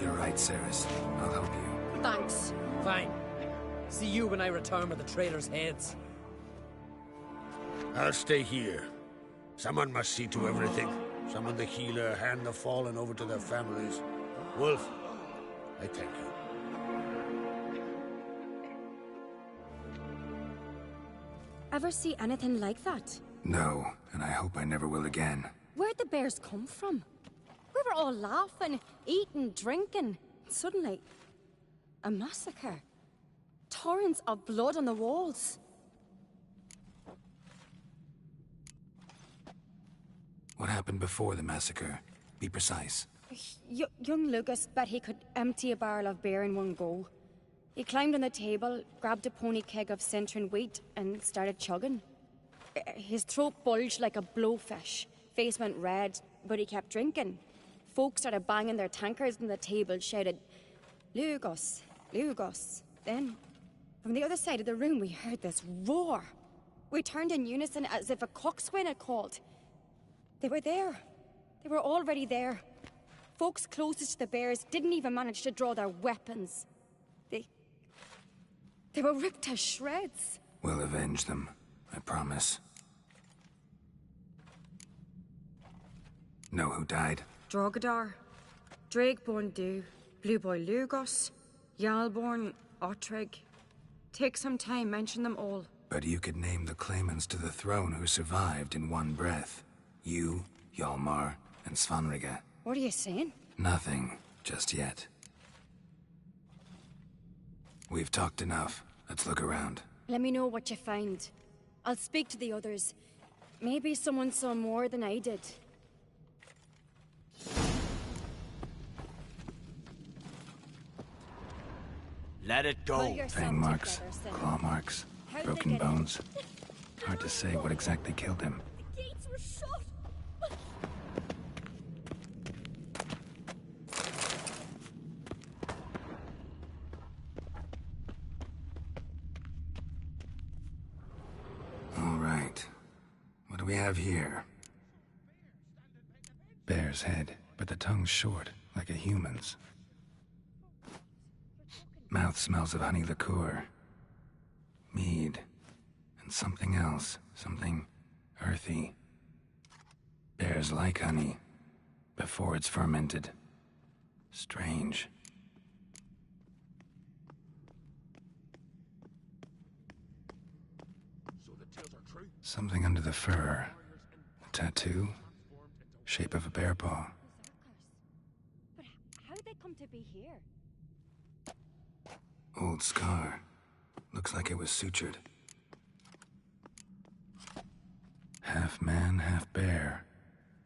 You're right, Ceres. I'll help you. Thanks. Fine. See you when I return with the traitors' heads. I'll stay here. Someone must see to everything. Someone the healer, hand the fallen over to their families. Wolf, I thank you. Ever see anything like that? No, and I hope I never will again. Where'd the bears come from? We were all laughing, eating, drinking. Suddenly, a massacre. Torrents of blood on the walls. What happened before the massacre? Be precise. Young Lucas bet he could empty a barrel of beer in one go. He climbed on the table, grabbed a pony keg of centering wheat, and started chugging. His throat bulged like a blowfish. Face went red, but he kept drinking. Folks started banging their tankards on the table, shouted, "Lugos, Lugos." Then, from the other side of the room, we heard this roar. We turned in unison as if a coxswain had called. They were there. They were already there. Folks closest to the bears didn't even manage to draw their weapons. They were ripped to shreds. We'll avenge them, I promise. Know who died? Drogadar, Drakeborn Du, Blue Boy Lugos, Yalborn, Ottrig. Take some time, mention them all. But you could name the claimants to the throne who survived in one breath. You, Hjalmar, and Svanrige. What are you saying? Nothing, just yet. We've talked enough. Let's look around. Let me know what you find. I'll speak to the others. Maybe someone saw more than I did. Let it go. Fang marks, claw marks, broken bones. Hard to say what exactly killed him. The gates were shut. All right. What do we have here? Bear's head, but the tongue's short, like a human's. Mouth smells of honey liqueur. Mead. And something else. Something earthy. Bears like honey. Before it's fermented. Strange. Something under the fur. A tattoo. Shape of a bear paw. But how'd they come to be here? Old scar. Looks like it was sutured. Half man, half bear.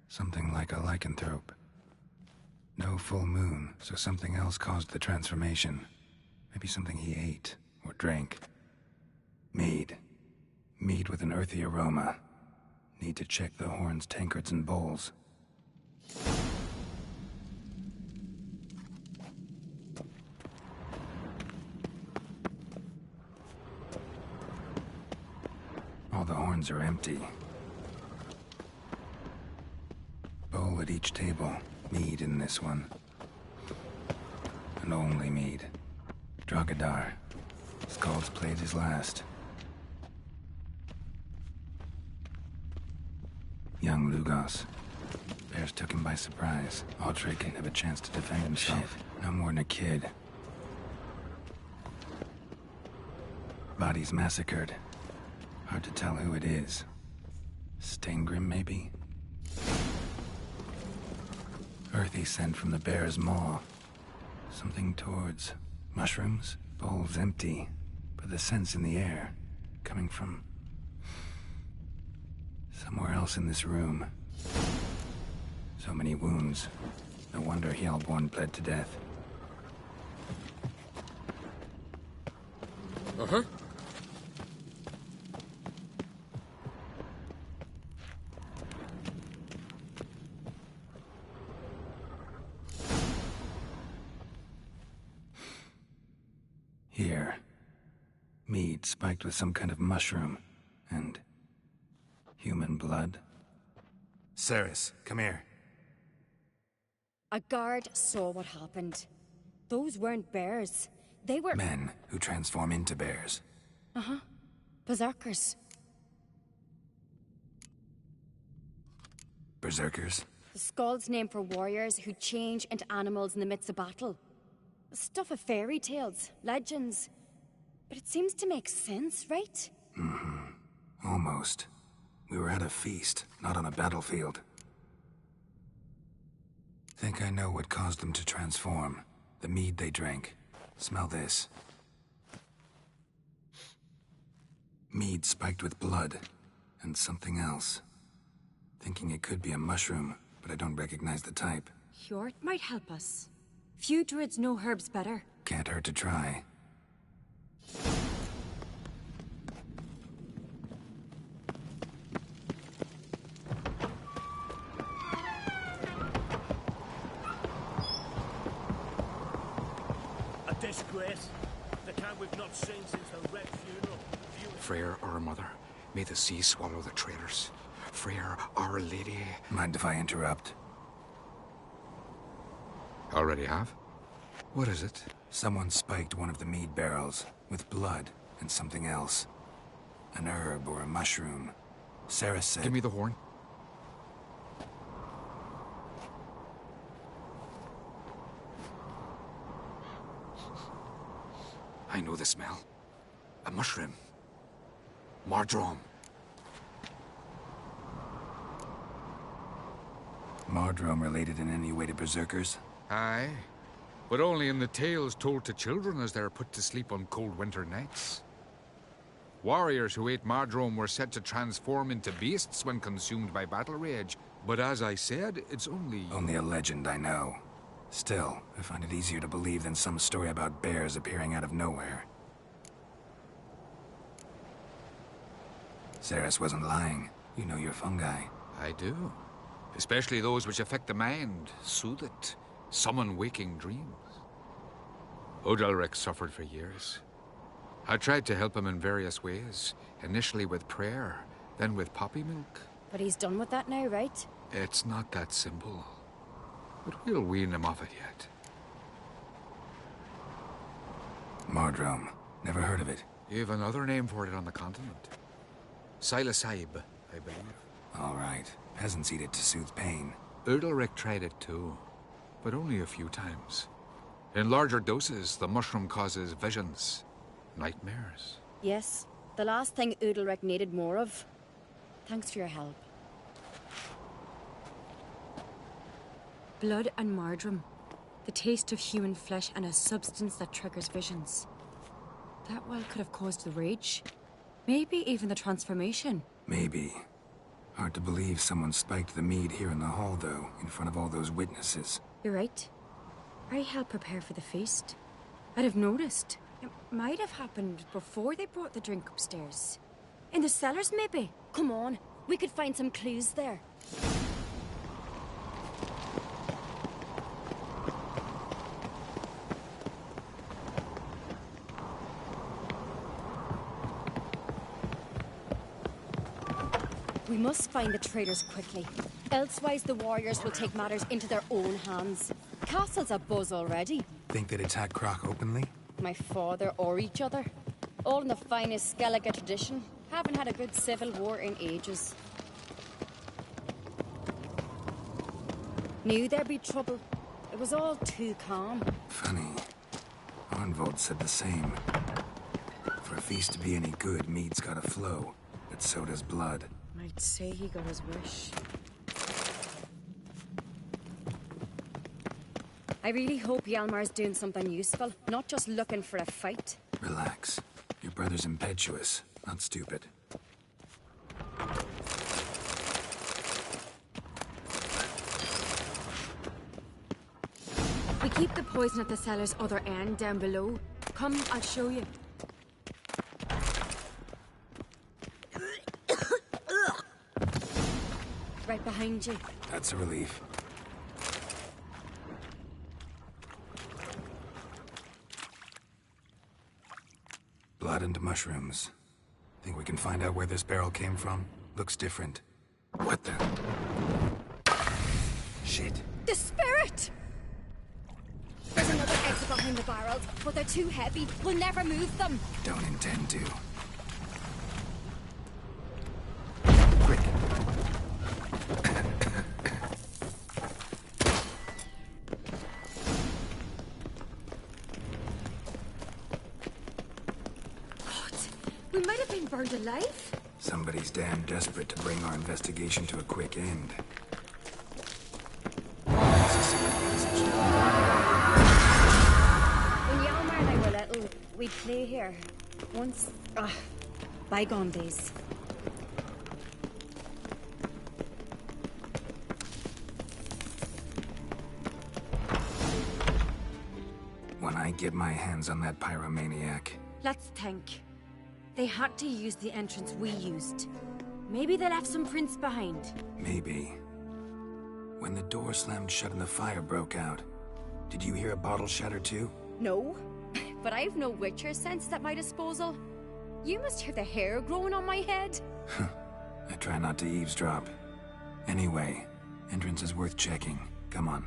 Something like a lycanthrope. No full moon, so something else caused the transformation. Maybe something he ate or drank. Mead. Mead with an earthy aroma. Need to check the horns, tankards, and bowls. All the horns are empty. Bowl at each table. Mead in this one. And only mead. Drogadar. Skald's played his last. Young Lugos. Bears took him by surprise. Ottrig didn't have a chance to defend himself. No more than a kid. Bodies massacred. Hard to tell who it is. Steingrim, maybe? Earthy scent from the bear's maw. Something towards mushrooms? Bowls empty, but the scent's in the air. Coming from somewhere else in this room. So many wounds. No wonder Hjalborn bled to death. Uh-huh. Here. Mead spiked with some kind of mushroom. And human blood. Ceres, come here. A guard saw what happened. Those weren't bears. They were... Men who transform into bears. Uh-huh. Berserkers. Berserkers? The Skald's name for warriors who change into animals in the midst of battle. Stuff of fairy tales, legends. But it seems to make sense, right? Mm-hmm. Almost. We were at a feast, not on a battlefield. Think I know what caused them to transform. The mead they drank. Smell this. Mead spiked with blood. And something else. Thinking it could be a mushroom, but I don't recognize the type. Hjort might help us. Few druids know herbs better. Can't hurt to try. A disgrace. The camp we've not seen since the Red funeral. Freyr, our mother, may the sea swallow the traitors. Freyr, our lady. Mind if I interrupt? Already have? What is it? Someone spiked one of the mead barrels with blood and something else. An herb or a mushroom. Sarah said... Give me the horn. I know the smell. A mushroom. Mardrome. Mardrome related in any way to berserkers? Aye, but only in the tales told to children as they're put to sleep on cold winter nights. Warriors who ate Mardrome were said to transform into beasts when consumed by battle rage, but as I said, it's only... Only a legend, I know. Still, I find it easier to believe than some story about bears appearing out of nowhere. Ceres wasn't lying. You know your fungi. I do. Especially those which affect the mind, soothe it, summon waking dreams. Udalric suffered for years. I tried to help him in various ways, initially with prayer, then with poppy milk. But he's done with that now, right? It's not that simple. But we'll wean him off it yet. Mardrome. Never heard of it. You've another name for it on the continent. Silasaib, I believe. All right. Peasants eat it to soothe pain. Udalric tried it too, but only a few times. In larger doses, the mushroom causes visions, nightmares. Yes, the last thing Udalric needed more of. Thanks for your help. Blood and Mardrome. The taste of human flesh and a substance that triggers visions. That well could have caused the rage. Maybe even the transformation. Maybe. Hard to believe someone spiked the mead here in the hall, though, in front of all those witnesses. You're right. I helped prepare for the feast. I'd have noticed. It might have happened before they brought the drink upstairs. In the cellars, maybe? Come on, we could find some clues there. We must find the traitors quickly. Elsewise, the warriors will take matters into their own hands. Castle's abuzz already. Think they'd attack Croc openly? My father or each other. All in the finest Skellige tradition. Haven't had a good civil war in ages. Knew there'd be trouble. It was all too calm. Funny. Arnvold said the same. For a feast to be any good, mead's gotta flow. But so does blood. I'd say he got his wish. I really hope Hjalmar's doing something useful, not just looking for a fight. Relax. Your brother's impetuous, not stupid. We keep the poison at the cellar's other end, down below. Come, I'll show you. Right behind you. That's a relief. Blood and mushrooms. Think we can find out where this barrel came from? Looks different. What the? Shit. The spirit! There's another exit behind the barrels, but they're too heavy. We'll never move them. Don't intend to. We might have been burned alive. Somebody's damn desperate to bring our investigation to a quick end. When Yalmar and I were little, we'd play here. Once... bygone days. When I get my hands on that pyromaniac... Let's think. They had to use the entrance we used. Maybe they left some prints behind. Maybe. When the door slammed shut and the fire broke out, did you hear a bottle shatter too? No, but I've no Witcher sense at my disposal. You must hear the hair growing on my head. I try not to eavesdrop. Anyway, entrance is worth checking. Come on.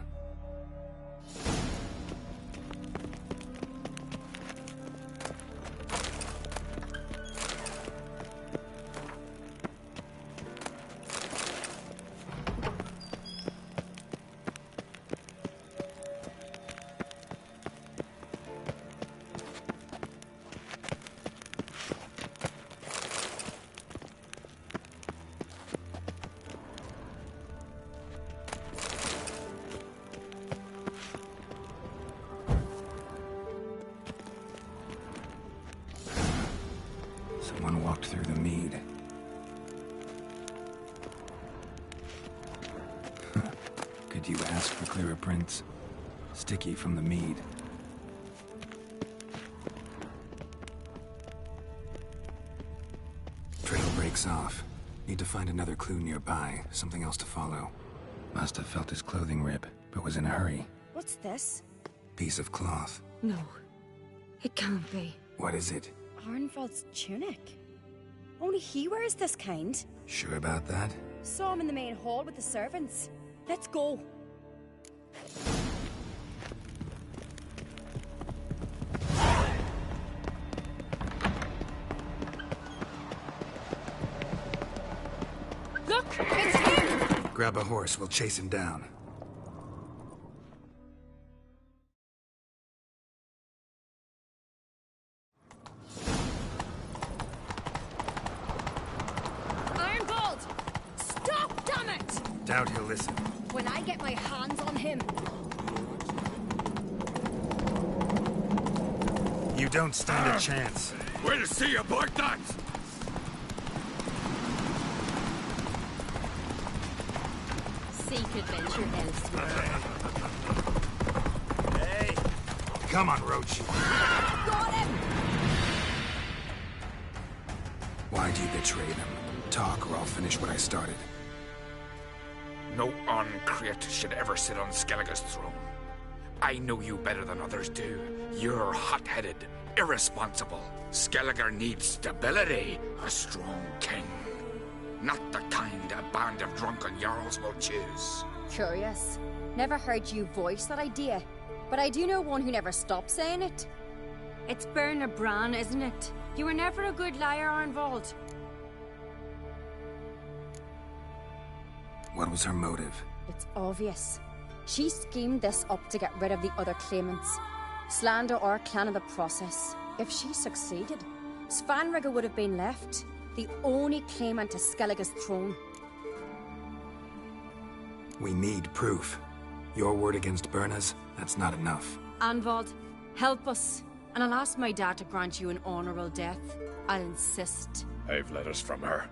Someone walked through the mead. Could you ask for clearer prints? Sticky from the mead. Trail breaks off. Need to find another clue nearby. Something else to follow. Must have felt his clothing rip, but was in a hurry. What's this? Piece of cloth. No. It can't be. What is it? Arnvald's tunic. Only he wears this kind. Sure about that? Saw him in the main hall with the servants. Let's go. Look! It's him! Grab a horse, we'll chase him down. Doubt he'll listen. When I get my hands on him. You don't stand a chance. We'll see about that! Seek adventure elsewhere. Hey! Come on, Roach. Got him! Why'd you betray them? Talk, or I'll finish what I started. No Uncrate should ever sit on Skellige's throne. I know you better than others do. You're hot-headed, irresponsible. Skellige needs stability, a strong king. Not the kind a band of drunken jarls will choose. Curious. Never heard you voice that idea, but I do know one who never stops saying it. It's Berna Bran, isn't it? You were never a good liar, Arnvald. What was her motive? It's obvious. She schemed this up to get rid of the other claimants. Slander our clan in the process. If she succeeded, Svanrige would have been left, the only claimant to Skellige's throne. We need proof. Your word against Berna's, that's not enough. Arnvald, help us, and I'll ask my dad to grant you an honorable death. I'll insist. I've letters from her.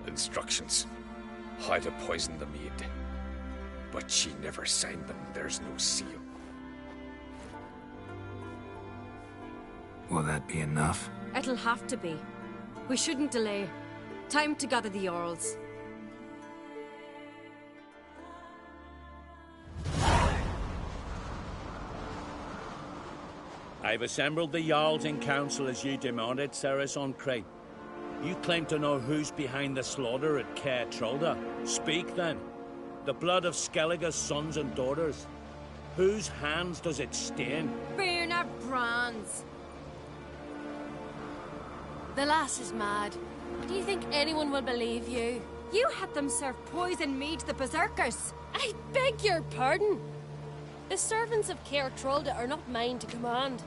Instructions. How to poison the mead. But she never signed them. There's no seal. Will that be enough? It'll have to be. We shouldn't delay. Time to gather the Jarls. I've assembled the Jarls in council as you demanded, Ceres on Crate. You claim to know who's behind the slaughter at Caer Trolda. Speak then. The blood of Skellige's sons and daughters. Whose hands does it stain? Bernard Brand's. The lass is mad. Do you think anyone will believe you? You had them serve poison mead to the berserkers. I beg your pardon. The servants of Caer Trolda are not mine to command.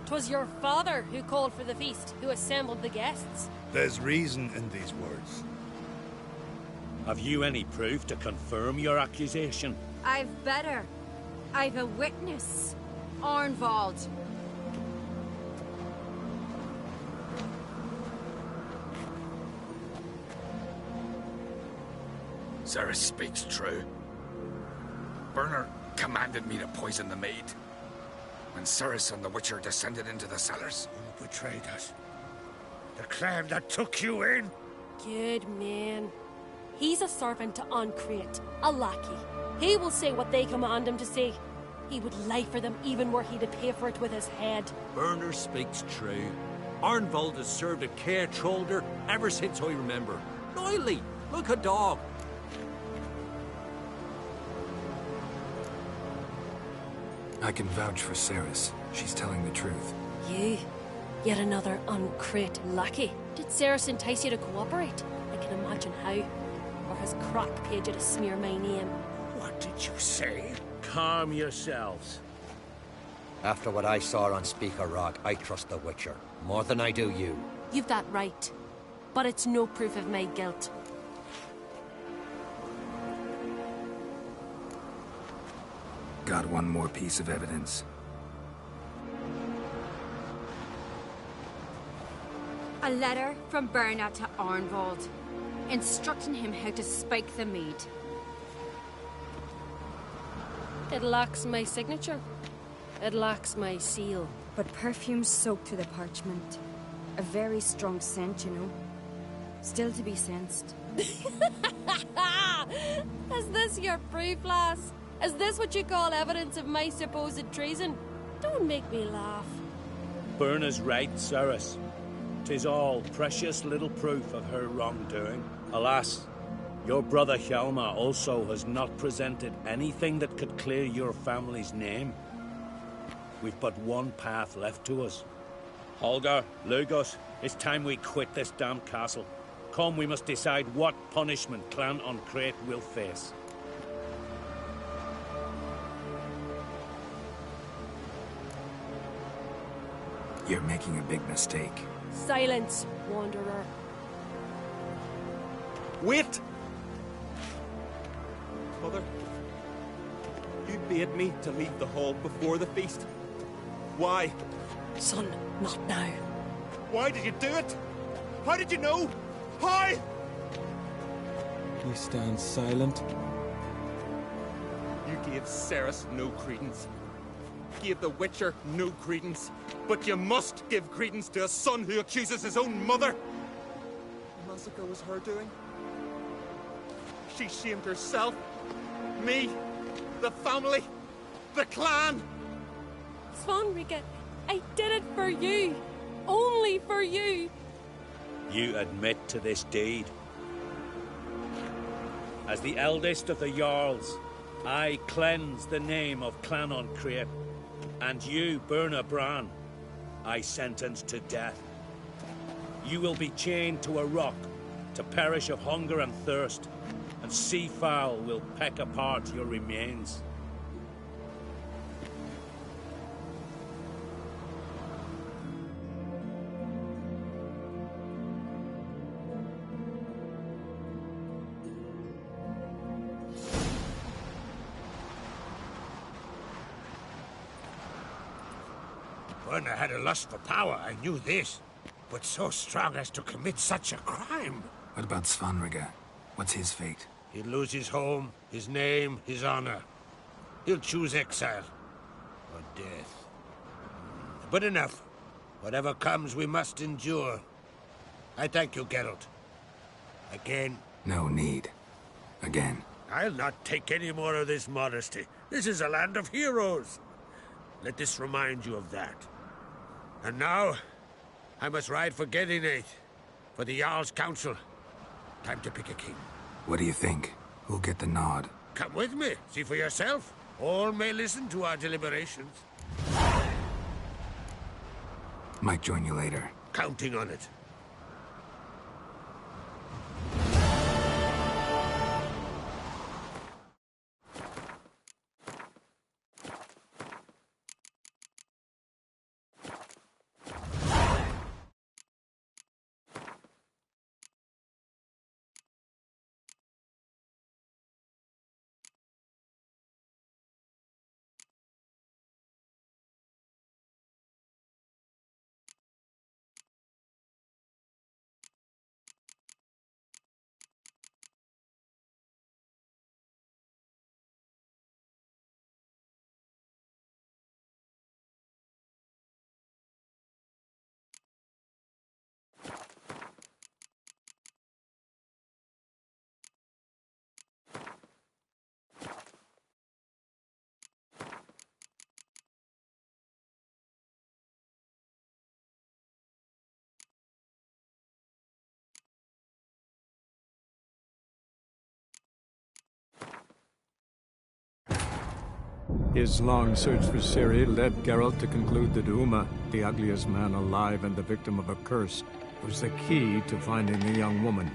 'Twas your father who called for the feast, who assembled the guests. There's reason in these words. Have you any proof to confirm your accusation? I've better. I've a witness. Arnvald. Cerys speaks true. Bernard commanded me to poison the maid. When Cerys and the Witcher descended into the cellars. Who betrayed us? The clan that took you in? Good man. He's a servant to Ancrete, a lackey. He will say what they command him to say. He would lie for them even were he to pay for it with his head. Bernard speaks true. Arnvald has served at Caer Trolder ever since I remember. Noily, look a dog. I can vouch for Cerys. She's telling the truth. You? Yet another Ancrete lackey. Did Cerys entice you to cooperate? I can imagine how. Or has Crack paid you to smear my name? What did you say? Calm yourselves. After what I saw on Speaker Rock, I trust the Witcher. More than I do you. You've that right. But it's no proof of my guilt. Got one more piece of evidence. A letter from Bernard to Arnvald, instructing him how to spike the mead. It lacks my signature. It lacks my seal. But perfume soaked through the parchment. A very strong scent, you know. Still to be sensed. Is this your proof, lass? Is this what you call evidence of my supposed treason? Don't make me laugh. Bernard's right, Cerys. 'Tis all precious little proof of her wrongdoing. Alas, your brother Hjalmar also has not presented anything that could clear your family's name. We've but one path left to us. Holger, Lugos, it's time we quit this damn castle. Come, we must decide what punishment Clan Ancrete will face. You're making a big mistake. Silence, wanderer. Wait! Mother, you bade me to leave the hall before the feast. Why? Son, not now. Why did you do it? How did you know? How? He stands silent. You gave Cerys no credence. Gave the Witcher no credence. But you must give credence to a son who accuses his own mother. The massacre was her doing. She shamed herself, me, the family, the clan. Svanrika, I did it for you. Only for you. You admit to this deed. As the eldest of the Jarls, I cleanse the name of Clan Ancrete, and you, Berna Bran, I sentence to death. You will be chained to a rock to perish of hunger and thirst, and seafowl will peck apart your remains. Werner had a lust for power, I knew this. But so strong as to commit such a crime. What about Svanrika? What's his fate? He'll lose his home, his name, his honor. He'll choose exile. Or death. But enough. Whatever comes, we must endure. I thank you, Geralt. Again. No need. Again. I'll not take any more of this modesty. This is a land of heroes. Let this remind you of that. And now, I must ride for Gedinate, for the Jarl's Council. Time to pick a king. What do you think? Who'll get the nod? Come with me, see for yourself. All may listen to our deliberations. Might join you later. Counting on it. His long search for Ciri led Geralt to conclude that Uma, the ugliest man alive and the victim of a curse, was the key to finding the young woman.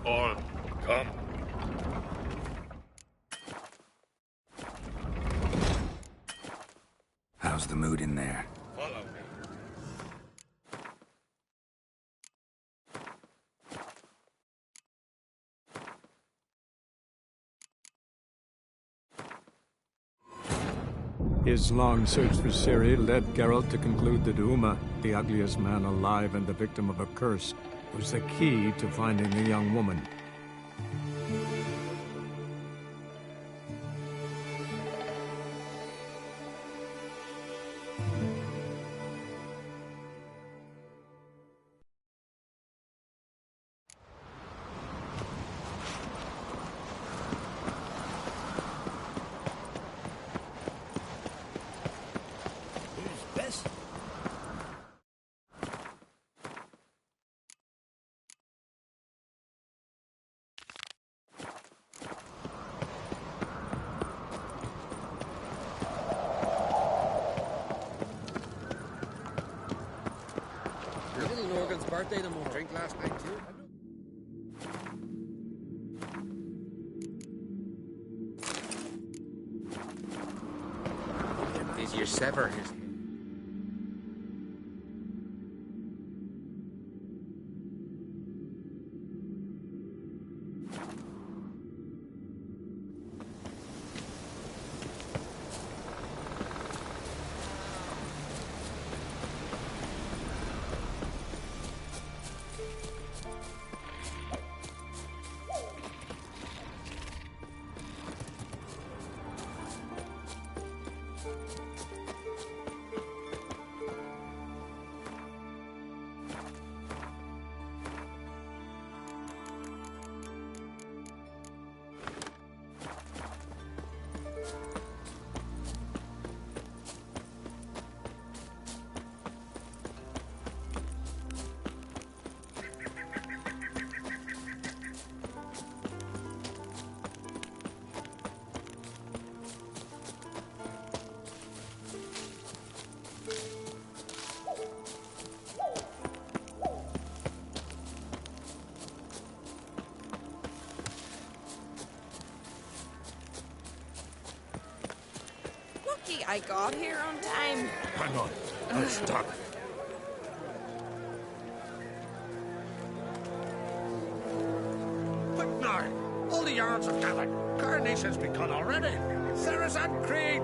All come. How's the mood in there? Follow me. His long search for Ciri led Geralt to conclude that Uma, the ugliest man alive and the victim of a curse, was the key to finding the young woman. Birthday tomorrow. Drink last night too? Is your sever his... I got here on time. Hang on. I'm stuck. But now, all the yards have gathered. Coronation's been cut already. Saracen Creed!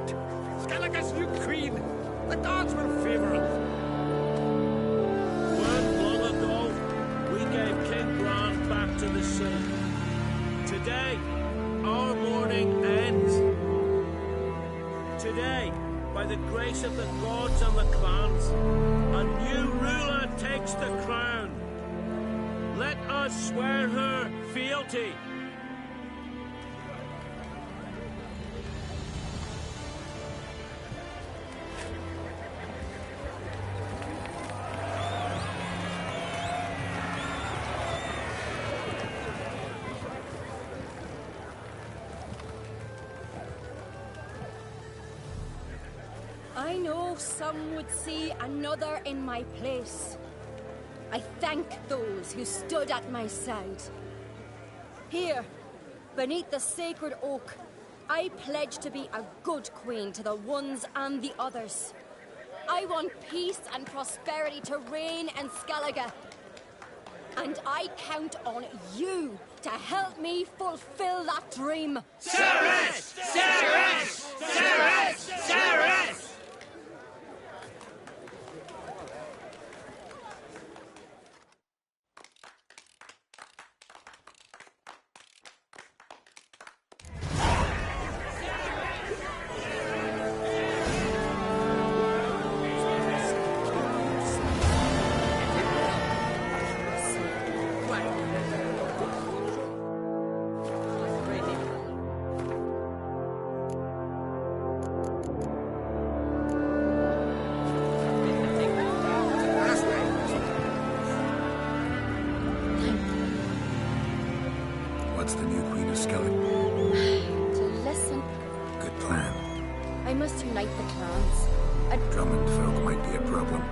Skellige's new queen! The gods will favour him. Weren't long ago, we gave King Bran back to the sea. Today, our mourning ends. Today, by the grace of the gods and the clans, a new ruler takes the crown. Let us swear her fealty. I know some would see another in my place. I thank those who stood at my side. Here, beneath the sacred oak, I pledge to be a good queen to the ones and the others. I want peace and prosperity to reign in Skellige. And I count on you to help me fulfill that dream. Ceres! Ceres! Ceres! Ceres! What's the new Queen of Skellige? To listen. Good plan. I must unite the clans. Drummond folk might be a problem.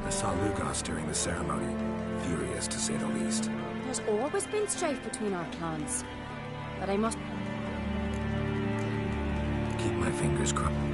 I saw Lugos during the ceremony. Furious, to say the least. There's always been strife between our clans. But I must... Keep my fingers crossed.